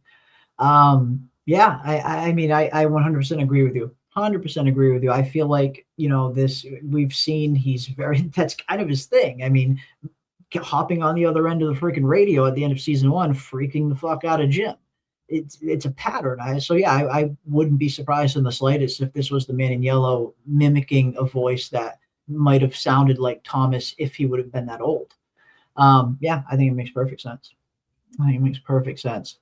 Speaker 2: Yeah, I mean, I 100% agree with you. 100% agree with you. I feel like, this we've seen he's very, that's kind of his thing. I mean, hopping on the other end of the freaking radio at the end of season 1, freaking the fuck out of Jim. It's a pattern. I wouldn't be surprised in the slightest if this was the man in yellow mimicking a voice that might have sounded like Thomas if he would have been that old. Yeah, I think it makes perfect sense. I think it makes perfect sense.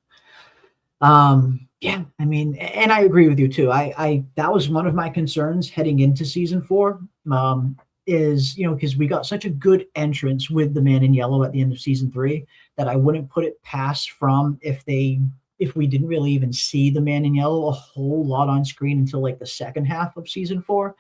Speaker 2: Yeah, I mean, and I agree with you too. I that was one of my concerns heading into season 4. Is because we got such a good entrance with the man in yellow at the end of season 3 that I wouldn't put it past From if we didn't really even see the man in yellow a whole lot on screen until like the second half of season 4.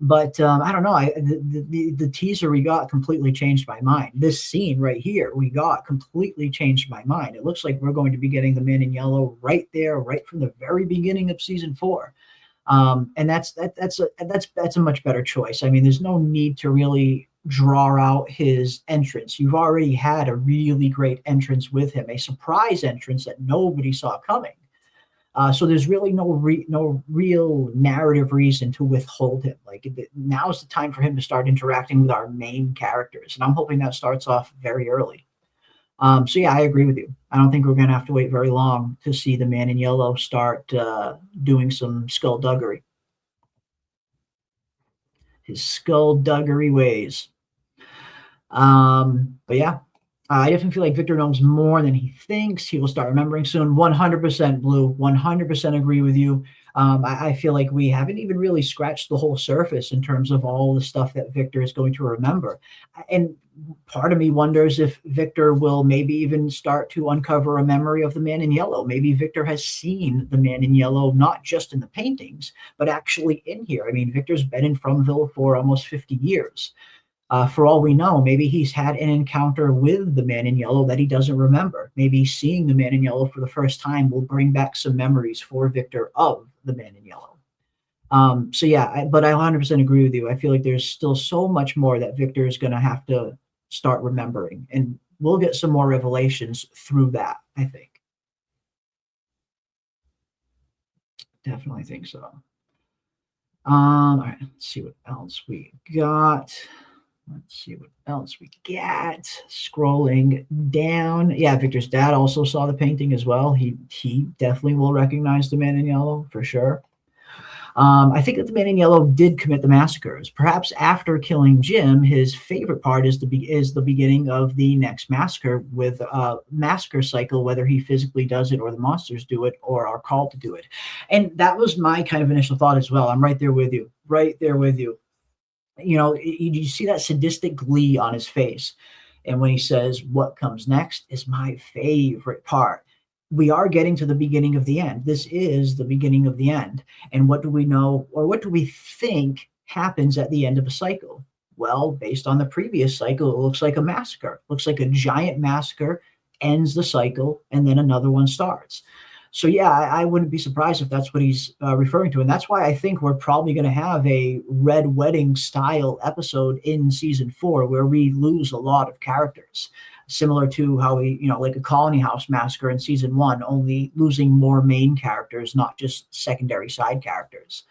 Speaker 2: But I don't know. The teaser we got completely changed my mind. This scene right here we got completely changed my mind. It looks like we're going to be getting the man in yellow right there, right from the very beginning of season 4. And that's a much better choice. I mean, there's no need to really draw out his entrance. You've already had a really great entrance with him, a surprise entrance that nobody saw coming. So there's really no real narrative reason to withhold him. Like, now's the time for him to start interacting with our main characters, and I'm hoping that starts off very early. So yeah, I agree with you. I don't think we're going to have to wait very long to see the Man in Yellow start doing some skullduggery. His skullduggery ways. But yeah, I definitely feel like Victor knows more than he thinks. He will start remembering soon. 100% Blue. 100% agree with you. I feel like we haven't even really scratched the whole surface in terms of all the stuff that Victor is going to remember. And part of me wonders if Victor will maybe even start to uncover a memory of the Man in Yellow. Maybe Victor has seen the Man in Yellow, not just in the paintings, but actually in here. I mean, Victor's been in Fromville for almost 50 years. For all we know, maybe he's had an encounter with the Man in Yellow that he doesn't remember. Maybe seeing the Man in Yellow for the first time will bring back some memories for Victor of the Man in Yellow. So yeah, but I 100% agree with you. I feel like there's still so much more that Victor is going to have to start remembering, and we'll get some more revelations through that, I think. Definitely think so. All right, let's see what else we got. Scrolling down. Yeah, Victor's dad also saw the painting as well. He definitely will recognize the Man in Yellow for sure. I think that the Man in Yellow did commit the massacres. Perhaps after killing Jim, his favorite part is the beginning of the next massacre with a massacre cycle, whether he physically does it or the monsters do it or are called to do it. And that was my kind of initial thought as well. I'm right there with you. You know, you see that sadistic glee on his face. And when he says, "What comes next," is my favorite part. We are getting to the beginning of the end. This is the beginning of the end. And what do we know, or what do we think happens at the end of a cycle? Well, based on the previous cycle, it looks like a massacre. It looks like a giant massacre ends the cycle, and then another one starts. So yeah, I wouldn't be surprised if that's what he's referring to. And that's why I think we're probably going to have a Red Wedding style episode in season 4, where we lose a lot of characters, similar to how we, like a Colony House massacre in season 1, only losing more main characters, not just secondary side characters.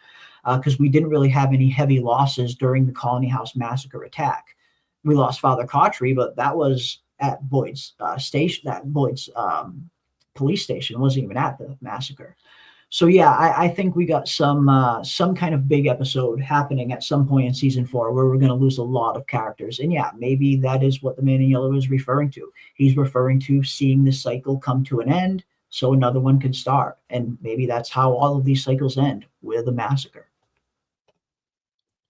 Speaker 2: Because we didn't really have any heavy losses during the Colony House massacre attack. We lost Father Cautry, but that was at Boyd's station, at Boyd's police station. It wasn't even at the massacre. So yeah, I think we got some kind of big episode happening at some point in season 4 where we're going to lose a lot of characters. And yeah, maybe that is what the Man in Yellow is referring to. He's referring to seeing this cycle come to an end so another one can start. And maybe that's how all of these cycles end, with a massacre.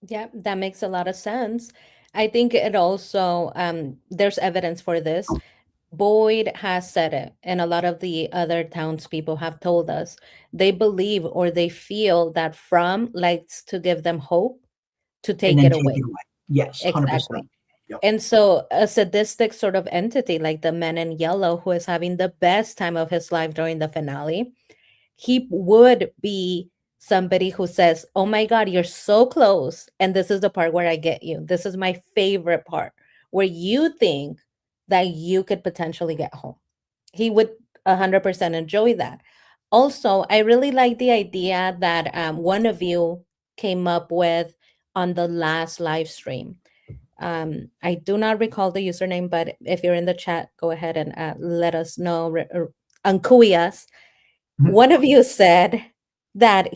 Speaker 3: Yeah, that makes a lot of sense. I think it also, there's evidence for this. Boyd has said it, and a lot of the other townspeople have told us they believe or they feel that From likes to give them hope to
Speaker 2: And
Speaker 3: take
Speaker 2: then
Speaker 3: it
Speaker 2: take
Speaker 3: away.
Speaker 2: it away. Yes, 100%.
Speaker 3: Exactly.
Speaker 2: Yep.
Speaker 3: And so a sadistic sort of entity like the Man in Yellow, who is having the best time of his life during the finale, he would be somebody who says, "Oh my God, you're so close." And this is the part where I get you. This is my favorite part, where you think that you could potentially get home. He would 100% enjoy that. Also, I really like the idea that one of you came up with on the last live stream. I do not recall the username, but if you're in the chat, go ahead and let us know. Uncui us. One of you said that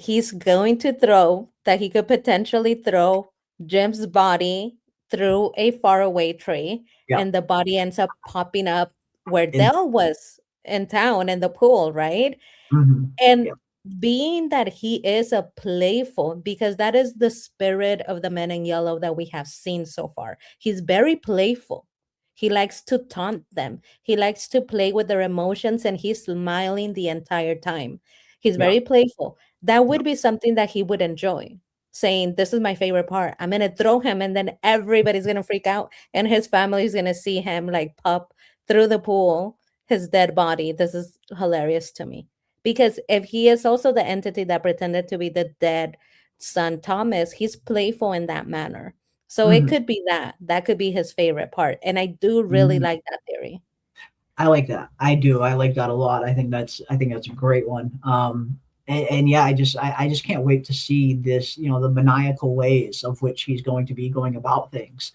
Speaker 3: that he could potentially throw Jim's body through a faraway tree,
Speaker 2: Yeah.
Speaker 3: and the body ends up popping up where
Speaker 2: In-
Speaker 3: Dell was in town in the pool, right?
Speaker 2: Mhm.
Speaker 3: And
Speaker 2: Yeah.
Speaker 3: being that he is a playful, because that is the spirit of the Man in Yellow that we have seen so far. He's very playful. He likes to taunt them. He likes to play with their emotions, and he's smiling the entire time. He's
Speaker 2: Yeah.
Speaker 3: very playful. That would be something that he would enjoy. Saying, "This is my favorite part. I'm gonna throw him, and then everybody's gonna freak out, and his family's gonna see him like pop through the pool, his dead body." This is hilarious to me. Because if he is also the entity that pretended to be the dead son Thomas, he's playful in that manner. So it
Speaker 2: Mhm.
Speaker 3: could be that. That could be his favorite part. And I do really
Speaker 2: Mhm.
Speaker 3: like that theory.
Speaker 2: I like that. I do. I like that a lot. I think that's a great one. And yeah, I just can't wait to see this, the maniacal ways of which he's going to be going about things.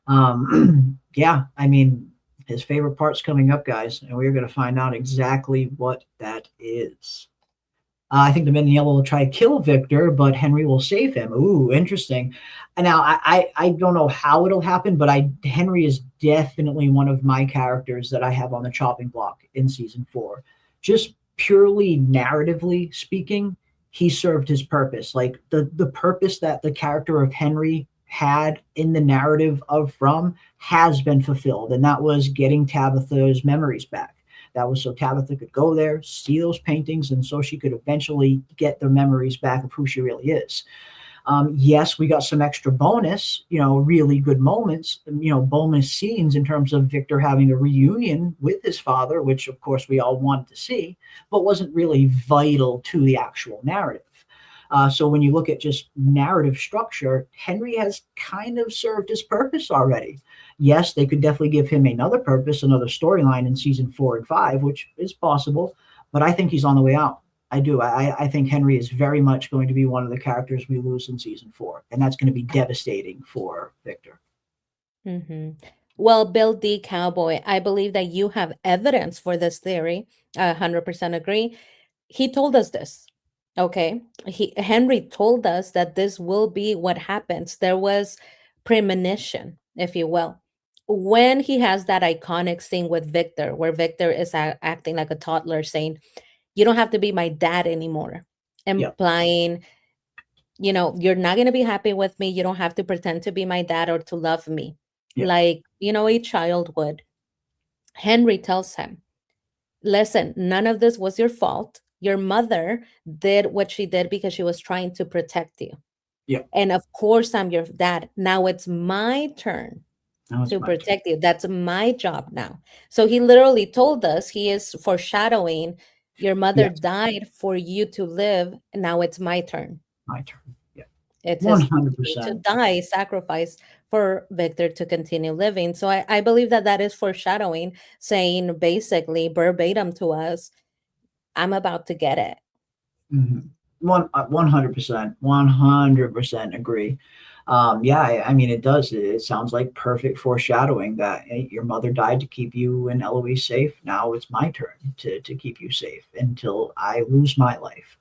Speaker 2: Yeah, I mean, his favorite part's coming up, guys, and we're going to find out exactly what that is. I think the men in yellow will try to kill Victor, but Henry will save him. Ooh, interesting. And now I don't know how it'll happen, but Henry is definitely one of my characters that I have on the chopping block in season 4. Just purely narratively speaking, he served his purpose. Like the purpose that the character of Henry had in the narrative of From has been fulfilled, and that was getting Tabitha's memories back. That was so Tabitha could go there, see those paintings, and so she could eventually get the memories back of who she really is. Yes, we got some extra bonus, really good moments, bonus scenes in terms of Victor having a reunion with his father, which of course we all wanted to see, but wasn't really vital to the actual narrative. So when you look at just narrative structure, Henry has kind of served his purpose already. Yes, they could definitely give him another purpose, another storyline in season 4 and 5, which is possible, but I think he's on the way out. I do. I think Henry is very much going to be one of the characters we lose in season 4, and that's going to be devastating for Victor.
Speaker 3: Mm-hmm. Well, Bill D. Cowboy, I believe that you have evidence for this theory. I 100% agree. He told us this. Okay. Henry told us that this will be what happens. There was premonition, if you will. When he has that iconic scene with Victor, where Victor is acting like a toddler saying, "You don't have to be my dad anymore,"
Speaker 2: Yep.
Speaker 3: implying, you're not going to be happy with me. You don't have to pretend to be my dad or to love me
Speaker 2: Yep.
Speaker 3: like, a child would. Henry tells him, "Listen, none of this was your fault. Your mother did what she did because she was trying to protect you.
Speaker 2: Yep.
Speaker 3: And of course, I'm your dad. Now it's my turn to protect you. That's my job now." So he literally told us, he is foreshadowing, your mother
Speaker 2: Yes.
Speaker 3: died for you to live. Now it's my turn.
Speaker 2: My turn. Yeah.
Speaker 3: It's
Speaker 2: 100%.
Speaker 3: to die, sacrifice for Victor to continue living. So I believe that is foreshadowing, saying basically verbatim to us, I'm about to get it.
Speaker 2: Mm-hmm. 100%, 100% agree. Yeah, I mean, it does. It sounds like perfect foreshadowing that, hey, your mother died to keep you and Eloise safe. Now it's my turn to keep you safe until I lose my life,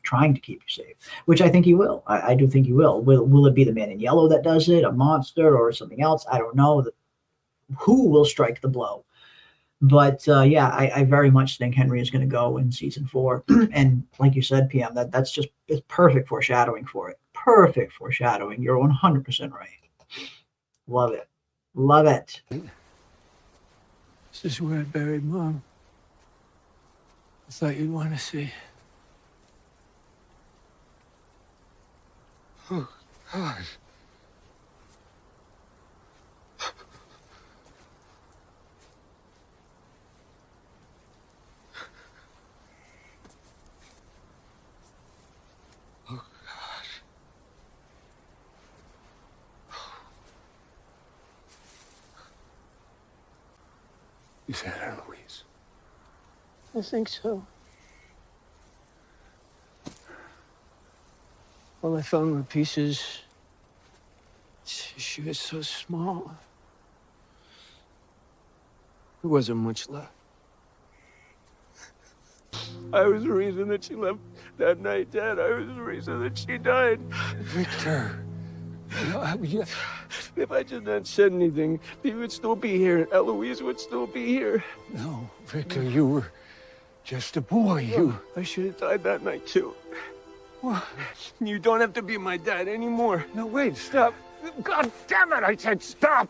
Speaker 2: trying to keep you safe, which I think he will. I do think he will. Will it be the man in yellow that does it, a monster, or something else? I don't know. Who will strike the blow? But yeah, I very much think Henry is going to go in season 4. And like you said, PM, that's just, it's perfect foreshadowing for it. Perfect foreshadowing. You're 100% right. Love it. Love it.
Speaker 1: This is where I buried Mom. I thought you'd want to see.
Speaker 4: Oh, God. Oh, God. Is that Eloise?
Speaker 1: I think so. All I found were pieces. She was so small. There wasn't much left. I was the reason that she left that night, Dad. I was the reason that she died.
Speaker 4: Victor.
Speaker 1: If I just hadn't said anything, he would still be here, and Eloise would still be here.
Speaker 4: No, Victor, you were just a boy.
Speaker 1: I should have died that night, too. Well, you don't have to be my dad anymore.
Speaker 4: No, wait, stop. God damn it, I said stop!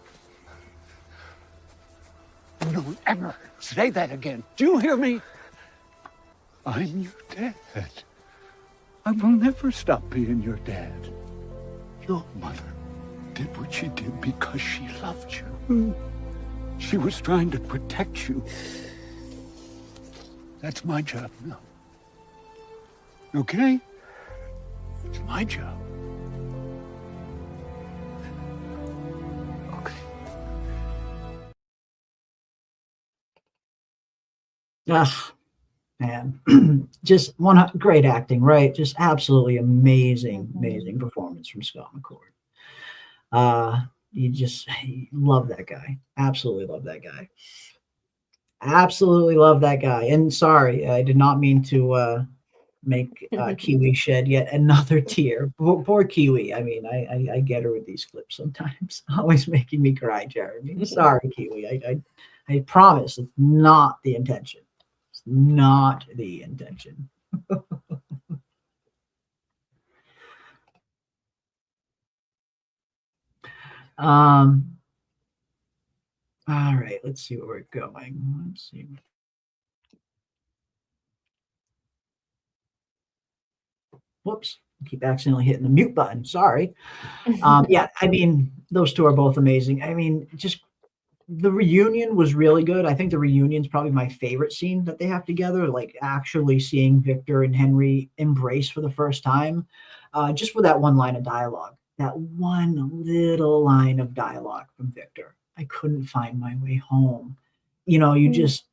Speaker 4: Don't ever say that again. Do you hear me? I'm your dad. I will never stop being your dad. Your mother did what she did because she loved you. She was trying to protect you. That's my job now. Okay? It's my job. Okay.
Speaker 2: Ugh, man, just great acting, right? Just absolutely amazing, amazing performance from Scott McCord. You love that guy. Absolutely love that guy. Absolutely love that guy. And sorry, I did not mean to make Kiwi shed yet another tear. Poor Kiwi. I mean, I get her with these clips sometimes, always making me cry, Jeremy. Sorry, Kiwi. I promise it's not the intention. It's not the intention. All right, let's see where we're going. Let's see. Whoops, I keep accidentally hitting the mute button. Sorry. Yeah, I mean, those two are both amazing. I mean, just the reunion was really good. I think the reunion's probably my favorite scene that they have together, like actually seeing Victor and Henry embrace for the first time, just with that one line of dialogue, that one little line of dialogue from Victor. I couldn't find my way home. You just,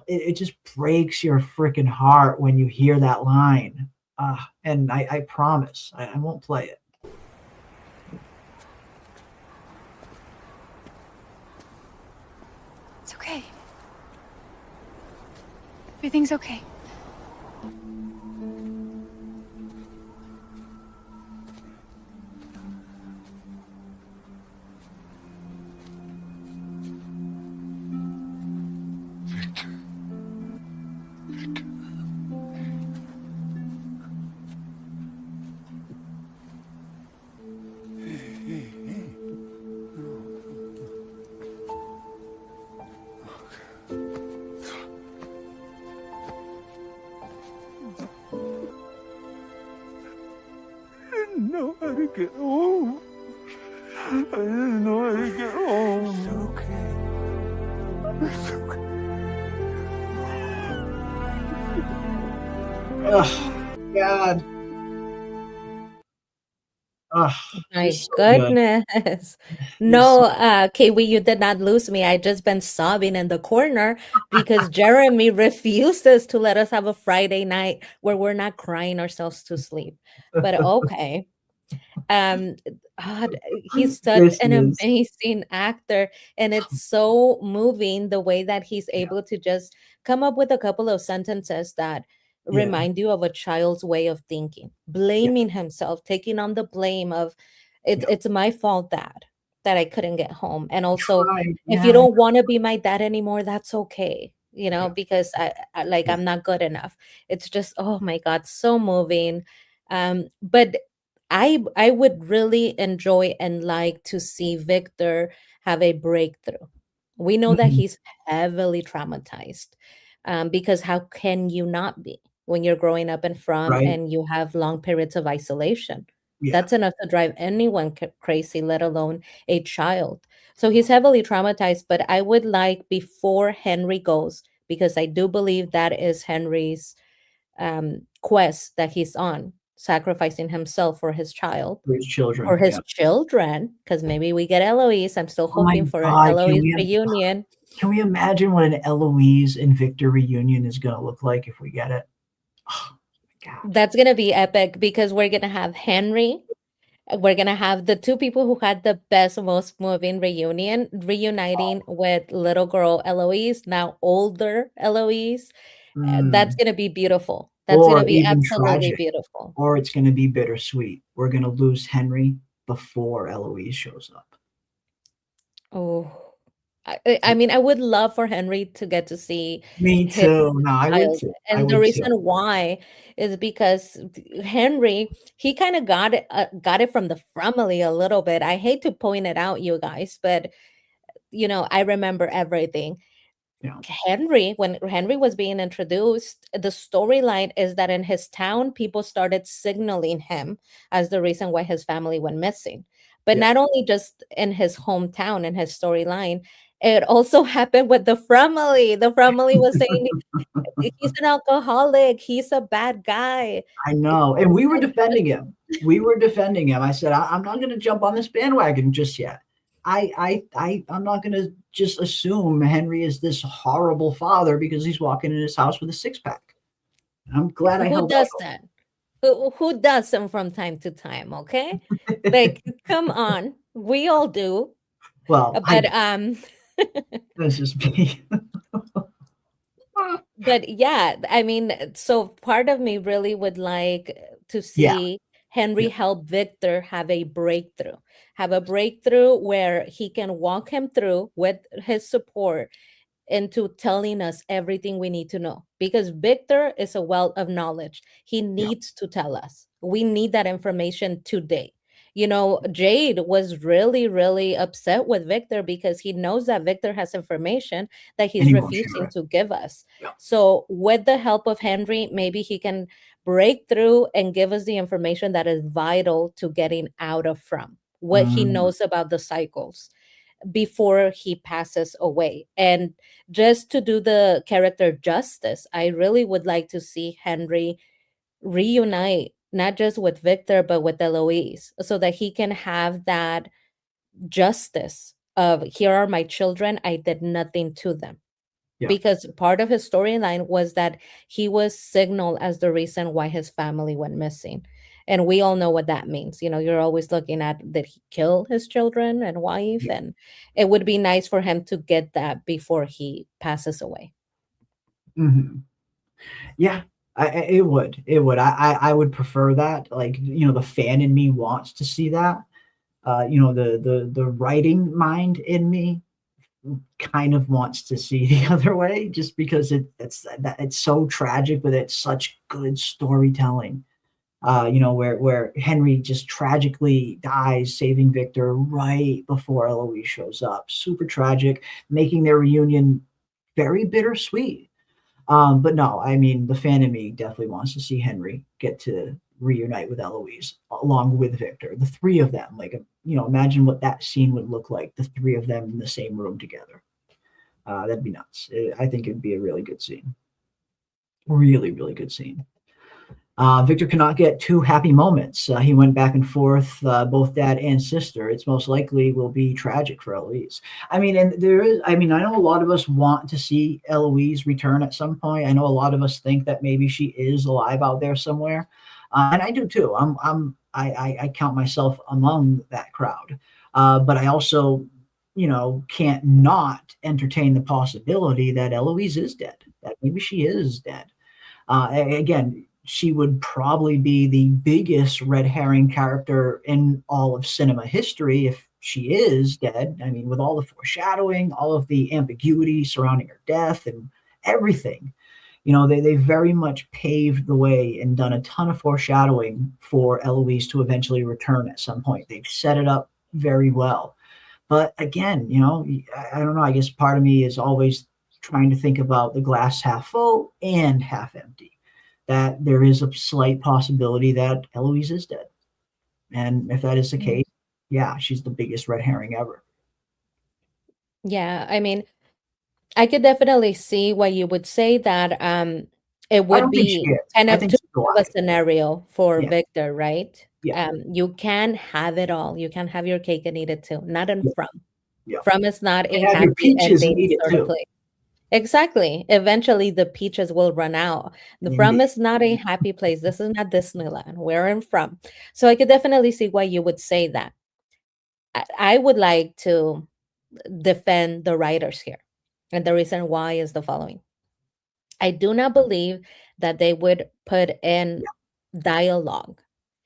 Speaker 2: it just breaks your freaking heart when you hear that line. And I promise I won't play it.
Speaker 7: It's okay. Everything's okay.
Speaker 4: Victor. Victor. Hey. I didn't know how to get home. I didn't know how to get home. It's okay. It's okay.
Speaker 2: Oh, God. Oh,
Speaker 3: My
Speaker 2: so good.
Speaker 3: goodness. No, Kiwi, you did not lose me. I just been sobbing in the corner because Jeremy refuses to let us have a Friday night where we're not crying ourselves to sleep. But okay. Um, God, he's such
Speaker 2: This
Speaker 3: an
Speaker 2: is,
Speaker 3: amazing actor, and it's so moving the way that he's able to just come up with a couple of sentences that
Speaker 2: yeah,
Speaker 3: remind you of a child's way of thinking, blaming himself, taking on the blame of
Speaker 2: yeah.
Speaker 3: it's my fault, that I couldn't get home. And also,
Speaker 2: Right.
Speaker 3: if you
Speaker 2: Yeah,
Speaker 3: don't want to be my dad anymore, that's okay,
Speaker 2: yeah,
Speaker 3: because I like
Speaker 2: yeah.
Speaker 3: I'm not good enough. It's just, oh my God, so moving. But I would really enjoy and like to see Victor have a breakthrough. We know that
Speaker 2: Mhm.
Speaker 3: he's heavily traumatized, because how can you not be when you're growing up in From
Speaker 2: Right.
Speaker 3: and you have long periods of isolation?
Speaker 2: Yeah.
Speaker 3: That's enough to drive anyone crazy, let alone a child. So he's heavily traumatized, but I would like before Henry goes, because I do believe that is Henry's quest that he's on, sacrificing himself for his child,
Speaker 2: For his
Speaker 3: for
Speaker 2: children.
Speaker 3: his
Speaker 2: Yeah.
Speaker 3: children, because maybe we get Eloise. I'm still
Speaker 2: Oh my
Speaker 3: hoping for an
Speaker 2: God.
Speaker 3: Eloise reunion.
Speaker 2: Can we imagine what an Eloise and Victor reunion is going to look like if we get it? Oh my God.
Speaker 3: That's gonna be epic because we're gonna have Henry. We're gonna have the two people who had the best, most moving reunion reuniting with little girl Eloise, now older Eloise. That's
Speaker 2: Mm.
Speaker 3: gonna be beautiful. That's gonna
Speaker 2: Or
Speaker 3: be
Speaker 2: even
Speaker 3: absolutely
Speaker 2: tragic.
Speaker 3: beautiful.
Speaker 2: Or it's going to be bittersweet. We're going to lose Henry before Eloise shows up.
Speaker 3: Oh, I mean, I would love for Henry to get to see
Speaker 2: Me
Speaker 3: his
Speaker 2: too. No, I would
Speaker 3: child,
Speaker 2: too. I
Speaker 3: and the
Speaker 2: would too.
Speaker 3: reason why is because Henry, he kind of got it from the family a little bit. I hate to point it out, you guys, but I remember everything.
Speaker 2: Yeah.
Speaker 3: Henry, when Henry was being introduced, the storyline is that in his town, people started signaling him as the reason why his family went missing. But
Speaker 2: Yeah.
Speaker 3: not only just in his hometown and his storyline, it also happened with the Fromily. The Fromily was saying he's an alcoholic, he's a bad guy.
Speaker 2: I know. And we were defending him. We were defending him. I said, I'm not going to jump on this bandwagon just yet. I'm not going to just assume Henry is this horrible father because he's walking in his house with a six-pack. I'm glad I
Speaker 3: Who
Speaker 2: held
Speaker 3: does
Speaker 2: out.
Speaker 3: that? Who does them from time to time? Okay, like come on, we all do.
Speaker 2: Well,
Speaker 3: But
Speaker 2: that's just me.
Speaker 3: but yeah, I mean, so part of me really would like to
Speaker 2: Yeah.
Speaker 3: see Henry
Speaker 2: Yeah.
Speaker 3: help Victor have a breakthrough where he can walk him through with his support into telling us everything we need to know, because Victor is a wealth of knowledge. He needs to tell us. We need that information today. You know, Jade was really, really upset with Victor because he knows that Victor has information that
Speaker 2: And
Speaker 3: he's
Speaker 2: he won't share
Speaker 3: refusing
Speaker 2: it.
Speaker 3: to give us.
Speaker 2: Yeah.
Speaker 3: So, with the help of Henry, maybe he can break through and give us the information that is vital to getting out of From what he knows about the cycles before he passes away. And just to do the character justice, I really would like to see Henry reunite not just with Victor but with Eloise, so that he can have that justice of, here are my children, I did nothing to them.
Speaker 2: Yeah.
Speaker 3: Because part of his storyline was that he was signaled as the reason why his family went missing. And we all know what that means. You know, you're always looking at, did he kill his children and wife?
Speaker 2: Yeah.
Speaker 3: And it would be nice for him to get that before he passes away.
Speaker 2: Mm-hmm. Yeah, it would. It would. I would prefer that. Like, you know, the fan in me wants to see that. You know, the writing mind in me kind of wants to see the other way, just because it's so tragic, but it's such good storytelling. You know, where Henry just tragically dies, saving Victor right before Eloise shows up. Super tragic, making their reunion very bittersweet. But no, I mean, the fan in me definitely wants to see Henry get to reunite with Eloise along with Victor, the three of them. Like, you know, imagine what that scene would look like, the three of them in the same room together. That'd be nuts. I think it'd be a really good scene. Really, really good scene. Victor cannot get two happy moments. He went back and forth, both dad and sister. It's most likely will be tragic for Eloise. I mean, and there is, I mean, I know a lot of us want to see Eloise return at some point. I know a lot of us think that maybe she is alive out there somewhere. And I do too. I count myself among that crowd. But I also, you know, can't not entertain the possibility that Eloise is dead, that maybe she is dead. Again, she would probably be the biggest red herring character in all of cinema history if she is dead. I mean, with all the foreshadowing, all of the ambiguity surrounding her death and everything, you know, they very much paved the way and done a ton of foreshadowing for Eloise to eventually return at some point. They've set it up very well. But again, you know, I don't know. I guess part of me is always trying to think about the glass half full and half empty, that there is a slight possibility that Eloise is dead. And if that is the case, yeah, she's the biggest red herring ever.
Speaker 3: Yeah, I mean, I could definitely see why you would say that. It
Speaker 2: I
Speaker 3: would
Speaker 2: don't think she
Speaker 3: be
Speaker 2: is.
Speaker 3: kind
Speaker 2: I
Speaker 3: of
Speaker 2: think
Speaker 3: too
Speaker 2: she's
Speaker 3: big of a
Speaker 2: alive.
Speaker 3: scenario for
Speaker 2: Yeah.
Speaker 3: Victor, right?
Speaker 2: Yeah.
Speaker 3: You can have it all. You can have your cake and eat it too. Not in
Speaker 2: Yeah.
Speaker 3: From.
Speaker 2: Yeah.
Speaker 3: From is not a
Speaker 2: And have your
Speaker 3: happy
Speaker 2: peaches
Speaker 3: ending
Speaker 2: and eat it
Speaker 3: sort of
Speaker 2: too.
Speaker 3: place. Exactly. Eventually, the peaches will run out. The From
Speaker 2: Indeed.
Speaker 3: is not a happy place. This is not Disneyland. We're in From. So I could definitely see why you would say that. I would like to defend the writers here. And the reason why is the following. I do not believe that they would put in dialogue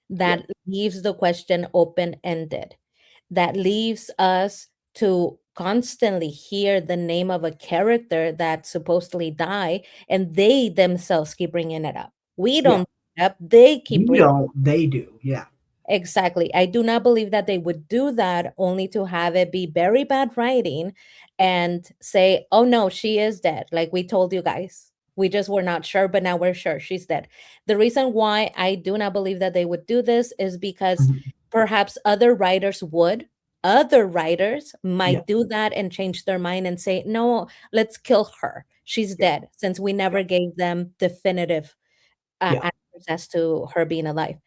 Speaker 3: that leaves the question open ended, that leaves us to constantly hear the name of a character that supposedly died, and they themselves keep bringing it up. We
Speaker 2: Yeah.
Speaker 3: don't bring it up, they keep
Speaker 2: We
Speaker 3: bringing
Speaker 2: don't, they do. Yeah.
Speaker 3: Exactly. I do not believe that they would do that only to have it be very bad writing and say, oh no, she is dead. Like we told you guys. We just were not sure, but now we're sure she's dead. The reason why I do not believe that they would do this is because
Speaker 2: Mhm.
Speaker 3: perhaps other writers would. Other writers
Speaker 2: Yeah.
Speaker 3: might do that and change their mind and say, no, let's kill her. She's
Speaker 2: Yeah.
Speaker 3: dead, since we never gave them definitive
Speaker 2: Yeah.
Speaker 3: answers as to her being alive.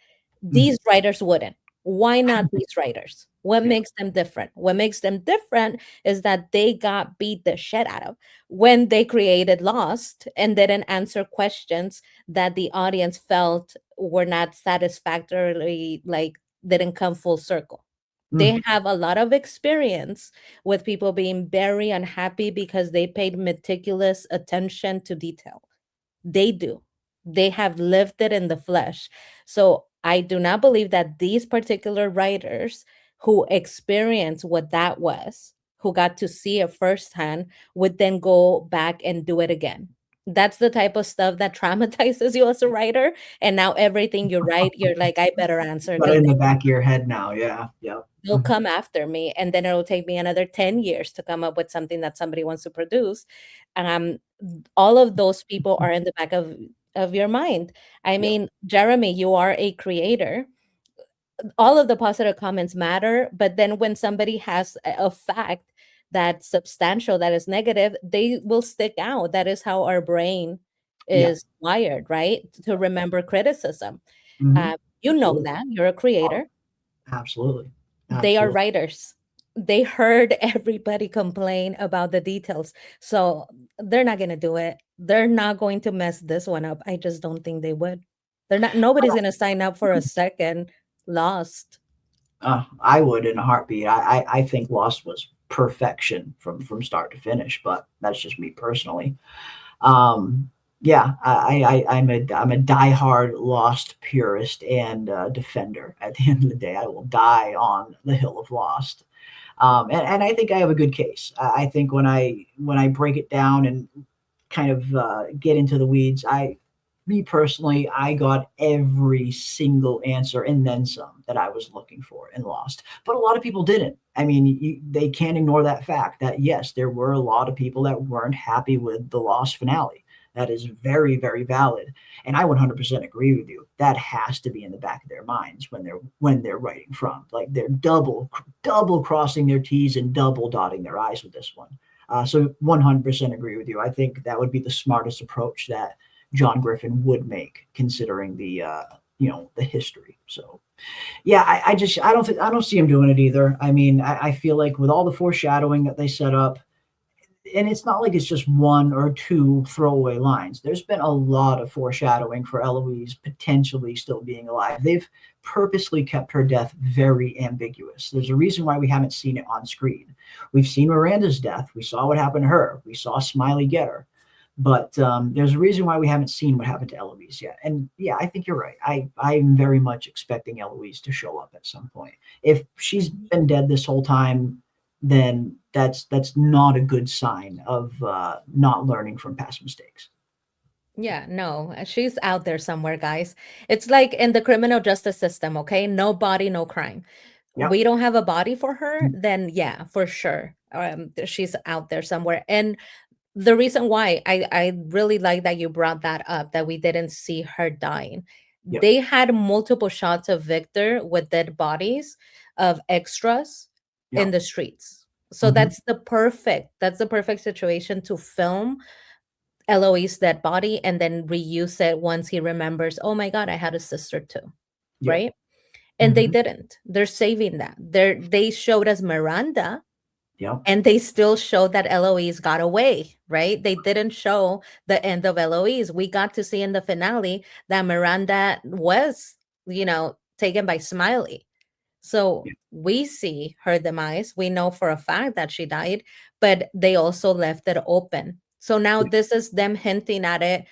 Speaker 2: Mhm.
Speaker 3: These writers wouldn't. Why not these writers? What
Speaker 2: Yeah.
Speaker 3: makes them different? What makes them different is that they got beat the shit out of when they created Lost and didn't answer questions that the audience felt were not satisfactorily, like, didn't come full circle. They
Speaker 2: Mm.
Speaker 3: have a lot of experience with people being very unhappy because they paid meticulous attention to detail. They do. They have lived it in the flesh. So I do not believe that these particular writers who experienced what that was, who got to see it firsthand, would then go back and do it again. That's the type of stuff that traumatizes you as a writer. And now everything you write, you're like, I better answer,
Speaker 2: Got it
Speaker 3: because
Speaker 2: in the back of your head now. Yeah. Yeah.
Speaker 3: they'll come after me, and then it'll take me another 10 years to come up with something that somebody wants to produce. All of those people are in the back of your mind. I
Speaker 2: Yeah.
Speaker 3: mean, Jeremy, you are a creator. All of the positive comments matter, but then when somebody has a fact that's substantial, that is negative, they will stick out. That is how our brain
Speaker 2: Yeah.
Speaker 3: is wired, right? To remember criticism.
Speaker 2: Mhm.
Speaker 3: You know
Speaker 2: Absolutely.
Speaker 3: that. You're a creator.
Speaker 2: Absolutely.
Speaker 3: They are
Speaker 2: Absolutely.
Speaker 3: writers. They heard everybody complain about the details. So they're not going to do it. They're not going to mess this one up. I just don't think they would. They're not, nobody's going to sign up for a second Lost.
Speaker 2: I would in a heartbeat. I think Lost was perfection from start to finish, but that's just me personally. Yeah, I'm a diehard Lost purist and defender. At the end of the day, I will die on the hill of Lost. And I think I have a good case. I think when I break it down and kind of get into the weeds, me personally, I got every single answer and then some that I was looking for in Lost. But a lot of people didn't. I mean, they can't ignore that fact that yes, there were a lot of people that weren't happy with the Lost finale. That is very, very valid, and I 100% agree with you. That has to be in the back of their minds when they're writing from. Like they're double crossing their T's and double dotting their I's with this one. So 100% agree with you. I think that would be the smartest approach that John Griffin would make, considering the the history. So yeah, I don't see him doing it either. I mean, I feel like with all the foreshadowing that they set up, and it's not like it's just one or two throwaway lines. There's been a lot of foreshadowing for Eloise potentially still being alive. They've purposely kept her death very ambiguous. There's a reason why we haven't seen it on screen. We've seen Miranda's death. We saw what happened to her. We saw Smiley get her. But there's a reason why we haven't seen what happened to Eloise yet. And yeah, I think you're right. I'm very much expecting Eloise to show up at some point. If she's been dead this whole time, then that's not a good sign of not learning from past mistakes.
Speaker 3: Yeah, no, she's out there somewhere, guys. It's like in the criminal justice system, okay? No body, no crime.
Speaker 2: Yep.
Speaker 3: We don't have a body for her, then yeah, for sure. She's out there somewhere. And the reason why I really like that you brought that up, that we didn't see her dying.
Speaker 2: Yep.
Speaker 3: They had multiple shots of Victor with dead bodies of extras in
Speaker 2: Yep.
Speaker 3: the streets. So that's the perfect situation to film Eloise's dead body and then reuse it once he remembers, oh my God, I had a sister too.
Speaker 2: Yep.
Speaker 3: Right? And they didn't. They're saving that. They showed us Miranda.
Speaker 2: Yep.
Speaker 3: And they still showed that Eloise got away, right? They didn't show the end of Eloise. We got to see in the finale that Miranda was, taken by Smiley. So we see her demise. We know for a fact that she died, but they also left it open. So now this is them hinting at it,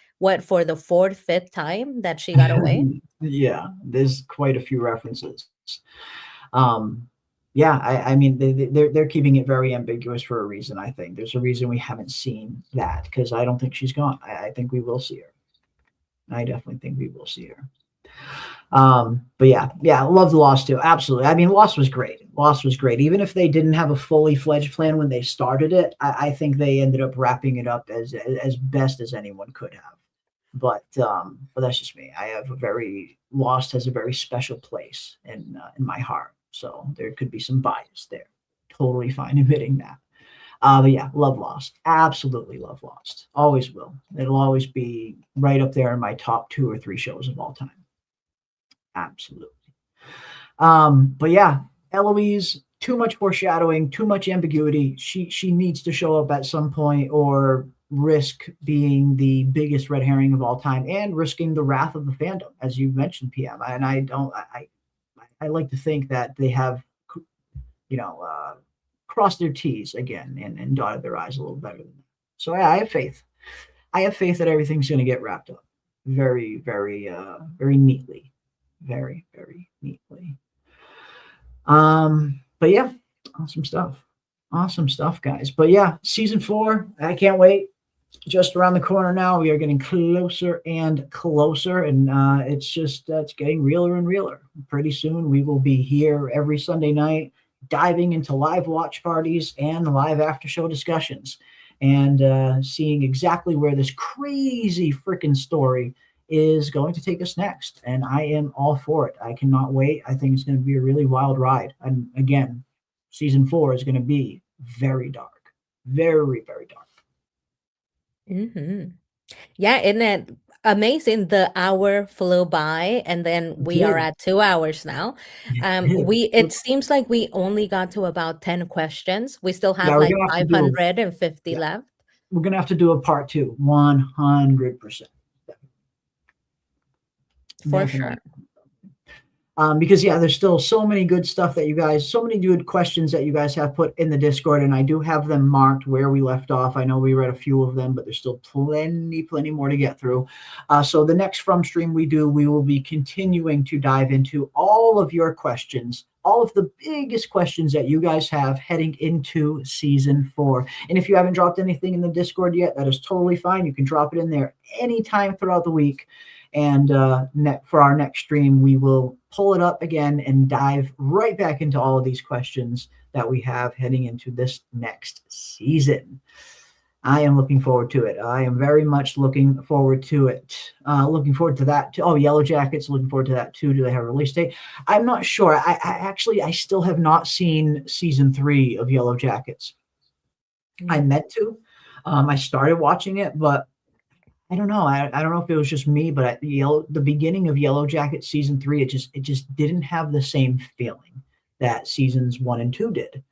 Speaker 3: for the fourth, fifth time that she got away?
Speaker 2: Yeah, there's quite a few references. Yeah, I mean, they're keeping it very ambiguous for a reason. I think there's a reason we haven't seen that, because I don't think she's gone. I think we will see her. I definitely think we will see her. But yeah, I love the Lost too. Absolutely. I mean, Lost was great. Lost was great. Even if they didn't have a fully fledged plan when they started it, I think they ended up wrapping it up as best as anyone could have. But that's just me. I have Lost has a very special place in my heart. So there could be some bias there. Totally fine admitting that. But yeah, love Lost. Absolutely love Lost. Always will. It'll always be right up there in my top 2 or 3 shows of all time. Absolutely. But yeah, Eloise, too much foreshadowing, too much ambiguity. She needs to show up at some point or risk being the biggest red herring of all time and risking the wrath of the fandom, as you mentioned, PM. And I like to think that they have, crossed their T's again and dotted their I's a little better than that. So yeah, I have faith. I have faith that everything's going to get wrapped up very, very, very neatly. Very, very neatly. But yeah, awesome stuff, guys. But yeah, season 4, I can't wait. Just around the corner now. We are getting closer and closer, and it's getting realer and realer. Pretty soon we will be here every Sunday night diving into live watch parties and live after show discussions and seeing exactly where this crazy freaking story is going to take us next. And I am all for it. I cannot wait. I think it's going to be a really wild ride. And again, season 4 is going to be very dark. Very, very dark.
Speaker 3: Mm-hmm. Yeah, isn't it amazing? The hour flew by, and then we are at 2 hours now. It seems like we only got to about 10 questions. We still have like 550 left.
Speaker 2: We're going to have to do a part 2, 100%.
Speaker 3: For sure.
Speaker 2: Because there's still so many good questions that you guys have put in the Discord, and I do have them marked where we left off. I know we read a few of them, but there's still plenty more to get through. So the next From stream we will be continuing to dive into all of your questions, all of the biggest questions that you guys have heading into season 4. And if you haven't dropped anything in the Discord yet, that is totally fine. You can drop it in there anytime throughout the week. And for our next stream, we will pull it up again and dive right back into all of these questions that we have heading into this next season. I am looking forward to it. I am very much looking forward to it. Looking forward to that too. Oh, Yellow Jackets, looking forward to that too. Do they have a release date? I'm not sure. I still have not seen season 3 of Yellow Jackets. Mm-hmm. I meant to. I started watching it, but I don't know. I don't know if it was just me, but the beginning of Yellow Jackets season 3, it just didn't have the same feeling that seasons 1 and 2 did.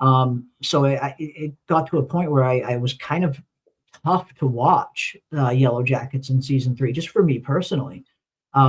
Speaker 2: So it got to a point where I was kind of tough to watch Yellow Jackets in season 3, just for me personally.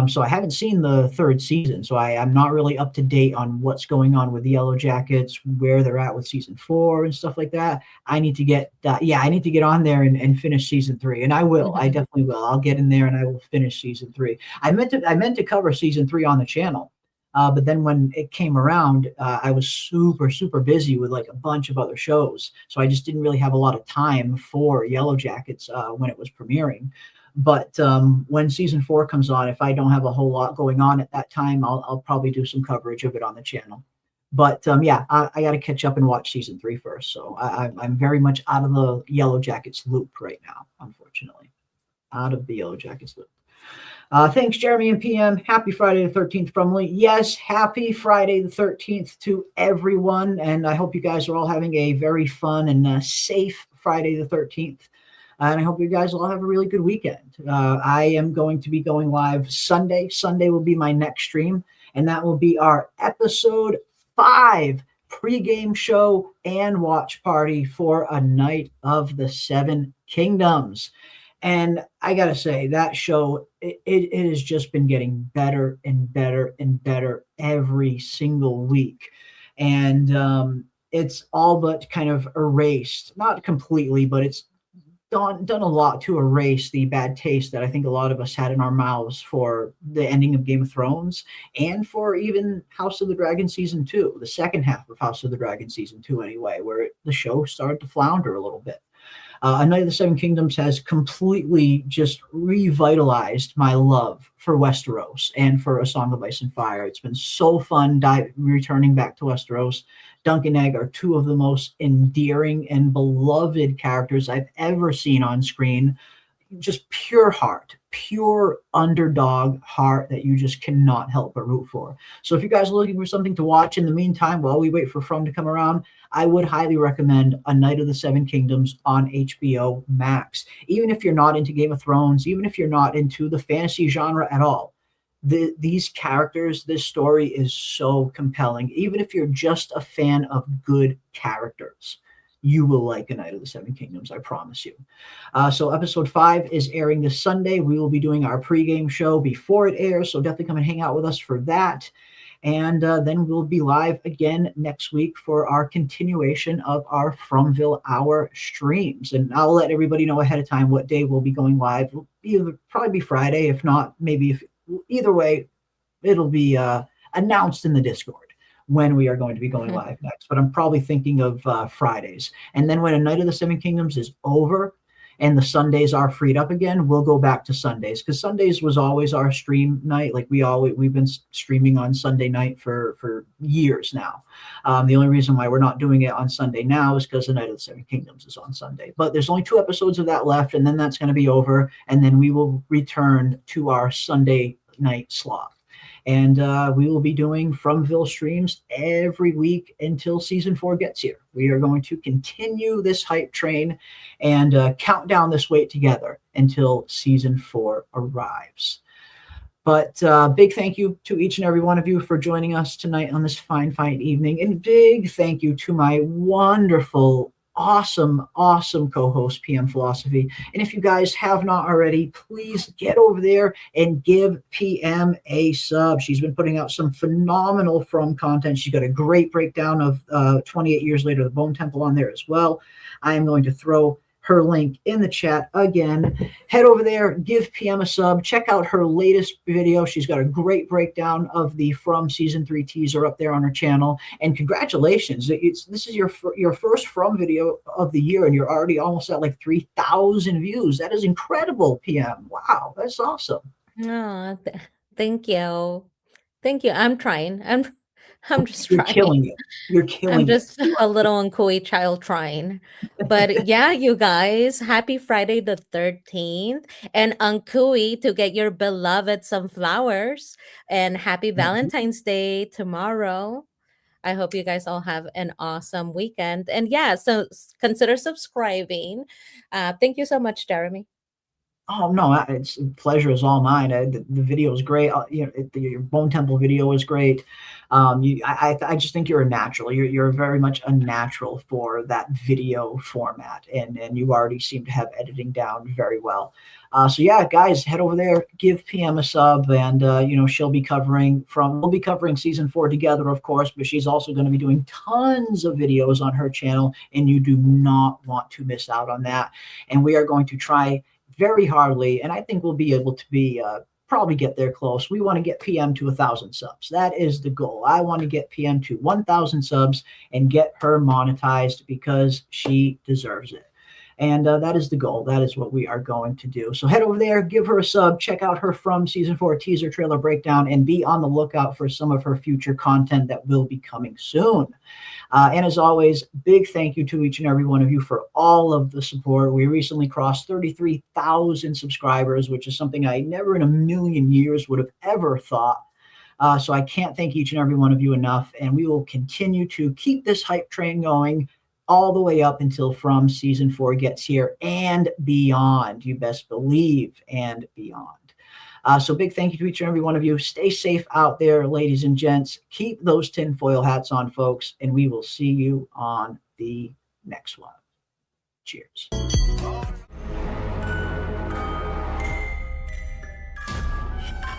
Speaker 2: So I haven't seen the 3rd season, so I'm not really up to date on what's going on with the Yellow Jackets, where they're at with season 4 and stuff like that. I need to get I need to get on there and finish season 3, and I will. Mm-hmm. I definitely will. I'll get in there and I will finish season 3. I meant to cover season 3 on the channel, but then when it came around, I was super, super busy with like a bunch of other shows, so I just didn't really have a lot of time for Yellow Jackets when it was premiering. But when season 4 comes on, if I don't have a whole lot going on at that time, I'll probably do some coverage of it on the channel. But I got to catch up and watch season 3 first. So I'm very much out of the Yellow Jackets loop right now, unfortunately. Out of the Yellow Jackets loop. Thanks, Jeremy and PM. Happy Friday the 13th, Fromily. Yes, happy Friday the 13th to everyone. And I hope you guys are all having a very fun and safe Friday the 13th. And I hope you guys will have a really good weekend. I am going to be going live Sunday. Sunday will be my next stream, and that will be our episode 5 pregame show and watch party for A Night of the Seven Kingdoms. And I got to say, that show, it has just been getting better and better and better every single week. And it's all but kind of erased, not completely, but it's done a lot to erase the bad taste that I think a lot of us had in our mouths for the ending of Game of Thrones and for even House of the Dragon season 2, the second half of House of the Dragon season 2 anyway, where the show started to flounder a little bit. A Night of the Seven Kingdoms has completely just revitalized my love for Westeros and for A Song of Ice and Fire. It's been so fun returning back to Westeros. Dunk and Egg are 2 of the most endearing and beloved characters I've ever seen on screen. just pure heart, pure underdog heart that you just cannot help but root for. So if you guys are looking for something to watch in the meantime, while we wait for From to come around, I would highly recommend A Night of the Seven Kingdoms on HBO Max. Even if you're not into Game of Thrones, even if you're not into the fantasy genre at all, these characters, this story is so compelling. Even if you're just a fan of good characters, you will like A Night of the Seven Kingdoms, I promise you. So episode 5 is airing this Sunday. We will be doing our pregame show before it airs, so definitely come and hang out with us for that. And then we'll be live again next week for our continuation of our Fromville Hour streams. And I'll let everybody know ahead of time what day we'll be going live. It'll probably be Friday. If not, maybe either way, it'll be announced in the Discord when we are going to be going live next. But I'm probably thinking of Fridays. And then when A Night of the Seven Kingdoms is over and the Sundays are freed up again, we'll go back to Sundays, because Sundays was always our stream night. Like we've been streaming on Sunday night for years now. The only reason why we're not doing it on Sunday now is because The Night of the Seven Kingdoms is on Sunday. But there's only 2 episodes of that left, and then that's going to be over, and then we will return to our Sunday night slot. And we will be doing Fromville streams every week until season 4 gets here. We are going to continue this hype train and count down this wait together until season 4 arrives. But big thank you to each and every one of you for joining us tonight on this fine evening. And big thank you to my wonderful, awesome co-host, PM Philosophy. And if you guys have not already, please get over there and give PM a sub. She's been putting out some phenomenal From content. She's got a great breakdown of 28 Years Later, the Bone Temple on there as well. I am going to throw her link in the chat again. Head over there, give PM a sub, check out her latest video. She's got a great breakdown of the From season 3 teaser up there on her channel. And congratulations, this is your first From video of the year, and you're already almost at like 3,000 views. That is incredible, PM. Wow, that's awesome.
Speaker 3: Oh, thank you. I'm trying. I'm just
Speaker 2: You're
Speaker 3: trying.
Speaker 2: killing it. You're killing
Speaker 3: I'm just
Speaker 2: it.
Speaker 3: a little uncouth child trying. But yeah, you guys, happy Friday the 13th. And uncouth to get your beloved some flowers. And happy Valentine's Day tomorrow. I hope you guys all have an awesome weekend. And yeah, so consider subscribing. Thank you so much, Jeremy.
Speaker 2: Oh no, it's pleasure is all mine. The video is great. Your Bone Temple video is great. I just think you're a natural. You're very much a natural for that video format, and you already seem to have editing down very well. So yeah, guys, head over there, give PM a sub, and we'll be covering season 4 together, of course, but she's also going to be doing tons of videos on her channel, and you do not want to miss out on that. And we are going to try very hardly, and I think we'll be able to be probably get there close. We want to get PM to 1,000 subs. That is the goal. I want to get PM to 1,000 subs and get her monetized, because she deserves it. And that is the goal. That is what we are going to do. So head over there, give her a sub, check out her From season 4 teaser trailer breakdown, and be on the lookout for some of her future content that will be coming soon. And as always, big thank you to each and every one of you for all of the support. We recently crossed 33,000 subscribers, which is something I never in a million years would have ever thought. So I can't thank each and every one of you enough. And we will continue to keep this hype train going all the way up until From season 4 gets here and beyond. You best believe, and beyond. So big thank you to each and every one of you. Stay safe out there, ladies and gents. Keep those tinfoil hats on, folks, and we will see you on the next one. Cheers.